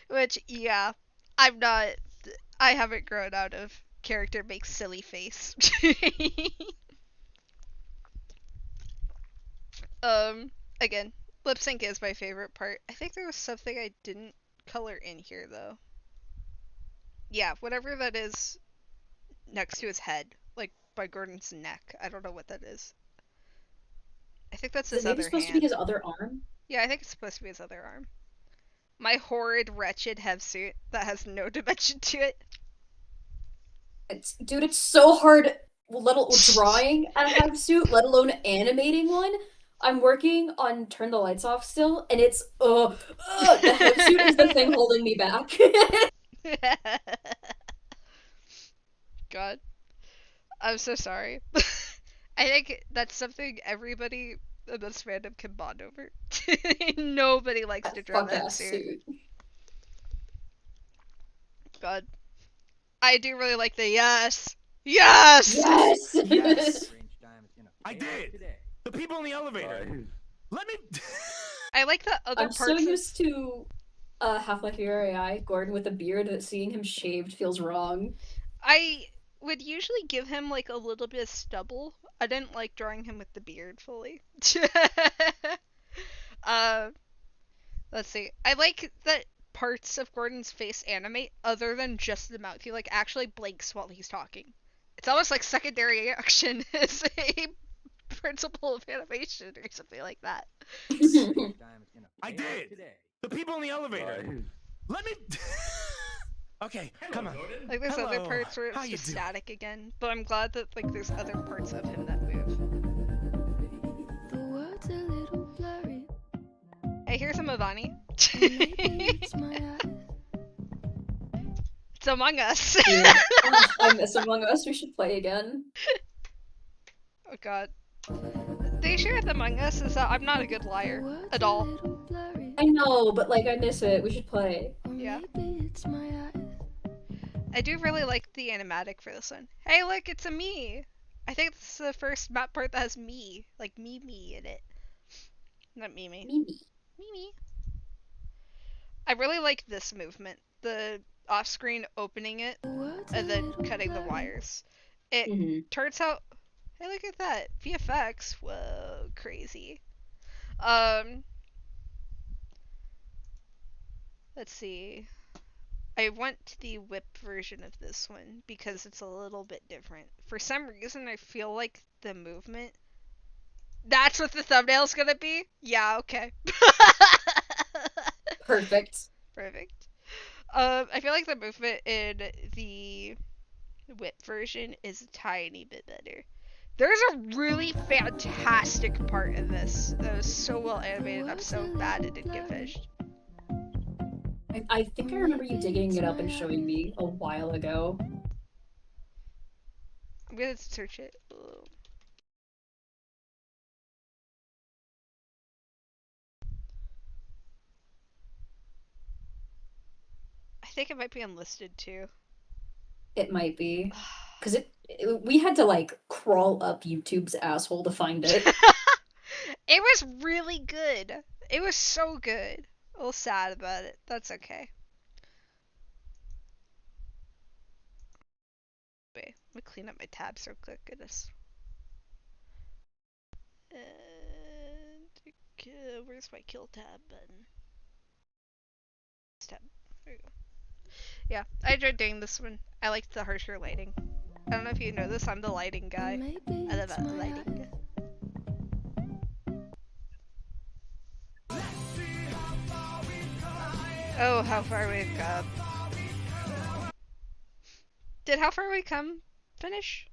Which, yeah, I haven't grown out of character makes silly face. Again, lip sync is my favorite part. I think there was something I didn't color in here though. Yeah, whatever that is next to his head, like by Gordon's neck. I don't know what that is. I think that's Is his it maybe other supposed hand. to be his other arm? Yeah, I think it's supposed to be his other arm. My horrid, wretched have suit that has no dimension to it. Dude, it's so hard drawing a have suit, let alone animating one. I'm working on Turn the Lights Off still, and it's the have suit is the thing holding me back. God. I'm so sorry. I think that's something everybody in this fandom can bond over. Nobody likes to draw Fuck that ass suit. suit. God. I do really like the yes! Yes! Yes! Yes. I did. The people in the elevator. Let me. I like the other I'm parts so of- used to Half-Life Hero AI, Gordon with a beard, that seeing him shaved feels wrong. I would usually give him like a little bit of stubble. I didn't like drawing him with the beard fully. Let's see. I like that parts of Gordon's face animate other than just the mouth. He like actually blinks while he's talking. It's almost like secondary action is a principle of animation or something like that. I did. The people in the elevator. Let me. Okay, come on. Like there's other Hello. parts where How it's you just doing? static again, but I'm glad that like there's other parts of him that move. The world's a little blurry. Hey, here's a Mavani. It's my eyes. It's Among Us. Yeah. I miss Among Us, we should play again. Oh god. The issue with Among Us is that I'm not a good liar at all. I know, but like I miss it, we should play. Yeah. It's my eyes. I do really like the animatic for this one. Hey, look, it's a me. I think this is the first map part that has me, like me in it. Not Mimi. Mimi. I really like this movement. The off-screen opening it and then cutting the wires. It turns out, hey, look at that. VFX. Whoa, crazy. Let's see. I want the whip version of this one because it's a little bit different. For some reason, I feel like the movement. That's what the thumbnail's gonna be? Yeah, okay. Perfect. Perfect. I feel like the movement in the whip version is a tiny bit better. There's a really fantastic part in this that was so well animated. I'm so mad it didn't get finished. I think I remember you digging it up and showing me a while ago. I'm gonna search it. Ugh. I think it might be unlisted too. It might be. Because we had to like crawl up YouTube's asshole to find it. It was really good. It was so good. A little sad about it. That's okay. Wait, let me clean up my tabs real quick. Goodness. And where's my kill tab button? This tab. There you go. Yeah, I enjoyed doing this one. I liked the harsher lighting. I don't know if you know this, I'm the lighting guy. I love lighting. Oh, how far we've come. Did How Far We Come finish?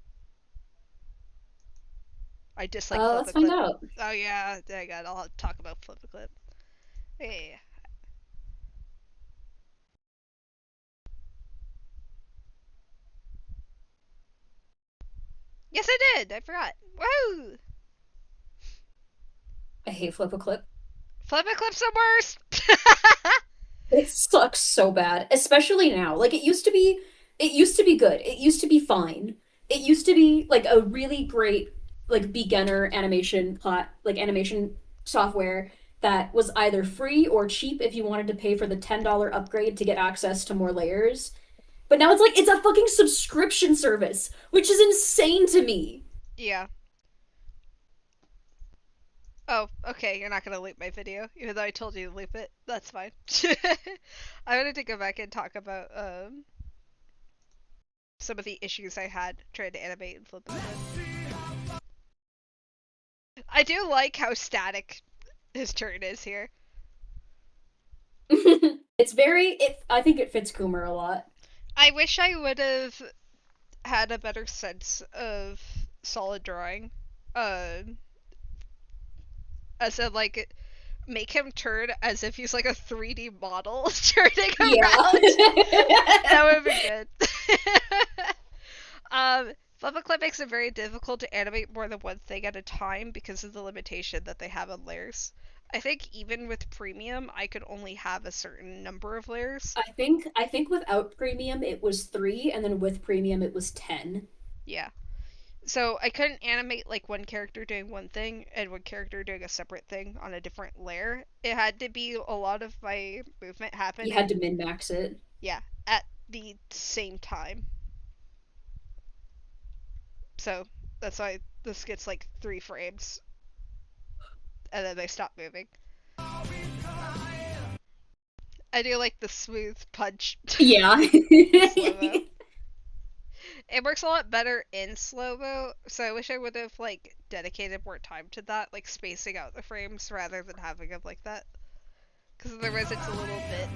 I dislike Let's find out. Oh yeah, I got. I'll talk about Flip a Clip. Hey. Yes, I did. I forgot. Woo! I hate Flip a Clip. Flip a Clip's the worst. It sucks so bad, especially now. Like it used to be good. It used to be fine. It used to be like a really great like beginner animation animation software that was either free or cheap if you wanted to pay for the $10 upgrade to get access to more layers. But now it's like it's a fucking subscription service, which is insane to me. Yeah. Oh, okay, you're not gonna loop my video, even though I told you to loop it. That's fine. I wanted to go back and talk about some of the issues I had trying to animate and flip it. I do like how static his turn is here. I think it fits Coomer a lot. I wish I would have had a better sense of solid drawing. As in, like, make him turn as if he's like a 3D model turning around. That would be good. Flip a Clip makes it very difficult to animate more than one thing at a time because of the limitation that they have on layers. I think even with premium, I could only have a certain number of layers. I think without premium it was 3, and then with premium it was 10. Yeah. So I couldn't animate like one character doing one thing and one character doing a separate thing on a different layer. It had to be a lot of my movement happening. You had to min-max it. Yeah, at the same time. So that's why this gets like 3 frames. And then they stop moving. I do like the smooth punch. Yeah. It works a lot better in slow-mo, so I wish I would have like dedicated more time to that, like spacing out the frames rather than having them like that. Because otherwise it's a little bit...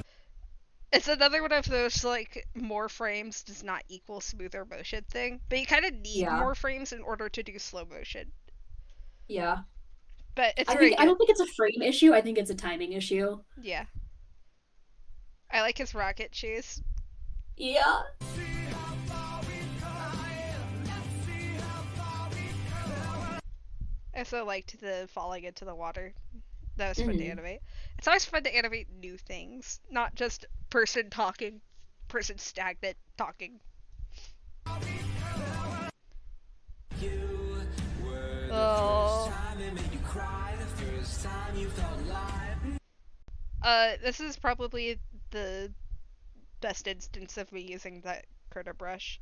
It's another one of those, like, more frames does not equal smoother motion thing, but you kind of need more frames in order to do slow motion. Yeah. But it's I don't think it's a frame issue, I think it's a timing issue. Yeah. I like his rocket shoes. Yeah. I also liked the falling into the water. That was fun to animate. It's always fun to animate new things, not just person talking, person stagnant talking. Oh. This is probably the best instance of me using that critter brush,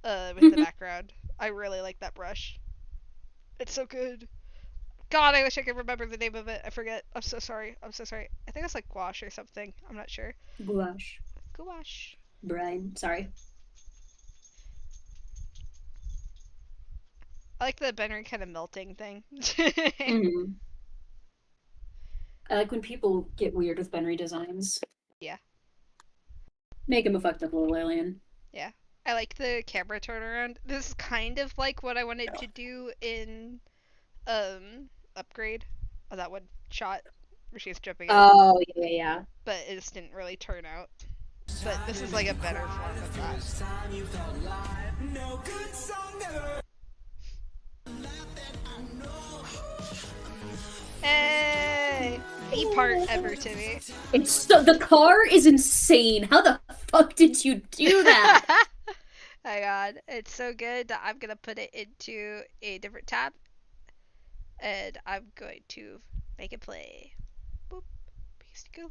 with the background. I really like that brush. It's so good. God, I wish I could remember the name of it. I forget. I'm so sorry. I'm so sorry. I think it's like gouache or something. I'm not sure. Gouache. Gouache. Brian, sorry. I like the Benry kind of melting thing. I like when people get weird with Benry designs. Yeah. Make him a fucked up little alien. Yeah. I like the camera turnaround. This is kind of like what I wanted to do in Upgrade. Oh, that one shot where she's jumping out. Oh, yeah. But it just didn't really turn out. But this is like a better form of that. Hey! The part ever to me. It's so, the car is insane. How the fuck did you do that? My god, it's so good that I'm gonna put it into a different tab. And I'm going to make it play. Boop. Piece to go.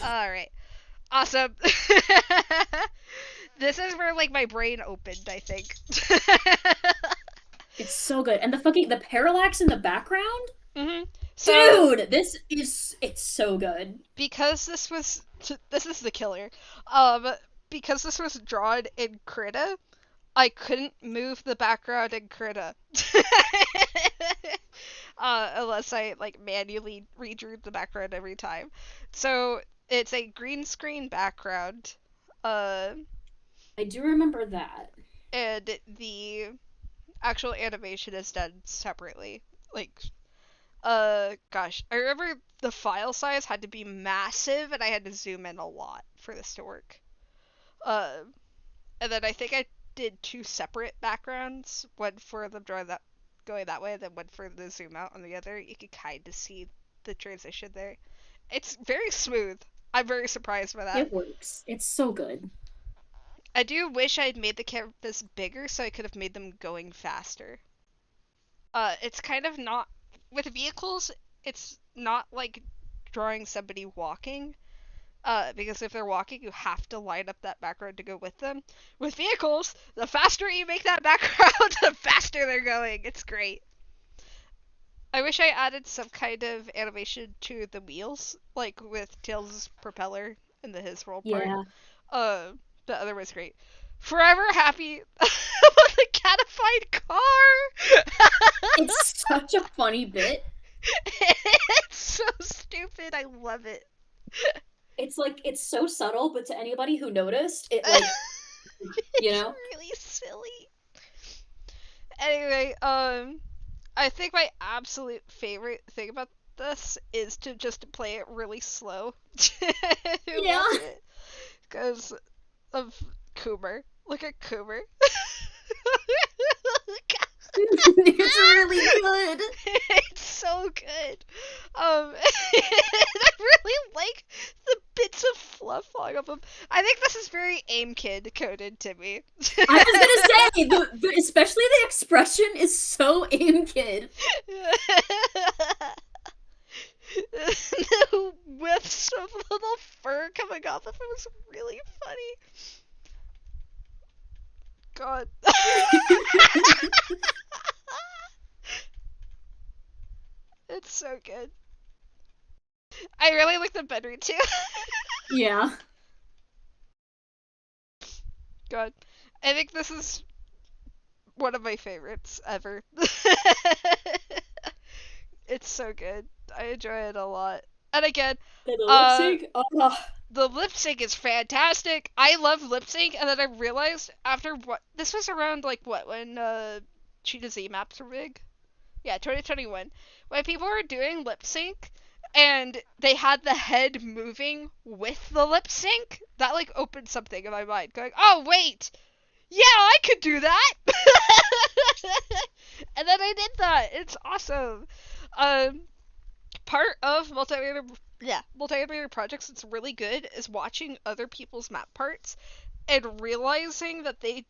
Alright. Awesome. This is where like my brain opened, I think. It's so good. And the parallax in the background? Mm-hmm. So, dude, it's so good. Because this is the killer. Because this was drawn in Krita, I couldn't move the background in Krita. Unless I like manually redrew the background every time. So it's a green screen background. I do remember that. And the actual animation is done separately. Like, gosh, I remember the file size had to be massive, and I had to zoom in a lot for this to work. And then I think I did 2 separate backgrounds, one for them drawing that going that way, and then one for the zoom out on the other. You can kind of see the transition there. It's very smooth. I'm very surprised by that. It works. It's so good. I do wish I had made the canvas bigger so I could have made them going faster. It's kind of not... With vehicles, it's not like drawing somebody walking. Because if they're walking, you have to line up that background to go with them. With vehicles, the faster you make that background, the faster they're going. It's great. I wish I added some kind of animation to the wheels, like with Tails' propeller in the His World part. Yeah. The other was great. Forever happy with the catified car! It's such a funny bit. It's so stupid. I love it. It's like, it's so subtle, but to anybody who noticed, it like, you know? It's really silly. Anyway, I think my absolute favorite thing about this is to just play it really slow. Yeah. Because of Coomer. Look at Coomer. It's really good. It's so good. I really like the bits of fluff on of him. I think this is very AIM Kid coded to me. I was gonna say, especially the expression is so AIM Kid. The whiffs of little fur coming off of him was really funny. God. It's so good. I really like the Benry too. Yeah. God. I think this is one of my favorites ever. It's so good. I enjoy it a lot. And again, the lip sync is fantastic. I love lip sync, and then I realized after this was around like when Cheetah Z maps were big. Yeah, 2021. When people were doing lip sync and they had the head moving with the lip sync, that like opened something in my mind. Going, oh wait, yeah, I could do that. And then I did that. It's awesome. Part of multi-animator projects that's really good is watching other people's map parts and realizing that they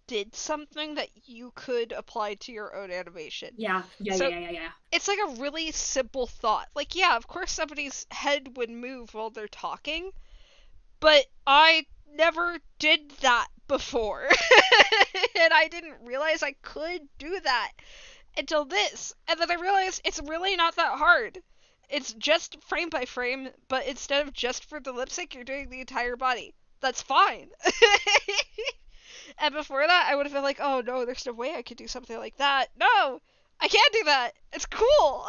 did something that you could apply to your own animation. Yeah. It's like a really simple thought. Like, yeah, of course somebody's head would move while they're talking, but I never did that before. And I didn't realize I could do that until this. And then I realized it's really not that hard. It's just frame by frame, but instead of just for the lip sync, you're doing the entire body. That's fine. And before that, I would have been like, oh no, there's no way I could do something like that. No! I can't do that! It's cool!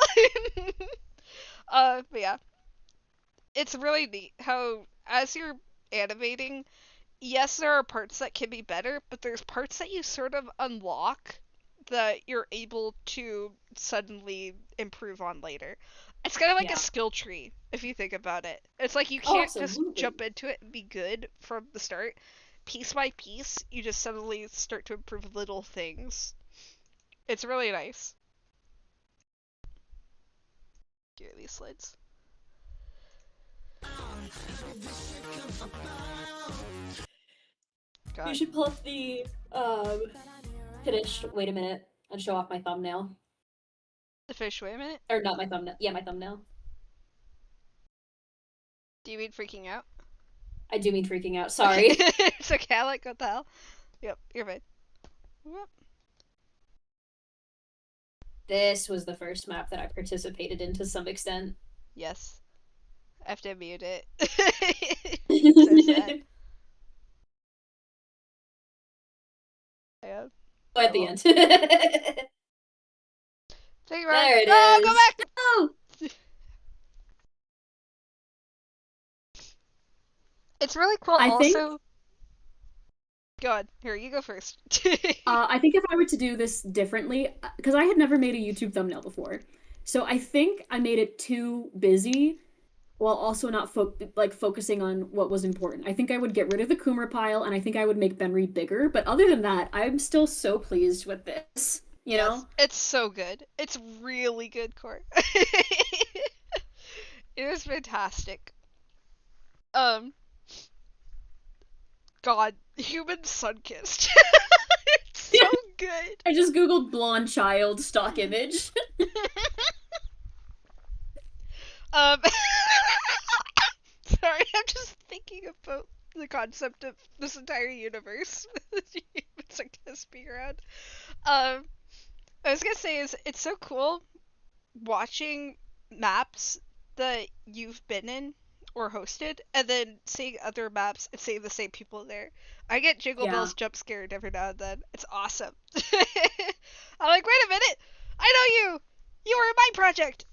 But yeah. it's really neat how as you're animating, yes, there are parts that can be better, but there's parts that you sort of unlock that you're able to suddenly improve on later. It's kind of like Yeah. a skill tree if you think about it. It's like you Oh, can't just absolutely. jump into it and be good from the start. Piece by piece, you just suddenly start to improve little things. It's really nice. Give me these slides. You God. should pull up the finished. Wait a minute, and show off my thumbnail. The fish, wait a minute. Or not my thumbnail. Yeah, my thumbnail. Do you mean freaking out? I do mean freaking out. Sorry. It's okay, like, what the hell? Yep, you're fine. Whoop. This was the first map that I participated in to some extent. Yes. I have to mute it. So sad. Yeah. Oh, at the end. Take it There right. it No, is. go back! Oh! It's really cool I think- also. Go on. Here, you go first. I think if I were to do this differently, because I had never made a YouTube thumbnail before, so I think I made it too busy, while also not focusing on what was important. I think I would get rid of the Coomer pile, and I think I would make Benry bigger. But other than that, I'm still so pleased with this. You know, It's so good. It's really good, Court. It was fantastic. God, human sun-kissed. It's so good. I just googled blonde child stock image. Um, sorry, I'm just thinking about the concept of this entire universe with human sun-kissed being around. I was gonna say is it's so cool watching maps that you've been in or hosted, and then seeing other maps and seeing the same people there. I get Jingle Yeah. Bells jump scared every now and then. It's awesome. I'm like, wait a minute! I know you! You were in my project!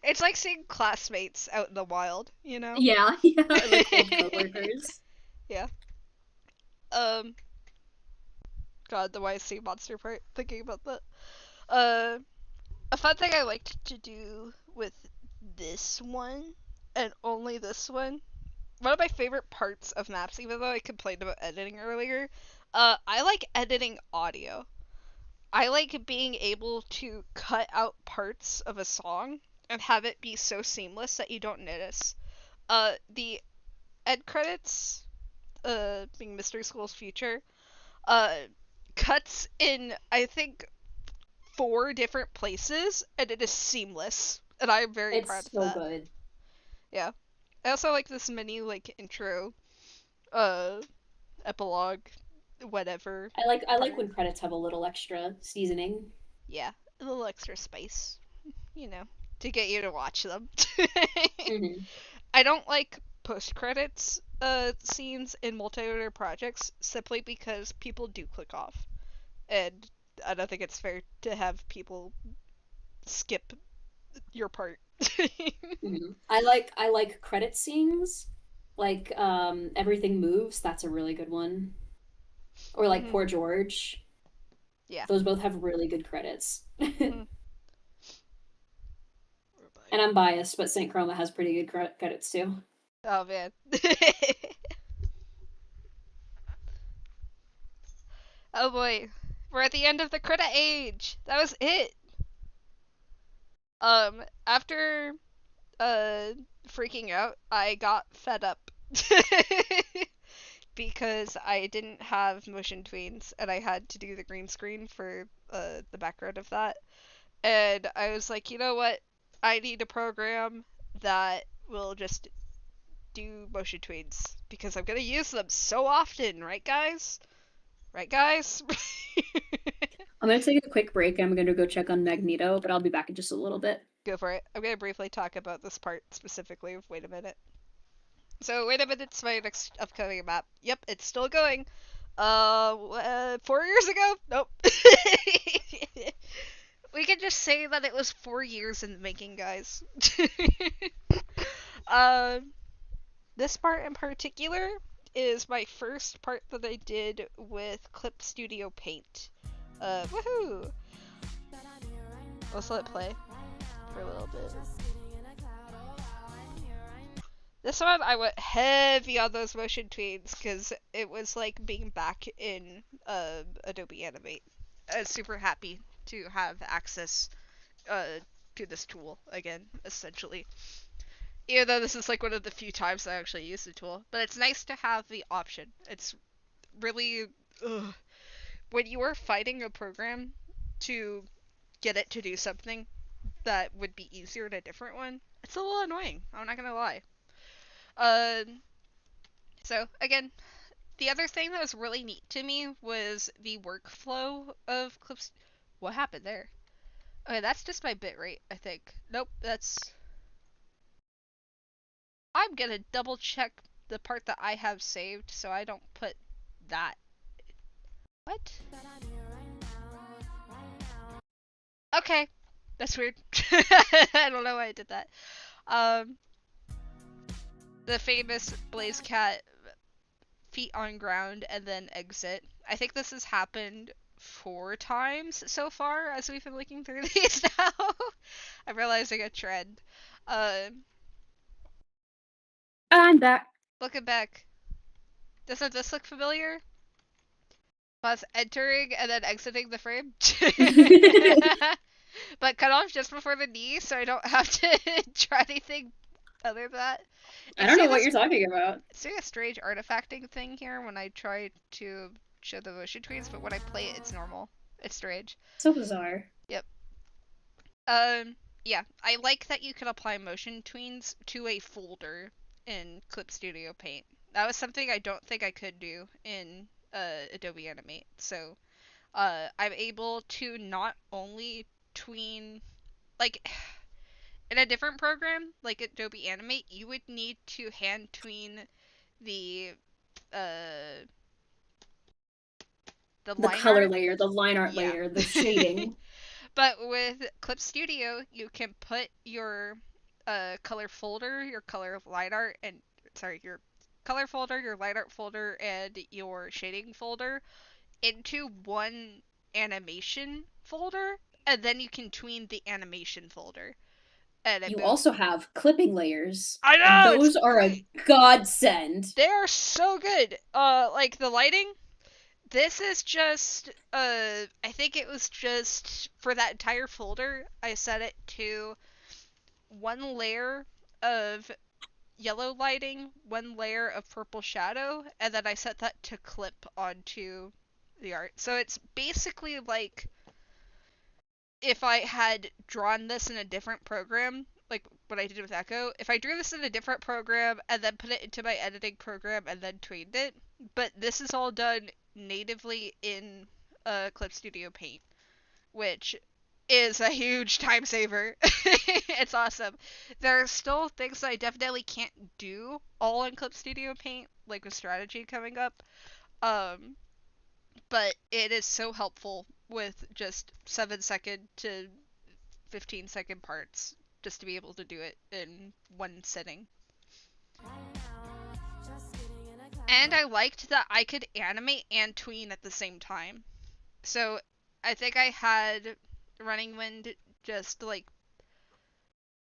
It's like seeing classmates out in the wild, you know? Yeah, yeah, like old coworkers. Yeah. God, the YC monster part, thinking about that. A fun thing I liked to do with this one, and only this one of my favorite parts of maps, even though I complained about editing earlier, I like editing audio. I like being able to cut out parts of a song and have it be so seamless that you don't notice. The end credits, being Mystery School's Future, cuts in, I think, 4 different places, and it is seamless. And I'm very proud It's of so that. good. Yeah. I also like this mini, like, intro, epilogue, whatever. I like when credits have a little extra seasoning. Yeah, a little extra spice, you know, to get you to watch them. Mhm. I don't like post-credits scenes in multi-order projects simply because people do click off. And I don't think it's fair to have people skip your part. Mhm. I like credit scenes, like Everything Moves. That's a really good one. Or like Mhm. Poor George. Yeah. Those both have really good credits. Mhm. And I'm biased, but Saint Chroma has pretty good credits too. Oh man. Oh boy. We're at the end of the credit age. That was it. After freaking out, I got fed up. Because I didn't have motion tweens and I had to do the green screen for the background of that. And I was like, you know what? I need a program that will just do motion tweens because I'm gonna use them so often, right guys? Right guys? I'm gonna take a quick break. I'm gonna go check on Magneto, but I'll be back in just a little bit. Go for it. I'm gonna briefly talk about this part specifically. Wait a minute. So, wait a minute, it's my next upcoming map. Yep, it's still going. 4 years ago? Nope. We can just say that it was 4 years in the making, guys. This part in particular is my first part that I did with Clip Studio Paint. Woohoo! Let's let it play for a little bit. This one, I went heavy on those motion tweens because it was like being back in Adobe Animate. I was super happy to have access to this tool again, essentially. Even though this is like one of the few times I actually use the tool. But it's nice to have the option. It's really... when you are fighting a program to get it to do something that would be easier in a different one, it's a little annoying. I'm not gonna lie. So again, the other thing that was really neat to me was the workflow of Clips. What happened there? Okay, that's just my bitrate, I think. Nope, that's... I'm gonna double check the part that I have saved so I don't put that. What? Okay, that's weird. I don't know why I did that. The famous Blaze Cat feet on ground and then exit. I think this has happened 4 times so far as we've been looking through these now. I'm realizing a trend. I'm back. Looking back. Doesn't this look familiar? Us entering and then exiting the frame. But cut off just before the knee so I don't have to try anything other than that. I don't know what you're talking about. It's doing a strange artifacting thing here when I try to show the motion tweens, but when I play it, it's normal. It's strange. So bizarre. Yep. Yeah, I like that you can apply motion tweens to a folder in Clip Studio Paint. That was something I don't think I could do in Adobe Animate. So, I'm able to not only tween, like, in a different program, like Adobe Animate, you would need to hand tween the color layer, the line art layer, the shading. But with Clip Studio, you can put your color folder, your color line art, and your color folder, your line art folder, and your shading folder into one animation folder, and then you can tween the animation folder. And you also have clipping layers. I know! Those are a godsend. They are so good. Like the lighting, this is just, I think it was just, for that entire folder, I set it to 1 layer of yellow lighting, 1 layer of purple shadow, and then I set that to clip onto the art. So it's basically like if I had drawn this in a different program, like what I did with Echo, if I drew this in a different program and then put it into my editing program and then tweened it, but this is all done natively in Clip Studio Paint, which is a huge time saver. It's awesome. There are still things that I definitely can't do all in Clip Studio Paint, like with strategy coming up. But it is so helpful with just 7-second to 15-second parts, just to be able to do it in one sitting. And I liked that I could animate and tween at the same time. So I think I had Running Wind just like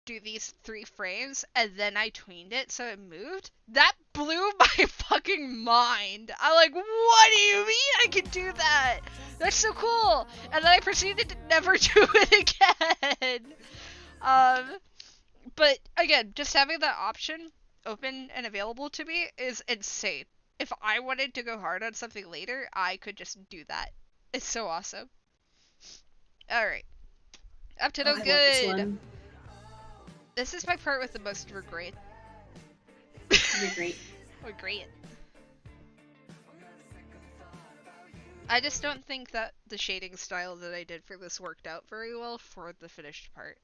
do these 3 frames and then I tweened it so it moved. That blew my fucking mind. I'm like, what do you mean I can do that? That's so cool. And then I proceeded to never do it again. But again, just having that option open and available to me is insane. If I wanted to go hard on something later, I could just do that. It's so awesome. Alright. Up to no good. This is my part with the most regret. Regret. Regret. I just don't think that the shading style that I did for this worked out very well for the finished part.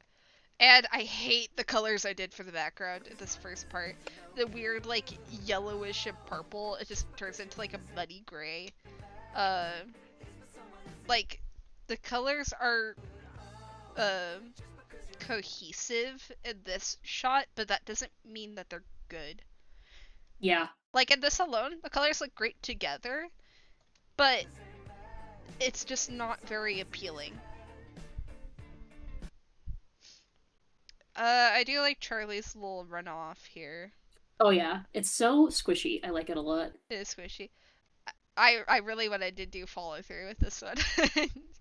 And I hate the colors I did for the background in this first part. The weird, like, yellowish and purple, it just turns into, like, a muddy gray. Like, the colors are, cohesive in this shot, but that doesn't mean that they're good. Yeah. Like in this alone, the colors look great together, but it's just not very appealing. I do like Charlie's little runoff here. Oh yeah, it's so squishy. I like it a lot. It is squishy. I really wanted to do follow through with this one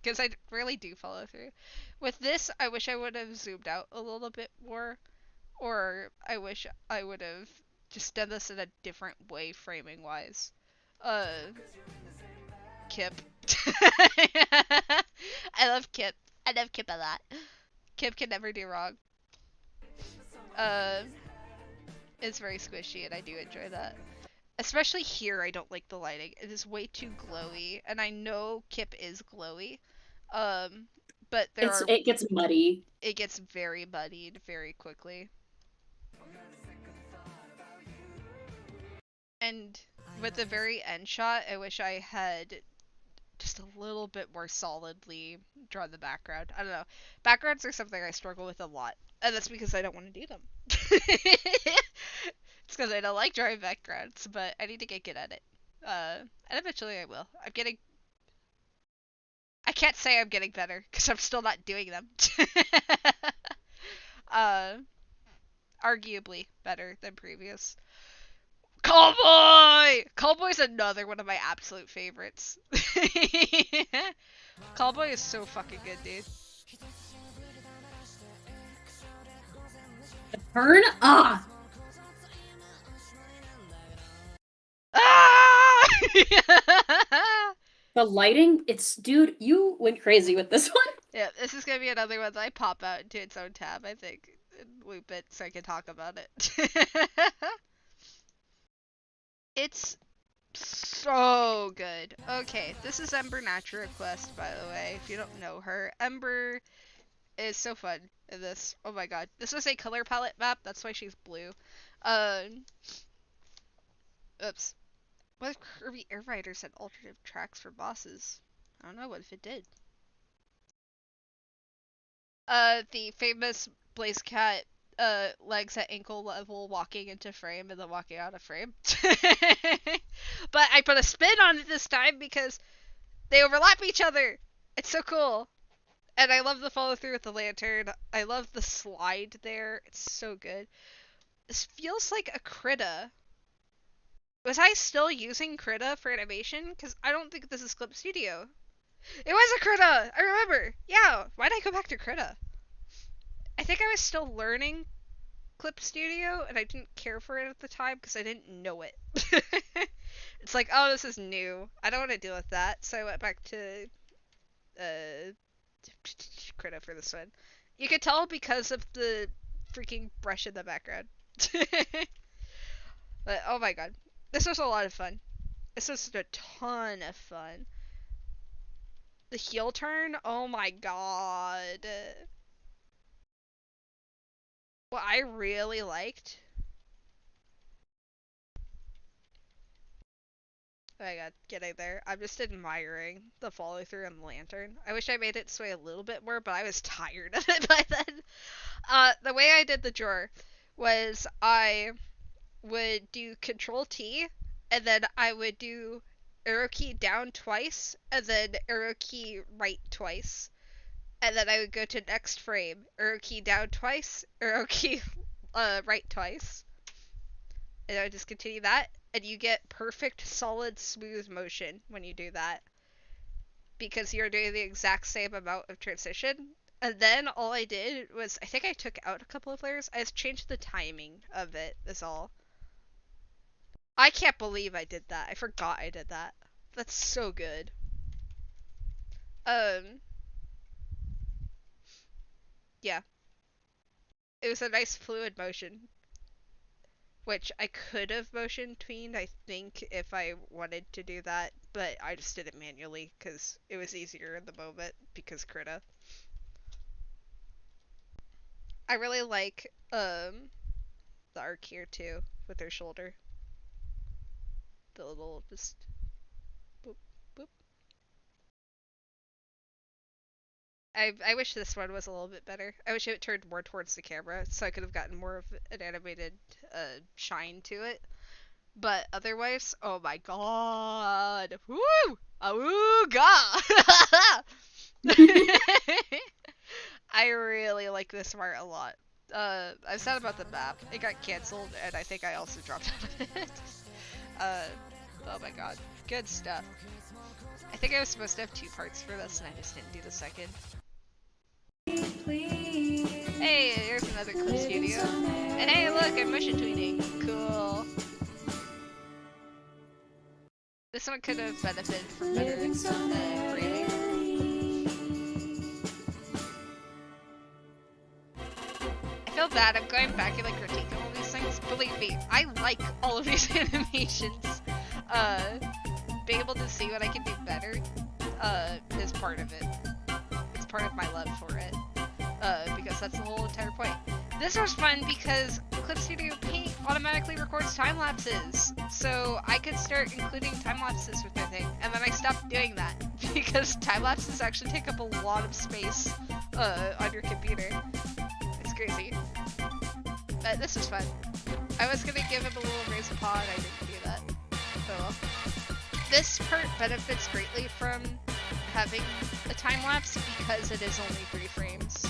because I really do follow through. With this, I wish I would have zoomed out a little bit more, or I wish I would have just done this in a different way, framing wise. Kip. I love Kip. I love Kip a lot. Kip can never do wrong. It's very squishy, and I do enjoy that. Especially here, I don't like the lighting. It is way too glowy, and I know Kip is glowy. But It gets muddy. It gets very muddied very quickly. And with the very end shot, I wish I had just a little bit more solidly drawn the background. I don't know. Backgrounds are something I struggle with a lot, and that's because I don't want to do them. It's because I don't like drawing backgrounds, but I need to get good at it. And eventually I will. I can't say I'm getting better, because I'm still not doing them. Arguably better than previous. Callboy! Callboy's another one of my absolute favorites. Callboy is so fucking good, dude. Turn ah! Ah! The lighting, dude, you went crazy with this one. Yeah, this is gonna be another one that I pop out into its own tab, I think, and loop it so I can talk about it. It's so good. Okay, this is Ember Natural Request, by the way, if you don't know her. Ember is so fun in this. Oh my god. This was a color palette map, that's why she's blue. Oops. What if Kirby Air Riders had alternative tracks for bosses? I don't know, what if it did? The famous Blaze Cat, legs at ankle level walking into frame and then walking out of frame. But I put a spin on it this time because they overlap each other. It's so cool. And I love the follow through with the lantern. I love the slide there. It's so good. This feels like a Krita. Was I still using Krita for animation? Because I don't think this is Clip Studio. It was a Krita! I remember! Yeah, why'd I go back to Krita? I think I was still learning Clip Studio, and I didn't care for it at the time because I didn't know it. It's like, oh, this is new. I don't want to deal with that, so I went back to Krita for this one. You could tell because of the freaking brush in the background. But, oh my god. This was a lot of fun. This was a ton of fun. The heel turn? Oh my god. What I really liked. Oh my god, getting there. I'm just admiring the follow through on the lantern. I wish I made it sway a little bit more, but I was tired of it by then. The way I did the drawer was I would do Control T, and then I would do arrow key down twice, and then arrow key right twice. And then I would go to next frame, arrow key down twice, arrow key right twice. And I would just continue that, and you get perfect, solid, smooth motion when you do that. Because you're doing the exact same amount of transition. And then all I did was, I think I took out a couple of layers, I just changed the timing of it, is all. I can't believe I did that. I forgot I did that. That's so good. Yeah. It was a nice fluid motion. Which I could have motion tweened, I think, if I wanted to do that. But I just did it manually, because it was easier in the moment, because Krita. I really like, the arc here, too, with her shoulder. The little, just I wish this one was a little bit better. I wish it turned more towards the camera, so I could have gotten more of an animated shine to it. But otherwise, oh my god, woo, awooga! I really like this part a lot. I've said about the map, it got canceled, and I think I also dropped out of it. Oh my god, good stuff. I think I was supposed to have 2 parts for this, and I just didn't do the second. Hey, here's another Clip Studio. And hey, look, I'm motion tweeting. Cool. This one could have benefited from better framing. I feel bad, I'm going back and like critiquing all these things. Believe me, I like all of these animations. Being able to see what I can do better is part of it. It's part of my love for it. Because that's the whole entire point. This was fun because Clip Studio Paint automatically records time lapses, so I could start including time lapses with my thing, and then I stopped doing that because time lapses actually take up a lot of space on your computer. It's crazy, but this was fun. I was gonna give him a little raise of paw, and I didn't do that. Oh well. This part benefits greatly from having a time lapse because it is only 3 frames.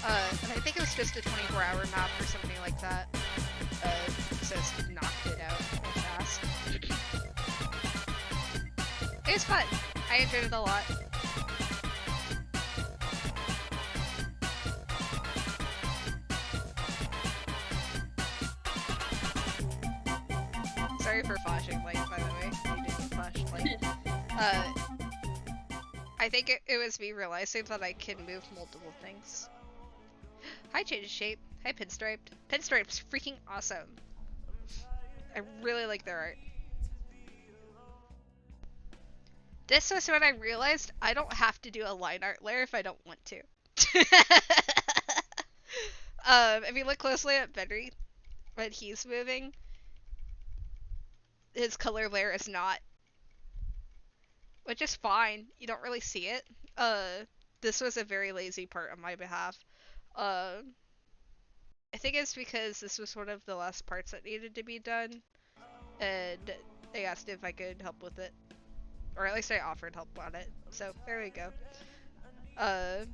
And I think it was just a 24-hour map or something like that. So it's knocked it out real fast. It was fun. I enjoyed it a lot. Sorry for flashing light, by the way. You did get flashed light. I think it was me realizing that I can move multiple things. Hi, Change of Shape. Hi, Pinstriped. Pinstripe's freaking awesome. I really like their art. This was when I realized I don't have to do a line art layer if I don't want to. If you look closely at Benry, when he's moving, his color layer is not. Which is fine. You don't really see it. This was a very lazy part on my behalf. I think it's because this was one of the last parts that needed to be done, and they asked if I could help with it. Or at least I offered help on it. So, there we go. I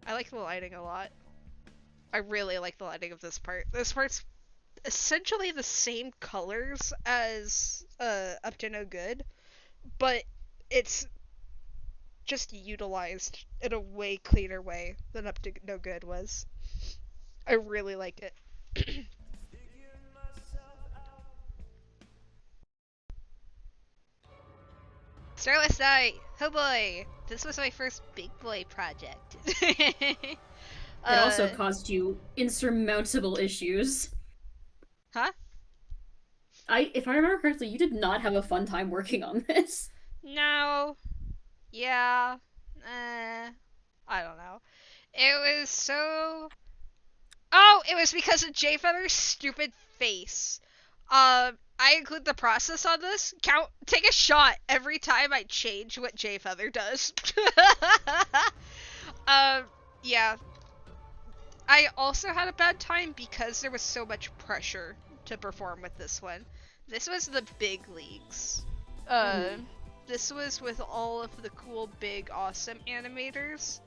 like the lighting a lot. I really like the lighting of this part. This part's essentially the same colors as Up to No Good, but it's just utilized in a way cleaner way than Up to No Good was. I really like it. Starless Night! Oh boy! This was my first big boy project. It also caused you insurmountable issues. Huh? If I remember correctly, you did not have a fun time working on this. No. Yeah. I don't know. It was so... Oh, it was because of Jay Feather's stupid face. I include the process on this. Take a shot every time I change what Jay Feather does. Yeah. I also had a bad time because there was so much pressure to perform with this one. This was the big leagues. This was with all of the cool, big, awesome animators.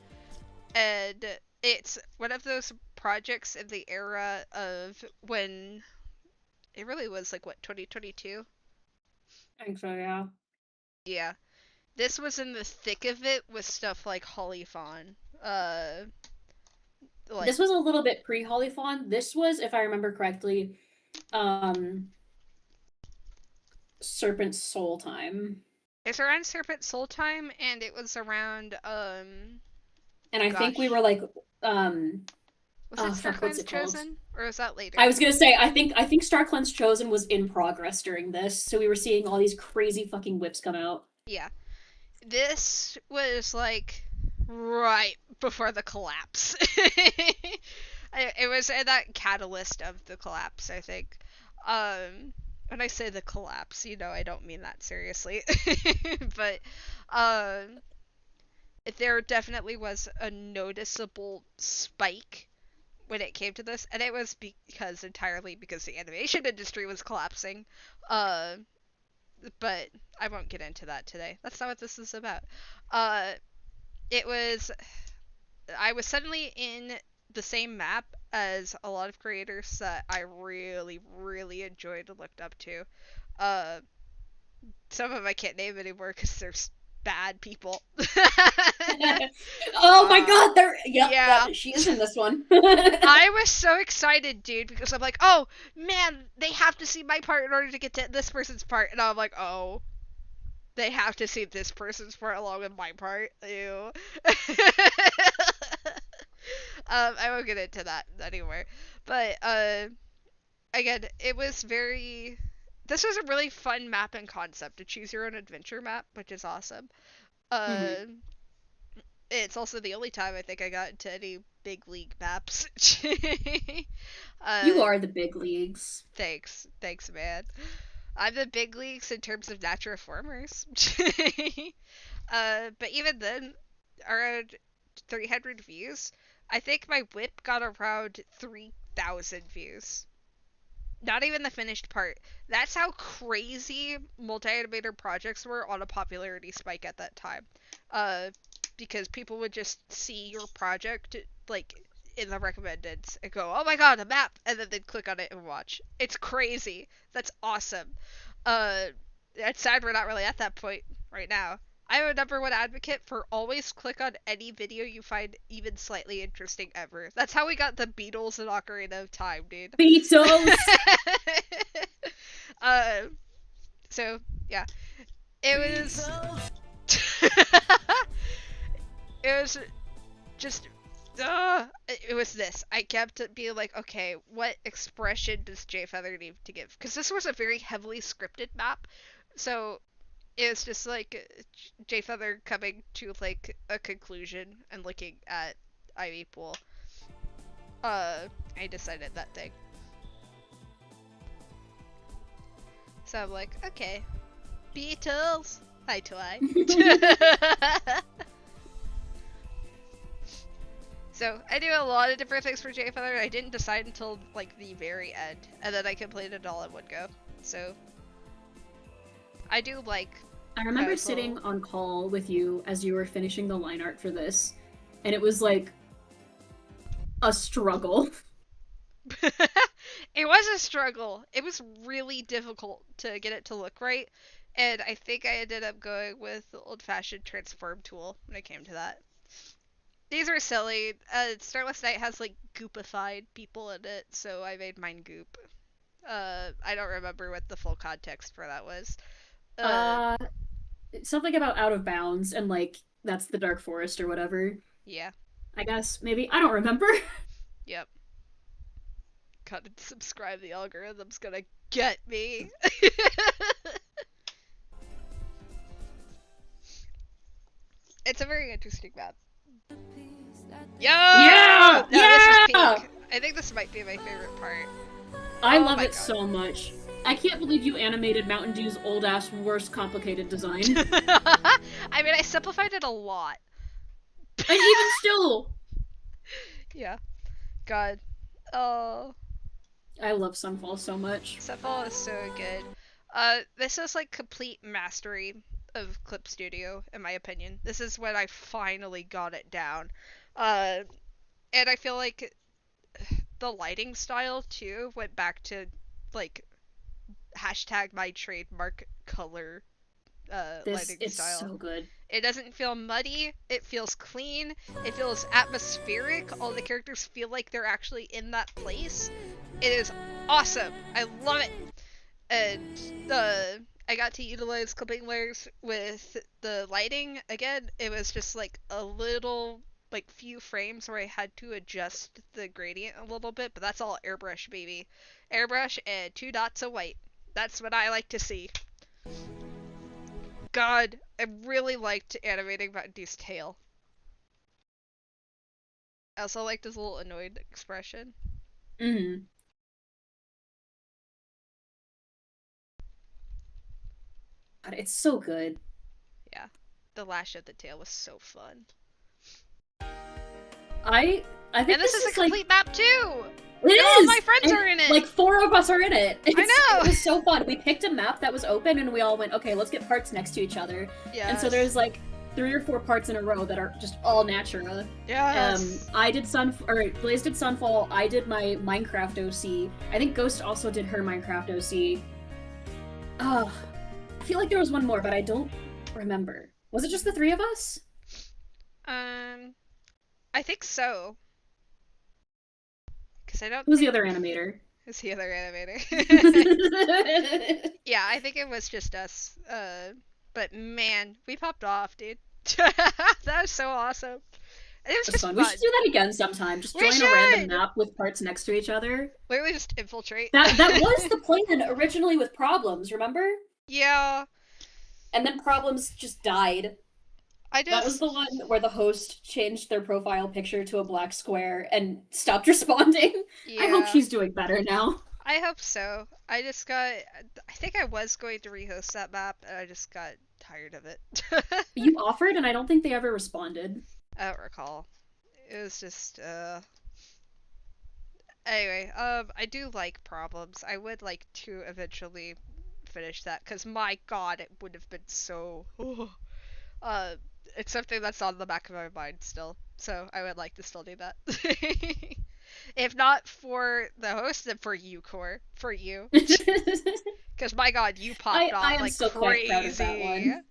And it's one of those projects in the era of when it really was like, what, 2022? I think so, yeah. Yeah. This was in the thick of it with stuff like Hollyphon. This was a little bit pre-Hollyphon. This was, if I remember correctly, Serpent Soul time. It's around Serpent Soul time, and it was around, and I think we were like, was it Star Cleanse Chosen? Or was that later? I was gonna say, I think Star Cleanse Chosen was in progress during this, so we were seeing all these crazy fucking whips come out. Yeah. This was, like, right before the collapse. It was that catalyst of the collapse, I think. When I say the collapse, you know, I don't mean that seriously. But, there definitely was a noticeable spike when it came to this, and it was entirely because the animation industry was collapsing. But I won't get into that today. That's not what this is about. It was I was suddenly in the same map as a lot of creators that I really, really enjoyed and looked up to. Some of them I can't name anymore because they're bad people. Oh my god, yeah. she is in this one. I was so excited, dude, because I'm like, oh man, they have to see my part in order to get to this person's part, and I'm like, oh, they have to see this person's part along with my part. Ew. I won't get into that anymore. But again, it was very. This was a really fun map and concept, a choose your own adventure map, which is awesome. It's also the only time I think I got into any big league maps. You are the big leagues. Thanks, man. I'm the big leagues in terms of Natural-formers. But even then, around 300 views. I think my whip got around 3,000 views. Not even the finished part. That's how crazy multi-animator projects were on a popularity spike at that time. Because people would just see your project, like, in the recommendeds and go, oh my god, a map! And then they'd click on it and watch. It's crazy. That's awesome. It's sad we're not really at that point right now. I'm a #1 advocate for always click on any video you find even slightly interesting ever. That's how we got the Beatles and Ocarina of Time, dude. Beatles! So, yeah. It was... it was just... it was this. I kept being like, okay, what expression does Jayfeather need to give? Because this was a very heavily scripted map, so it was just like Jayfeather coming to like a conclusion and looking at Ivy Pool. I decided that thing. So I'm like, okay, Beatles. Hi, Twi. So I do a lot of different things for Jayfeather. I didn't decide until like the very end, and then I completed it all in one go. So I do like. I remember sitting on call with you as you were finishing the line art for this, and it was like a struggle. It was a struggle. It was really difficult to get it to look right, and I think I ended up going with the old-fashioned transform tool when it came to that. These are silly. Starless Night has like goopified people in it, so I made mine goop. I don't remember what the full context for that was. Something about Out of Bounds, and like that's the Dark Forest or whatever. Yeah. I guess maybe I don't remember. Yep. Gotta subscribe. The algorithm's gonna get me. It's a very interesting map. Yo! Yeah! No, yeah! This is peak. I think this might be my favorite part. I love it so much. I can't believe you animated Mountain Dew's old ass worst complicated design. I mean, I simplified it a lot. And even still. Yeah. God. Oh. I love Sunfall so much. Sunfall is so good. This is like complete mastery of Clip Studio, in my opinion. This is when I finally got it down. And I feel like the lighting style too went back to like hashtag my trademark color lighting style. It's so good. It doesn't feel muddy, it feels clean, it feels atmospheric, all the characters feel like they're actually in that place. It is awesome. I love it. And I got to utilize clipping layers with the lighting. Again, it was just like a little, like few frames where I had to adjust the gradient a little bit, but that's all airbrush, baby. Airbrush and 2 dots of white. That's what I like to see. God, I really liked animating Mountain Dew's tail. I also liked his little annoyed expression. Mm-hmm. God, it's so good. Yeah. the Lash of the Tail was so fun. I think And this is a like complete map too! it All is! my friends And, are in it! Like 4 of us are in it. I know! It was so fun. We picked a map that was open and we all went, okay, let's get parts next to each other. Yeah. And so there's like 3 or 4 parts in a row that are just all natural. Yes. I did Blaze did Sunfall, I did my Minecraft OC. I think Ghost also did her Minecraft OC. Oh, I feel like there was one more, but I don't remember. Was it just the 3 of us? I think so. Cause I don't. Who's the other animator? Who's the other animator? Yeah, I think it was just us. But man, we popped off, dude. That was so awesome. It was just fun. fun. We should do that again sometime. Just We join a random should! map with parts next to each other. Literally just infiltrate. That was the plan originally with Problems, remember? Yeah. And then Problems just died. That was just the one where the host changed their profile picture to a black square and stopped responding. I hope Yeah. she's doing better now. I hope so. I think I was going to rehost that map and I just got tired of it. You offered and I don't think they ever responded. I don't recall. It was just anyway, I do like Problems. I would like to eventually finish that because my god, it would have been so it's something that's on the back of my mind still. So I would like to still do that. If not for the host, then for you, Core. For you. Because my god, you popped off I am like still quite proud of that crazy. one.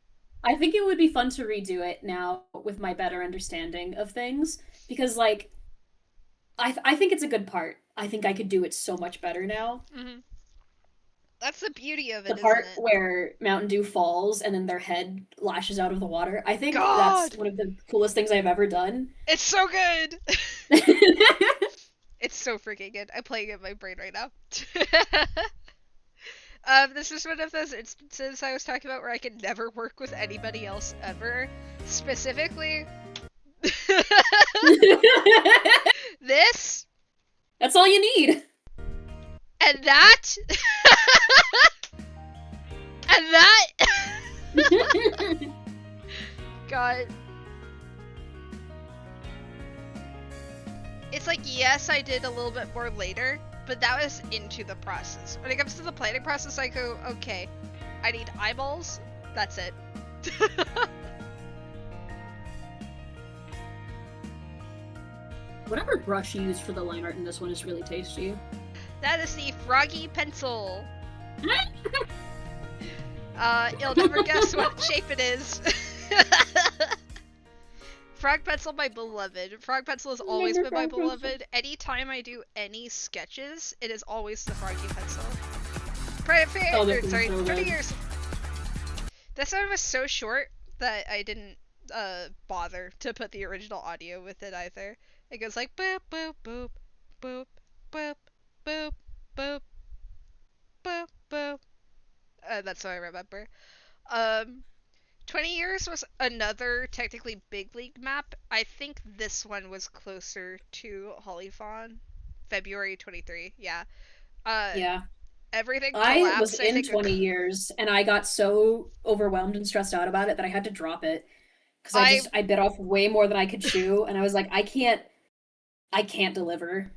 I think it would be fun to redo it now with my better understanding of things because, like, I think it's a good part. I think I could do it so much better now. Mm-hmm. That's the beauty of it, The part isn't it? where Mountain Dew falls and then their head lashes out of the water. I think God! that's one of the coolest things I've ever done. It's so good! It's so freaking good. I'm playing it in my brain right now. This is one of those instances I was talking about where I could never work with anybody else ever. Specifically, this. That's all you need. And that. And that. God. It's like, yes, I did a little bit more later, but that was into the process. When it comes to the planning process, I go, okay, I need eyeballs, that's it. Whatever brush you use for the line art in this one is really tasty. That is the Froggy Pencil. You'll never guess what shape it is. Frog Pencil, my beloved. Frog Pencil has always been my beloved. Anytime I do any sketches, it is always the Froggy Pencil. Oh, this is Sorry, so 30 good. years. This one was so short that I didn't bother to put the original audio with it either. It goes like boop boop boop boop boop boop boop boop boop. That's what I remember. 20 years was another technically big league map. I think this one was closer to Hollyphon. February 23, yeah. Yeah. Everything I collapsed. was in think 20 years and I got so overwhelmed and stressed out about it that I had to drop it. Because I bit off way more than I could chew and I was like, I can't deliver.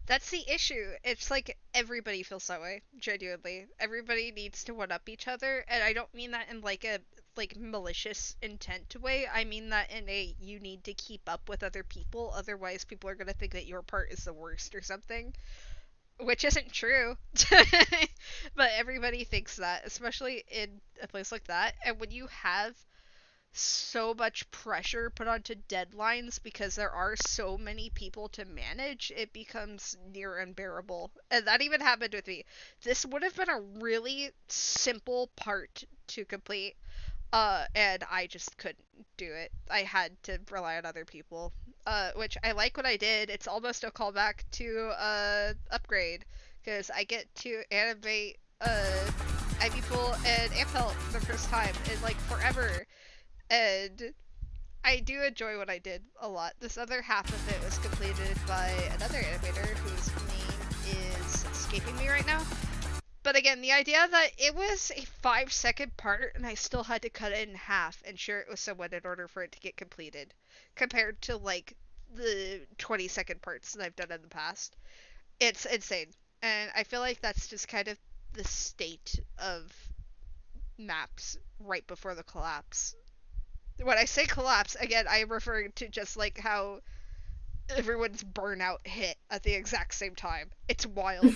That's the issue. It's like everybody feels that way, genuinely. Everybody needs to one-up each other, and I don't mean that in like a malicious intent way. I mean that in a you need to keep up with other people, otherwise people are gonna think that your part is the worst or something. Which isn't true. But everybody thinks that, especially in a place like that. And when you have so much pressure put onto deadlines because there are so many people to manage, it becomes near unbearable. And that even happened with me. This would have been a really simple part to complete, and I just couldn't do it. I had to rely on other people, which I like what I did. It's almost a callback to Upgrade, because I get to animate Ivy Pool and Ampelt for the first time in like forever. And I do enjoy what I did a lot. This other half of it was completed by another animator whose name is escaping me right now. But again, the idea that it was a 5-second part and I still had to cut it in half and share it with someone in order for it to get completed, compared to like the 20-second parts that I've done in the past. It's insane. And I feel like that's just kind of the state of maps right before the collapse. When I say collapse, again, I am referring to just like how everyone's burnout hit at the exact same time. It's wild.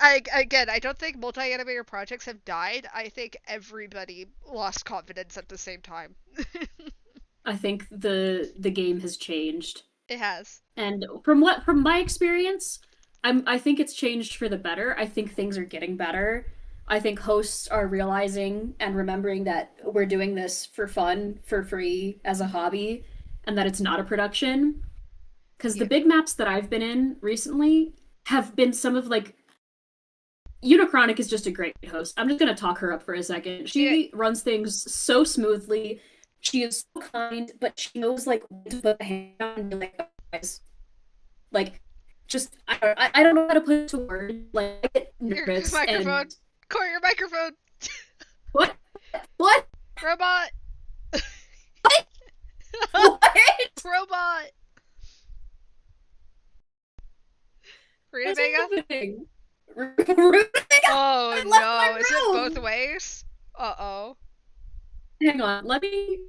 I don't think multi-animator projects have died. I think everybody lost confidence at the same time. I think the game has changed. It has. And from my experience, I think it's changed for the better. I think things are getting better. I think hosts are realizing and remembering that we're doing this for fun, for free, as a hobby, and that it's not a production. Because the big maps that I've been in recently have been some of like... Unichronic is just a great host. I'm just going to talk her up for a second. She runs things so smoothly. She is so kind, but she knows like when to put a hand on and be like, oh, guys. Like, just, I don't know how to put it to words. Like, I get nervous. Your microphone. And... Core, your microphone. What? What? Robot. What? What? Robot. Rita Vega? Oh no, is it both ways? Uh-oh. Hang on, let me...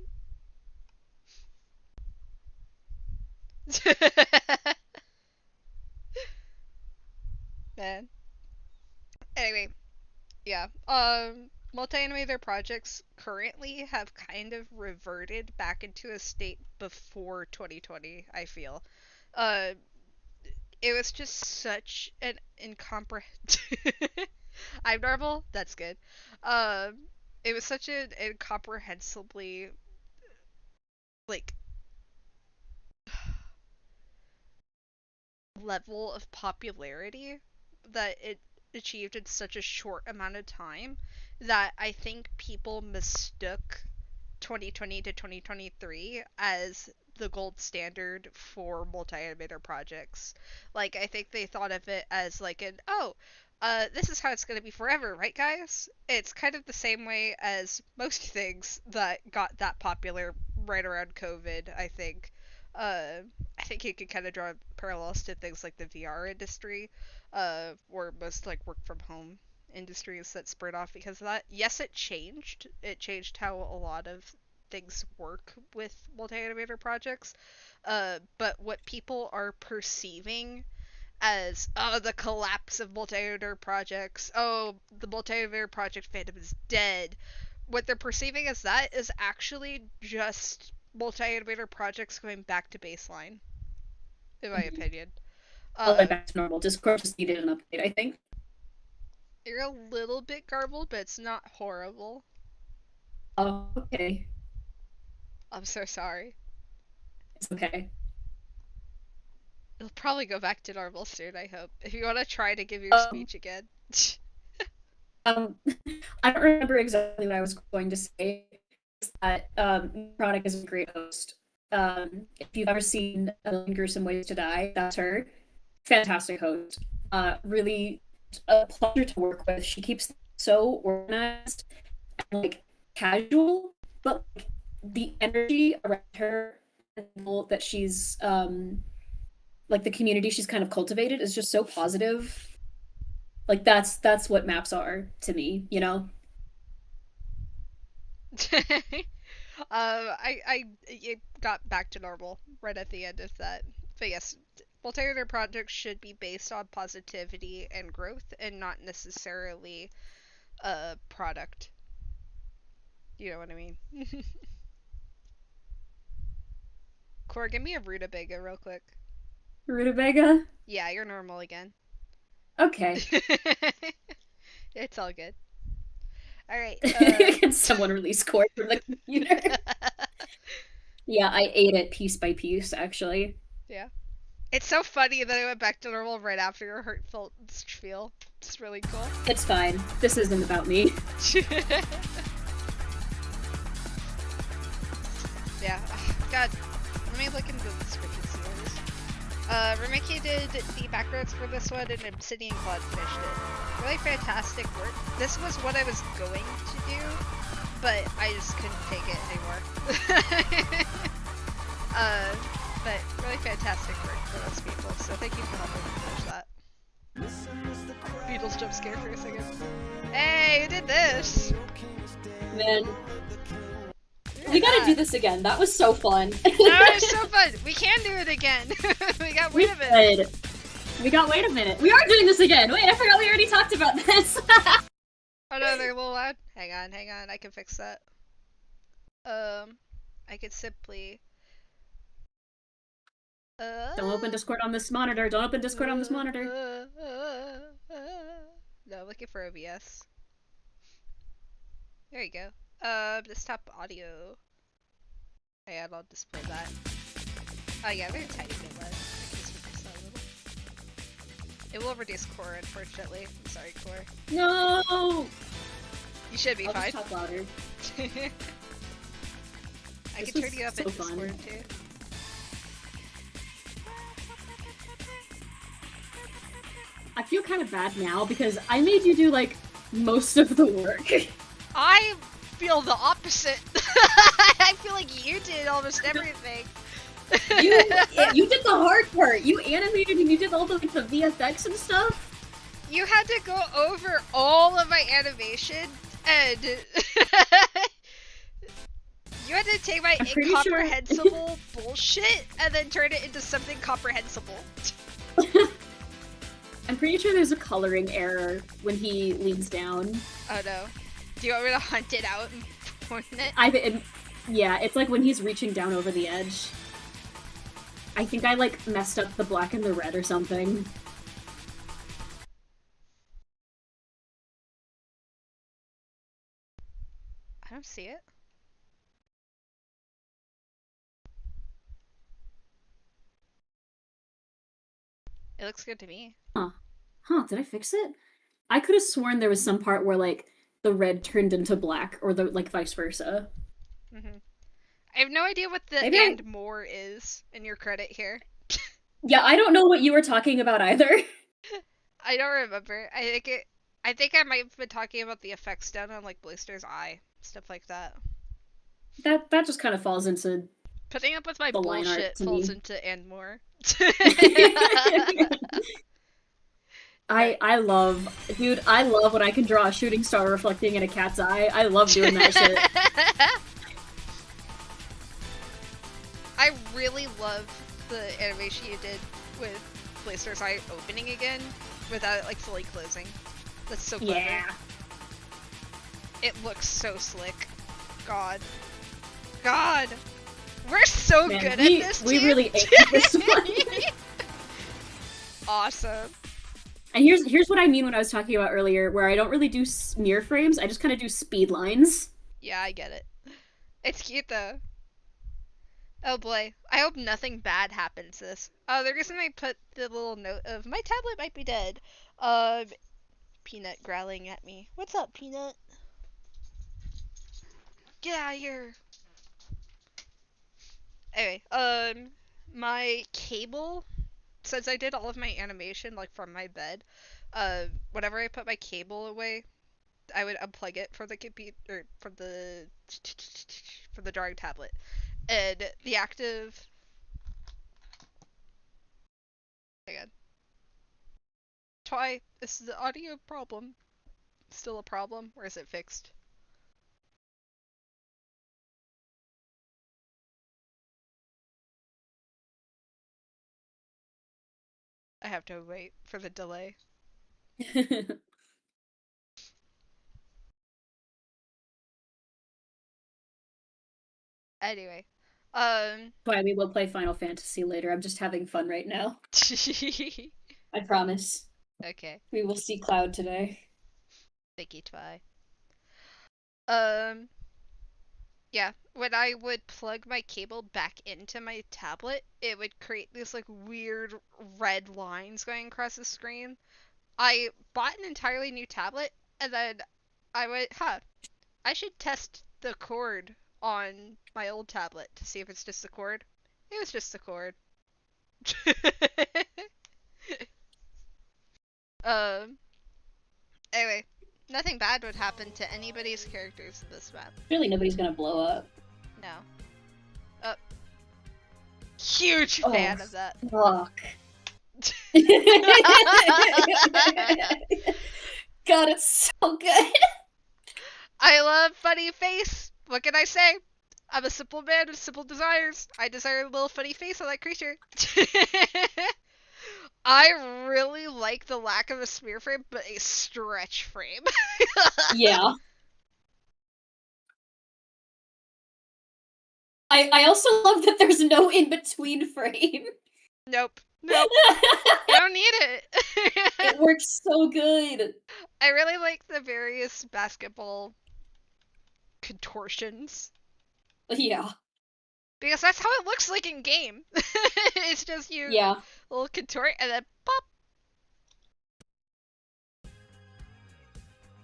Man. Anyway, yeah. Multi-animator projects currently have kind of reverted back into a state before 2020, I feel. It was just such an incomprehensible... I'm normal? That's good. It was such an incomprehensibly... like... level of popularity that it achieved in such a short amount of time that I think people mistook 2020 to 2023 as the gold standard for multi-animator projects. Like, I think they thought of it as like an, this is how it's going to be forever, right guys? It's kind of the same way as most things that got that popular right around COVID, I think. I think you could kind of draw parallels to things like the VR industry, or most like work from home industries that spurred off because of that. Yes, it changed. It changed how a lot of things work with multi-animator projects. But what people are perceiving as, the collapse of multi-animator projects, the multi-animator project fandom is dead. What they're perceiving as that is actually just multi-animator projects going back to baseline, in my opinion. Back to normal. Discord just needed an update, I think. You're a little bit garbled, but it's not horrible. Oh, okay. I'm so sorry. It's okay. It'll probably go back to normal soon, I hope. If you want to try to give your speech again. I don't remember exactly what I was going to say. That Chronic is a great host. If you've ever seen A Million Gruesome Ways to Die, that's her. Fantastic host. Really a pleasure to work with. She keeps things so organized and like casual, but like, the energy around her that she's like the community she's kind of cultivated is just so positive. Like that's what maps are to me, you know? It got back to normal right at the end of that. But yes, multi-animator projects should be based on positivity and growth and not necessarily a product. You know what I mean? Core, give me a rutabaga real quick. Rutabaga? Yeah, you're normal again. Okay. It's all good. Alright. Can someone release Core from the computer? Yeah, I ate it piece by piece, actually. Yeah. It's so funny that I went back to normal right after your heartfelt spiel. It's really cool. It's fine. This isn't about me. Yeah. God. Let me look into the description series. Remiki did the backgrounds for this one, and Obsidian Cloud finished it. Really fantastic work. This was what I was going to do, but I just couldn't take it anymore. But really fantastic work for those people, so thank you for helping me finish that. Beatles jump scare for a second. Hey, who did this? Man. We gotta do this again. That was so fun. That was so fun. We can do it again. We got wait a minute. We got wait a minute. We are doing this again. Wait, I forgot we already talked about this. Oh no, they're a little loud. Hang on, I can fix that. I could simply Don't open Discord on this monitor. Don't open Discord on this monitor. No, I'm looking for OBS. There you go. Desktop audio. Yeah, I'll display that. Oh yeah, very tiny bit less. I can just reduce that a little. It will reduce core, unfortunately. I'm sorry, core. No! You should be I'll fine. just talk louder. I This can turn was you up so in fun. Discord too. I feel kind of bad now because I made you do like most of the work. I feel the opposite. I feel like you did almost everything. You did the hard part. You animated and you did all the like the VFX and stuff. You had to go over all of my animation and you had to take my I'm pretty sure- incomprehensible bullshit and then turn it into something comprehensible. I'm pretty sure there's a coloring error when he leans down. Oh no. Do you want me to hunt it out and point it? Yeah, it's like when he's reaching down over the edge. I think I like messed up the black and the red or something. I don't see it. It looks good to me. Huh, did I fix it? I could have sworn there was some part where like the red turned into black or the like vice versa. I have no idea what the Maybe and more is in your credit here. Yeah, I don't know what you were talking about either. I don't remember. I think I might have been talking about the effects done on like Blaster's eye, stuff like that. That just kind of falls into Putting up with my the line art bullshit to falls me. into and more. I love, dude, I love when I can draw a shooting star reflecting in a cat's eye. I love doing that shit. I really love the animation you did with Blaster's eye opening again without it like fully closing. That's so clever. Yeah. It looks so slick. God. We're so Man, good we- at this. we team. really ate this one. Awesome. And here's what I mean when I was talking about earlier, where I don't really do smear frames, I just kind of do speed lines. Yeah, I get it. It's cute though. Oh boy, I hope nothing bad happens to this. Oh, the reason I put the little note of my tablet might be dead. Peanut growling at me. What's up, Peanut? Get out of here. Anyway, my cable, since I did all of my animation like from my bed, whenever I put my cable away, I would unplug it from the computer, from the drawing tablet, and the active. Hang on. Twy, is the audio problem still a problem, or is it fixed? I have to wait for the delay. Anyway, Why we will play Final Fantasy later. I'm just having fun right now. I promise. Okay. We will see Cloud today. Thank you, Twy. Yeah, when I would plug my cable back into my tablet, it would create these like weird red lines going across the screen. I bought an entirely new tablet, and then I went, I should test the cord on my old tablet to see if it's just the cord. It was just the cord. um. Anyway, nothing bad would happen to anybody's characters in this map. Really, nobody's gonna blow up. No. Huge Oh, fan of that. Fuck. God, it's so good. I love funny face. What can I say? I'm a simple man with simple desires. I desire a little funny face on that creature. I really like the lack of a smear frame, but a stretch frame. Yeah. I also love that there's no in-between frame. Nope. Nope. I don't need it. It works so good. I really like the various basketball contortions. Yeah. Because that's how it looks like in game. It's just you Yeah. little contort and then pop.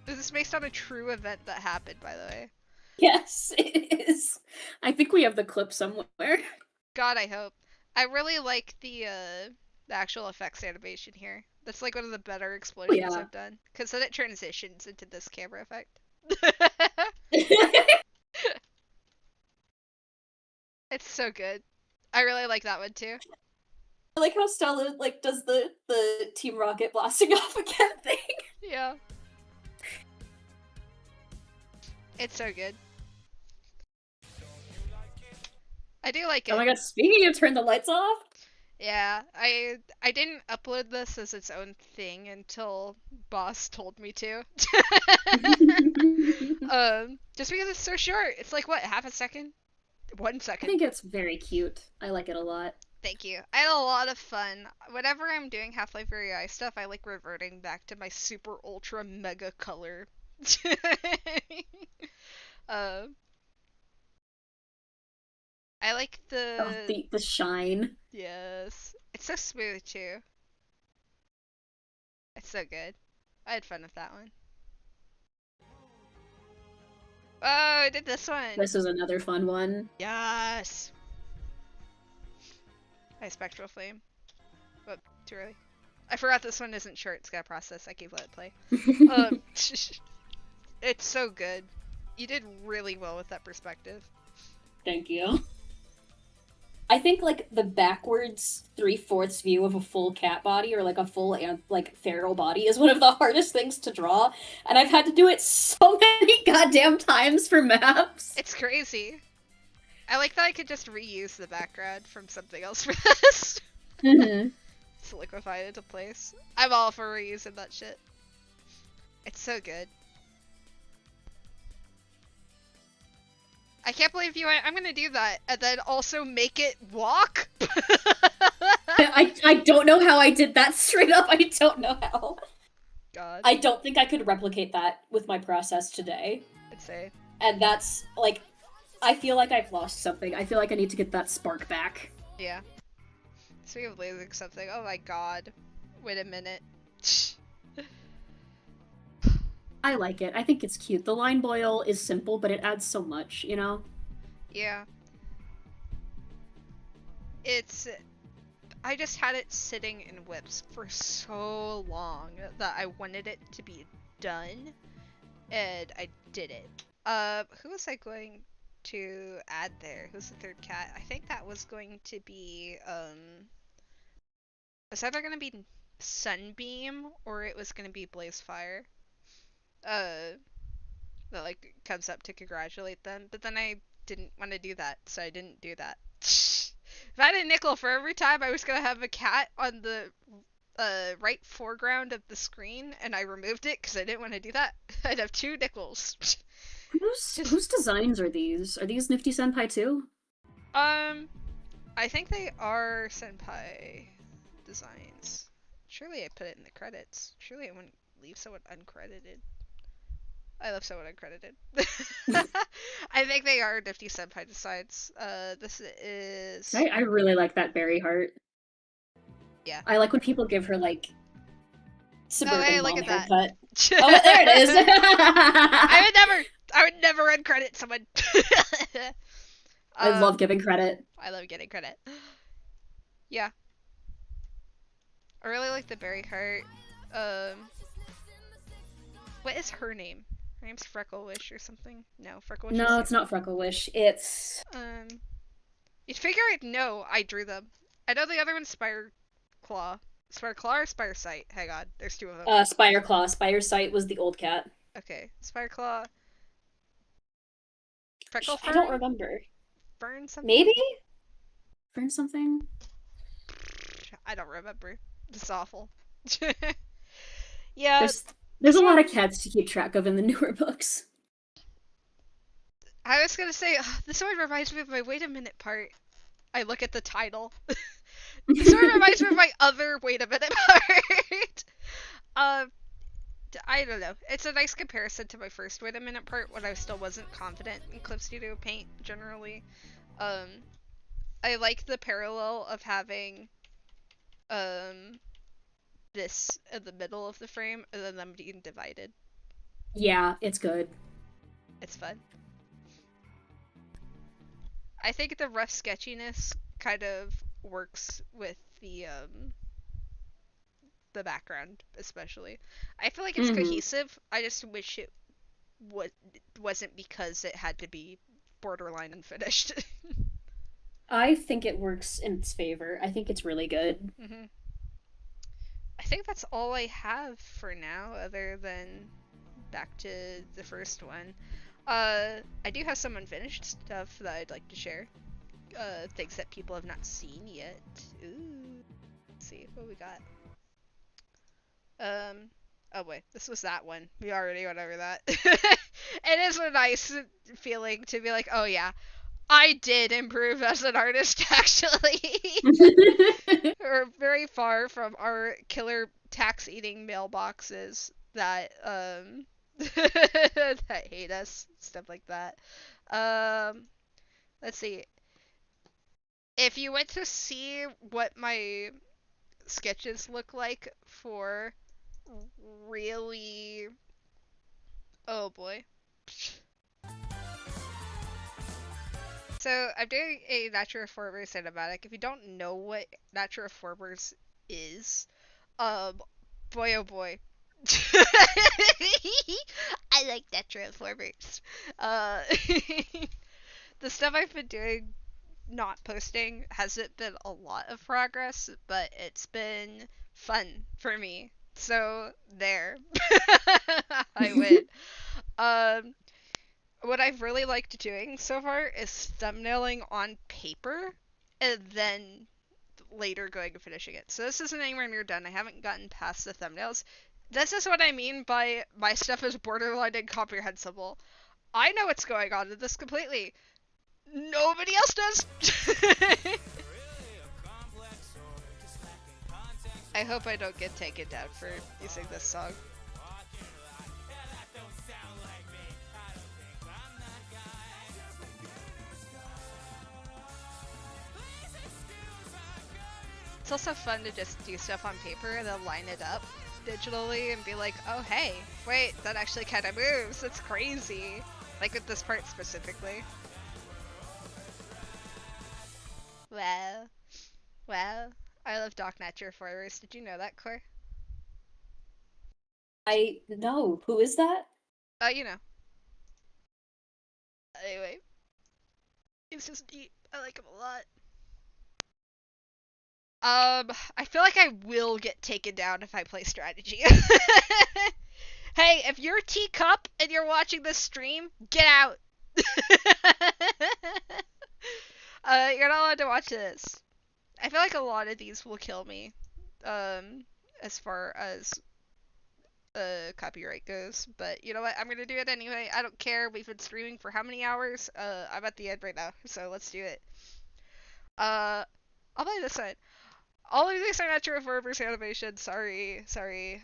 This is based on a true event that happened, by the way. Yes, it is. I think we have the clip somewhere. God, I hope. I really like the actual effects animation here. That's like one of the better explosions yeah. I've done. Because then it transitions into this camera effect. It's so good. I really like that one too. I like how Stella like does the Team Rocket blasting off again thing. Yeah. It's so good. I do like it. Oh my god, speaking of turn the lights off. Yeah, I didn't upload this as its own thing until Boss told me to. Just because it's so short. It's like what, half a second? 1 I second. think it's very cute. I like it a lot. Thank you. I had a lot of fun. Whenever I'm doing Half-Life AI stuff, I like reverting back to my super ultra mega color. I like The shine. Yes. It's so smooth too. It's so good. I had fun with that one. Oh, I did this one. This is another fun one. Yes. My spectral flame. Whoop, too early. I forgot this one isn't short. It's got a process. I keep let it play. It's so good. You did really well with that perspective. Thank you. I think like the backwards 3/4 view of a full cat body or like a full like feral body is one of the hardest things to draw, and I've had to do it so many goddamn times for maps. It's crazy. I like that I could just reuse the background from something else for this. Mm-hmm. It's liquefied into place. I'm all for reusing that shit. It's so good. I can't believe you went, I'm gonna do that, and then also make it walk? I don't know how I did that, straight up. I don't know how. God. I don't think I could replicate that with my process today. I'd say. And that's, like, I feel like I've lost something. I feel like I need to get that spark back. Yeah. Speaking of losing something, oh my god. Wait a minute. I like it. I think it's cute. The line boil is simple, but it adds so much, you know? Yeah. I just had it sitting in whips for so long that I wanted it to be done, and I did it. Who was I going to add there? Who's the third cat? I think that was going to be, it's either gonna be Sunbeam, or it was gonna be Blazefire. That like comes up to congratulate them, but then I didn't want to do that, so I didn't do that. If I had a nickel for every time I was gonna have a cat on the right foreground of the screen, and I removed it because I didn't want to do that, I'd have 2 nickels. Whose designs are these? Are these Nifty Senpai too? I think they are Senpai designs. Surely I put it in the credits. Surely I wouldn't leave someone uncredited. I left someone uncredited. I think they are Nifty Senpai designs. This is... I really like that berry heart. Yeah. I like when people give her, like, suburban hey, mom look at that. haircut. Oh, there it is! I would never uncredit someone. I love giving credit. I love getting credit. Yeah. I really like the berry heart. What is her name? Her name's Frecklewish or something? No, Frecklewish is No, it's not Freckle Wish. It's you'd figure I'd know. I drew them. I know the other one's Spire Claw. Spire Claw or Spire Sight? Hang on, there's two of them. Spire Claw. Spire Sight was the old cat. Okay, Spire Claw. Freckle I don't remember. Fern something? Maybe? Fern something? I don't remember. It's awful. Yeah. There's a lot of cats to keep track of in the newer books. I was gonna say, this one reminds me of my wait a minute part. I look at the title. This one reminds me of my other wait a minute part. I don't know. It's a nice comparison to my first wait a minute part when I still wasn't confident in Clip Studio Paint generally. I like the parallel of having this in the middle of the frame and then them being divided. Yeah, it's good. It's fun. I think the rough sketchiness kind of works with the background, especially. I feel like it's cohesive. I just wish it wasn't because it had to be borderline unfinished. I think it works in its favor. I think it's really good. I think that's all I have for now, other than back to the first one. I do have some unfinished stuff that I'd like to share. Things that people have not seen yet. Ooh. Let's see what we got. Oh boy, this was that one. We already went over that. It is a nice feeling to be like, oh yeah, I did improve as an artist, actually. We're very far from our killer tax-eating mailboxes that that hate us, stuff like that. Let's see. If you went to see what my sketches look like for really... Oh boy. So, I'm doing a Natura Formers cinematic. If you don't know what Natura Formers is, boy oh boy. I like Natura Formers. The stuff I've been doing, not posting, hasn't been a lot of progress, but it's been fun for me. So, there. I win. What I've really liked doing so far is thumbnailing on paper and then later going and finishing it. So this isn't anywhere near done. I haven't gotten past the thumbnails. This is what I mean by my stuff is borderline incomprehensible. I know what's going on in this completely. Nobody else does. I hope I don't get taken down for using this song. It's also fun to just do stuff on paper and then line it up digitally and be like, oh hey, wait, that actually kind of moves. That's crazy. Like with this part specifically. Well, I love Doc Nature Forward. Did you know that, Core? No. Who is that? You know. Anyway. He's just neat. I like him a lot. I feel like I will get taken down if I play strategy. Hey, if you're Teacup and you're watching this stream, get out! You're not allowed to watch this. I feel like a lot of these will kill me, as far as copyright goes, but you know what, I'm gonna do it anyway. I don't care. We've been streaming for how many hours? I'm at the end right now, so let's do it. I'll play this side. All of these are Natura Formers animations, sorry,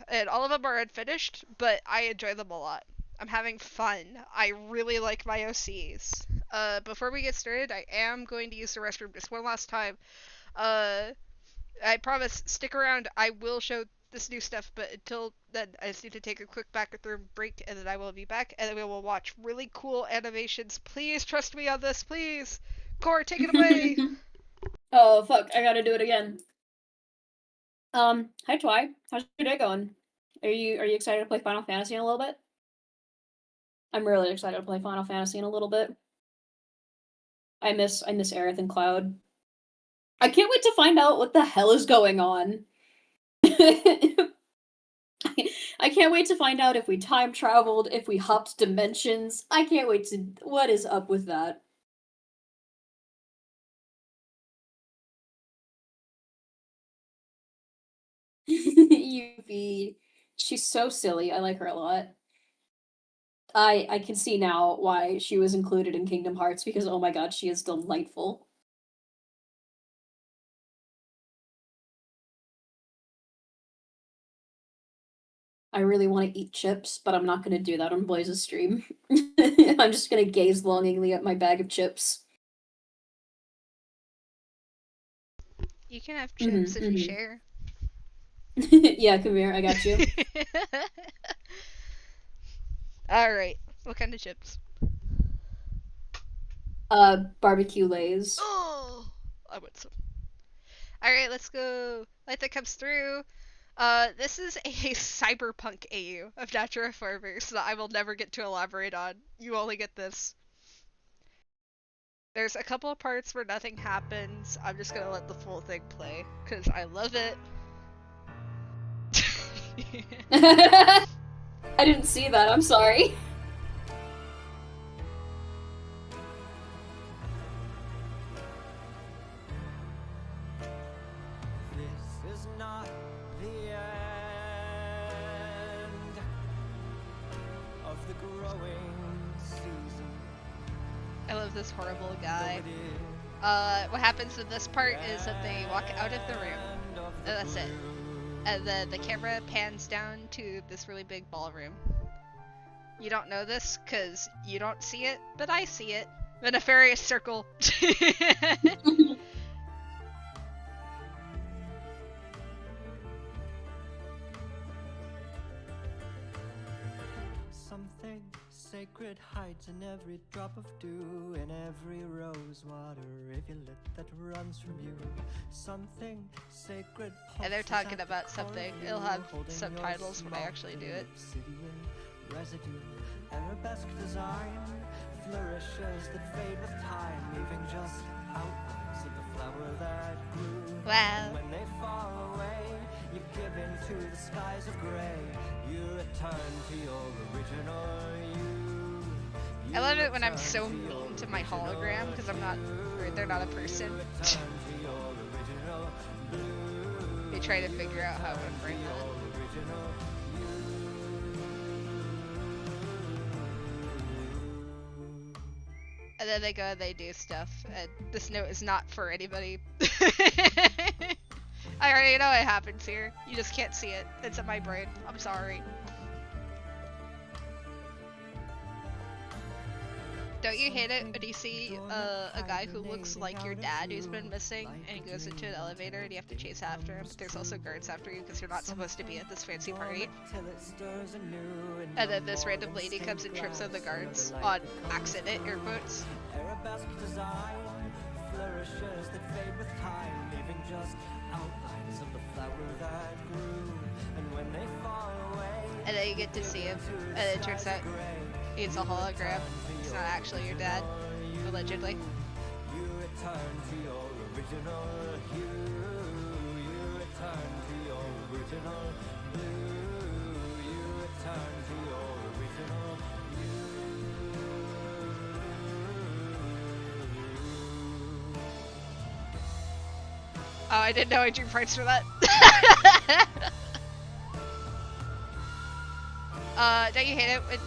and all of them are unfinished, but I enjoy them a lot. I'm having fun. I really like my OCs. Before we get started, I am going to use the restroom just one last time. I promise, stick around, I will show this new stuff, but until then, I just need to take a quick bathroom break, and then I will be back, and then we will watch really cool animations. Please trust me on this, please! Core, take it away! Oh, fuck, I gotta do it again. Hi Twy. How's your day going? Are you excited to play Final Fantasy in a little bit? I'm really excited to play Final Fantasy in a little bit. I miss Aerith and Cloud. I can't wait to find out what the hell is going on. I can't wait to find out if we time traveled, if we hopped dimensions. I can't wait to. What is up with that? Yuffie. She's so silly. I like her a lot. I can see now why she was included in Kingdom Hearts because oh my god, she is delightful. I really want to eat chips, but I'm not going to do that on Blaze's stream. I'm just going to gaze longingly at my bag of chips. You can have chips if you share. Yeah, come here, I got you. Alright, what kind of chips? Barbecue Lays. Oh, I want some. Alright, let's go. Light that comes through. This is a cyberpunk AU of Natura Farmers that I will never get to elaborate on. You only get this. There's a couple of parts where nothing happens. I'm just gonna let the full thing play, because I love it. I didn't see that, I'm sorry. This is not the end of the growing season. I love this horrible guy. What happens in this part is that they walk out of the room, and that's it. And then the camera pans down to this really big ballroom. You don't know this because you don't see it, but I see it. The nefarious circle. Something sacred hides in every drop of dew, in every rose water rivulet that runs from you. Something sacred. And they're talking about something. It'll have subtitles when I actually do it. Residue, arabesque design, flourishes that fade with time, leaving just outlines of the flower that grew. Wow. When they fall away, you give into the skies of gray. You return to your original you. I love it when I'm so mean to my hologram because I'm not, or they're not a person. They try to figure out how to bring it. And then they go and they do stuff, and this note is not for anybody. I already know what happens here. You just can't see it. It's in my brain. I'm sorry. Don't you hate it when you see a guy who looks like your dad who's been missing, and he goes into an elevator and you have to chase after him, but there's also guards after you because you're not supposed to be at this fancy party? And then this random lady comes and trips on the guards on accident, air quotes. Arabesque design flourishes that fade with time, leaving just outlines of the flower that grew. And when they fall away, And then you get to see him, and it turns out he's a hologram. He's not actually your dad, allegedly. you return to your original hue. You return to your original blue. You return to your original Oh, I didn't know I drew parts for that. Don't you hate it when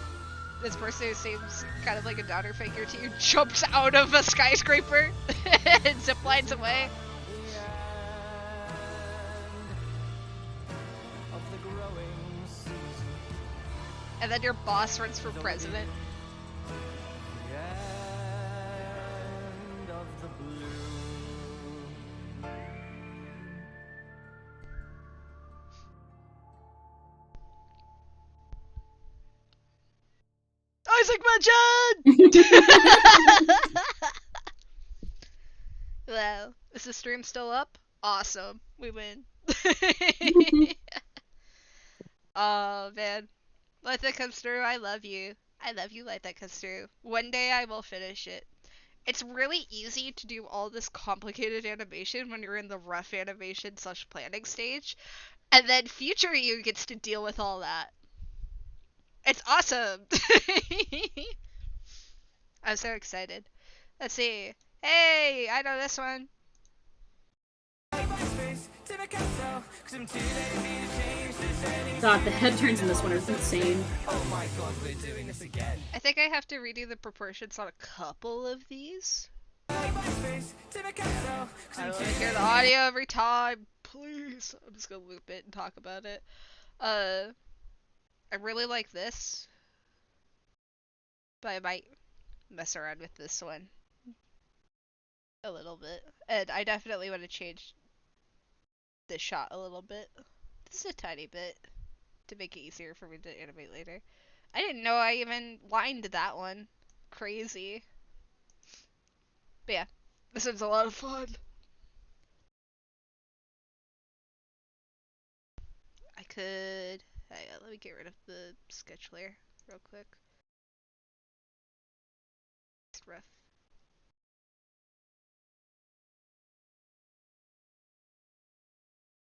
this person who seems kind of like a daughter figure to you jumps out of a skyscraper and ziplines away? of the growing season. And then your boss runs for president. The end of the blue. Isaac Mention! Well, is the stream still up? Awesome. We win. Oh man. Light that comes through, I love you. I love you, Light that comes through. One day I will finish it. It's really easy to do all this complicated animation when you're in the rough animation / planning stage. And then future you gets to deal with all that. It's awesome! I'm so excited. Let's see. Hey, I know this one. God, the head turns in this one are insane. I think I have to redo the proportions on a couple of these. I want to hear the audio every time. Please. I'm just gonna loop it and talk about it. I really like this. But I might mess around with this one a little bit. And I definitely want to change this shot a little bit. Just a tiny bit. To make it easier for me to animate later. I didn't know I even lined that one. Crazy. But yeah, this was a lot of fun. I could... let me get rid of the sketch layer real quick. It's rough.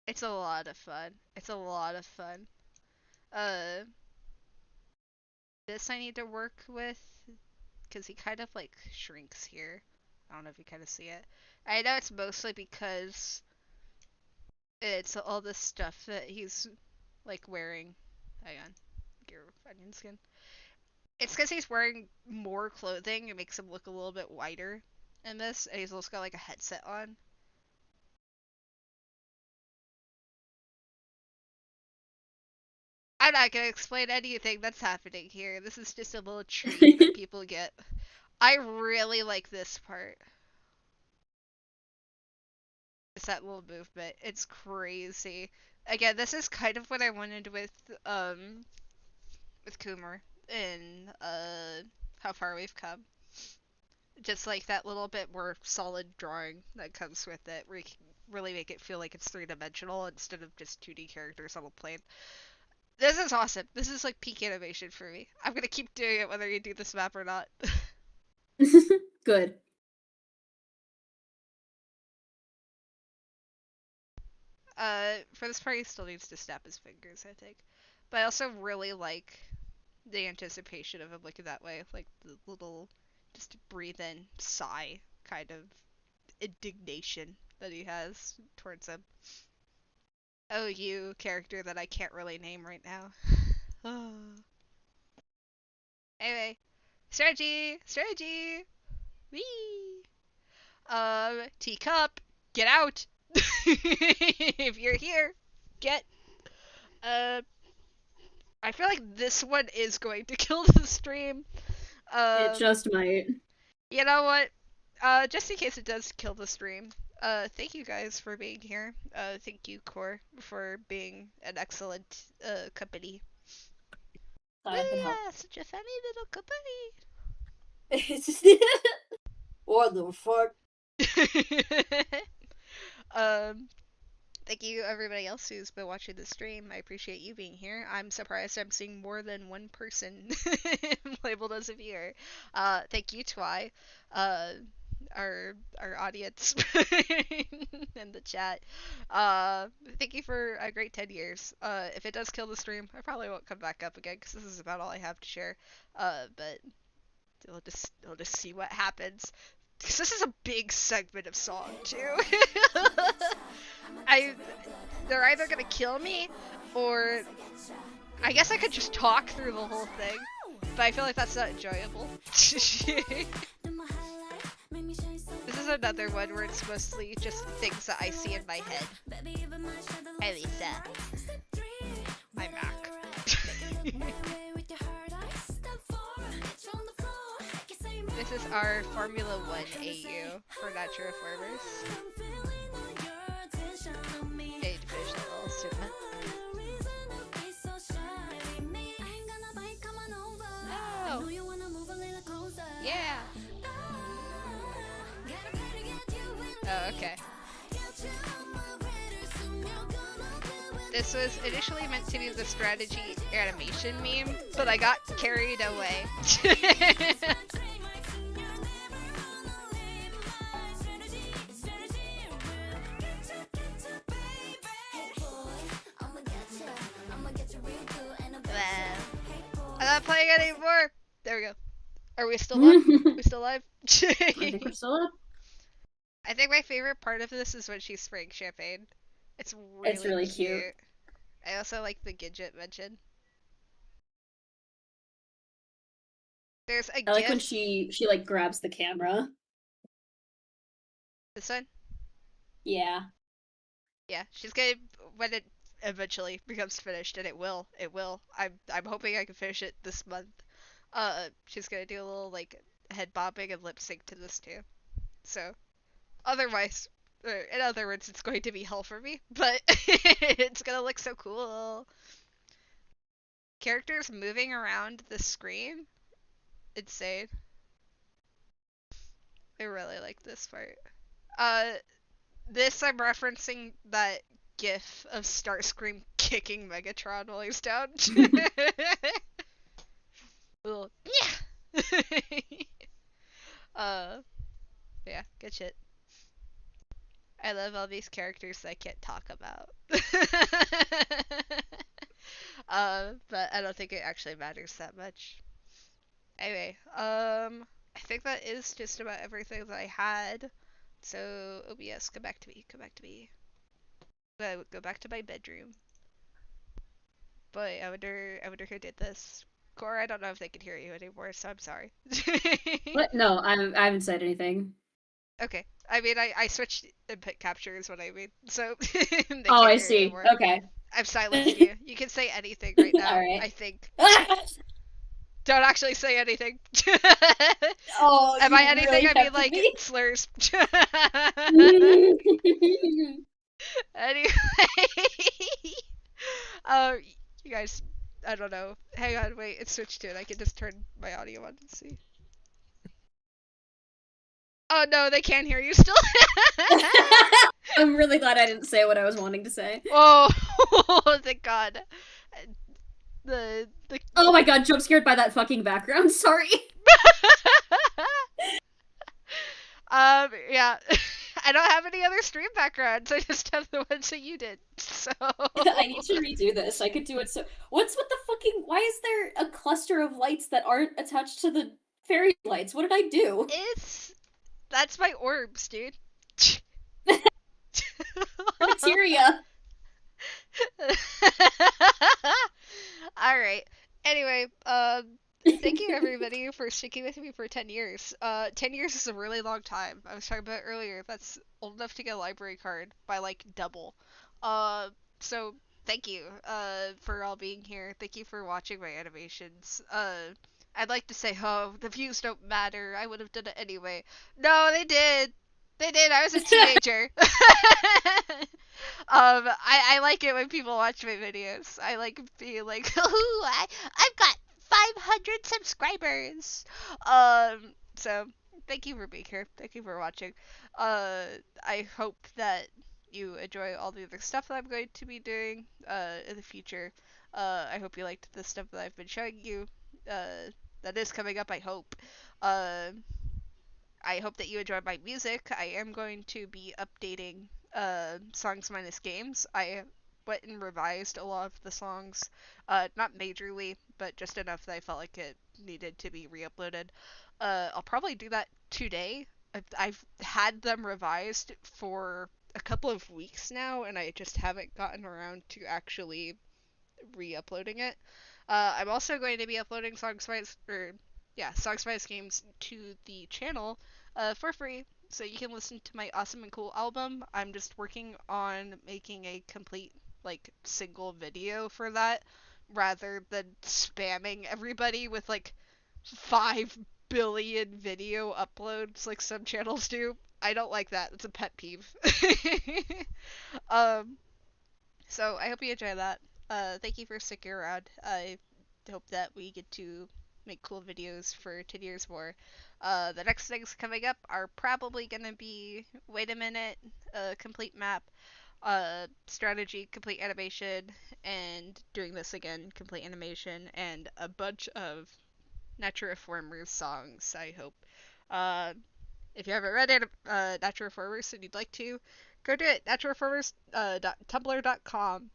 It's a lot of fun. It's a lot of fun. This I need to work with, because he kind of like shrinks here. I don't know if you kind of see it. I know it's mostly because it's all this stuff that he's like wearing. Hang on, get onion skin. It's because he's wearing more clothing. It makes him look a little bit wider in this, and he's also got like a headset on. I'm not gonna explain anything that's happening here. This is just a little treat that people get. I really like this part. It's that little movement. It's crazy. Again, this is kind of what I wanted with Coomer in How Far We've Come. Just like that little bit more solid drawing that comes with it, where you can really make it feel like it's 3-dimensional instead of just 2D characters on a plane. This is awesome. This is like peak animation for me. I'm gonna keep doing it whether you do this map or not. Good. For this part he still needs to snap his fingers, I think. But I also really like the anticipation of him looking that way. Like the little, just breathe in sigh kind of indignation that he has towards him. Oh, you character that I can't really name right now. Anyway, strategy! Whee! Teacup, get out! If you're here, get. I feel like this one is going to kill the stream. It just might. You know what? Just in case it does kill the stream. Thank you guys for being here. Thank you, Core, for being an excellent company. Yeah, such a funny little company. What the fuck? Thank you everybody else who's been watching the stream. I appreciate you being here. I'm surprised I'm seeing more than one person labeled as a viewer. Thank you, Twy. Our audience in the chat. Thank you for a great 10 years. If it does kill the stream, I probably won't come back up again because this is about all I have to share. But we'll just see what happens. Because this is a big segment of song too. They're either gonna kill me, or I guess I could just talk through the whole thing. But I feel like that's not enjoyable. This is another one where it's mostly just things that I see in my head. Hi Lisa. I'm Mac. This is our Formula 1 AU for Natural Farmers. Hey, to finish the little statement. Oh! Yeah! Oh, okay. this was initially meant to be the strategy animation meme, but I got carried away. I'm not playing anymore. There we go. Are we still live? We still live? I think we're still up. I think my favorite part of this is when she's spraying champagne. It's really, cute. I also like the Gidget mention. There's a I like when GIF. she like grabs the camera. This one? Yeah. Yeah, she's gonna when it eventually becomes finished, and it will. I'm hoping I can finish it this month. She's gonna do a little like head bobbing and lip sync to this too. So, otherwise, in other words, it's going to be hell for me, but it's gonna look so cool. Characters moving around the screen, insane. I really like this part. This I'm referencing that GIF of Starscream kicking Megatron while he's down. Little, yeah. Yeah, good shit. I love all these characters that I can't talk about. But I don't think it actually matters that much. Anyway, I think that is just about everything that I had. So, OBS, come back to me, come back to me. Go back to my bedroom. Boy, I wonder who did this. Core, I don't know if they can hear you anymore, so I'm sorry. What? No, I haven't said anything. Okay. I mean, I switched input captures when I mean, so they can't Oh, I hear you see. anymore. Okay. I've silenced you. You can say anything right now, Alright. I think. Don't actually say anything. Oh, Am I you anything? really I mean, kept like, me? slurs. Anyway. You guys, I don't know. Hang on, wait, it switched to it. I can just turn my audio on and see. Oh no, they can't hear you still. I'm really glad I didn't say what I was wanting to say. Oh, thank God. The Oh my god, jump scared by that fucking background. Sorry. Yeah. I don't have any other stream backgrounds. I just have the ones that you did. So I need to redo this. I could do it so. What's with the fucking? Why is there a cluster of lights that aren't attached to the fairy lights? What did I do? That's my orbs, dude. Materia. Alright. Anyway, thank you everybody for sticking with me for 10 years. 10 years is a really long time. I was talking about earlier, that's old enough to get a library card by like double. So thank you, for all being here. Thank you for watching my animations. I'd like to say, oh, the views don't matter. I would have done it anyway. No, they did. They did. I was a teenager. I like it when people watch my videos. I like being like, ooh, I've got 500 subscribers. So thank you for being here. Thank you for watching. I hope that you enjoy all the other stuff that I'm going to be doing, in the future. I hope you liked the stuff that I've been showing you, that is coming up, I hope. I hope that you enjoyed my music. I am going to be updating Songs Minus Games. I went and revised a lot of the songs, not majorly, but just enough that I felt like it needed to be re-uploaded. I'll probably do that today. I've had them revised for a couple of weeks now, and I just haven't gotten around to actually re-uploading it. I'm also going to be uploading Songs Minus Games to the channel for free, so you can listen to my awesome and cool album. I'm just working on making a complete, like, single video for that, rather than spamming everybody with, like, 5 billion video uploads like some channels do. I don't like that. It's a pet peeve. So I hope you enjoy that. Thank you for sticking around. I hope that we get to make cool videos for 10 years more. The next things coming up are probably gonna be, wait a minute, a complete map. strategy, complete animation, and doing this again, complete animation, and a bunch of Nature Reformers songs, I hope. If you haven't read Nature Reformers and you'd like to, go to it, naturereformers.tumblr.com.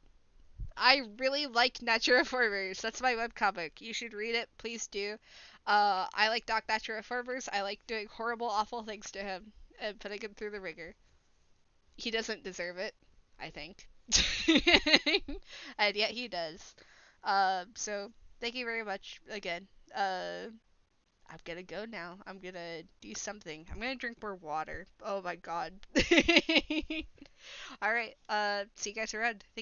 I really like Nature Reformers. That's my webcomic. You should read it. Please do. I like Doc Nature Reformers. I like doing horrible, awful things to him and putting him through the ringer. He doesn't deserve it, I think. And yet he does. So thank you very much again. I'm gonna go now. I'm gonna do something. I'm gonna drink more water. Oh my god. Alright, see you guys around. Thank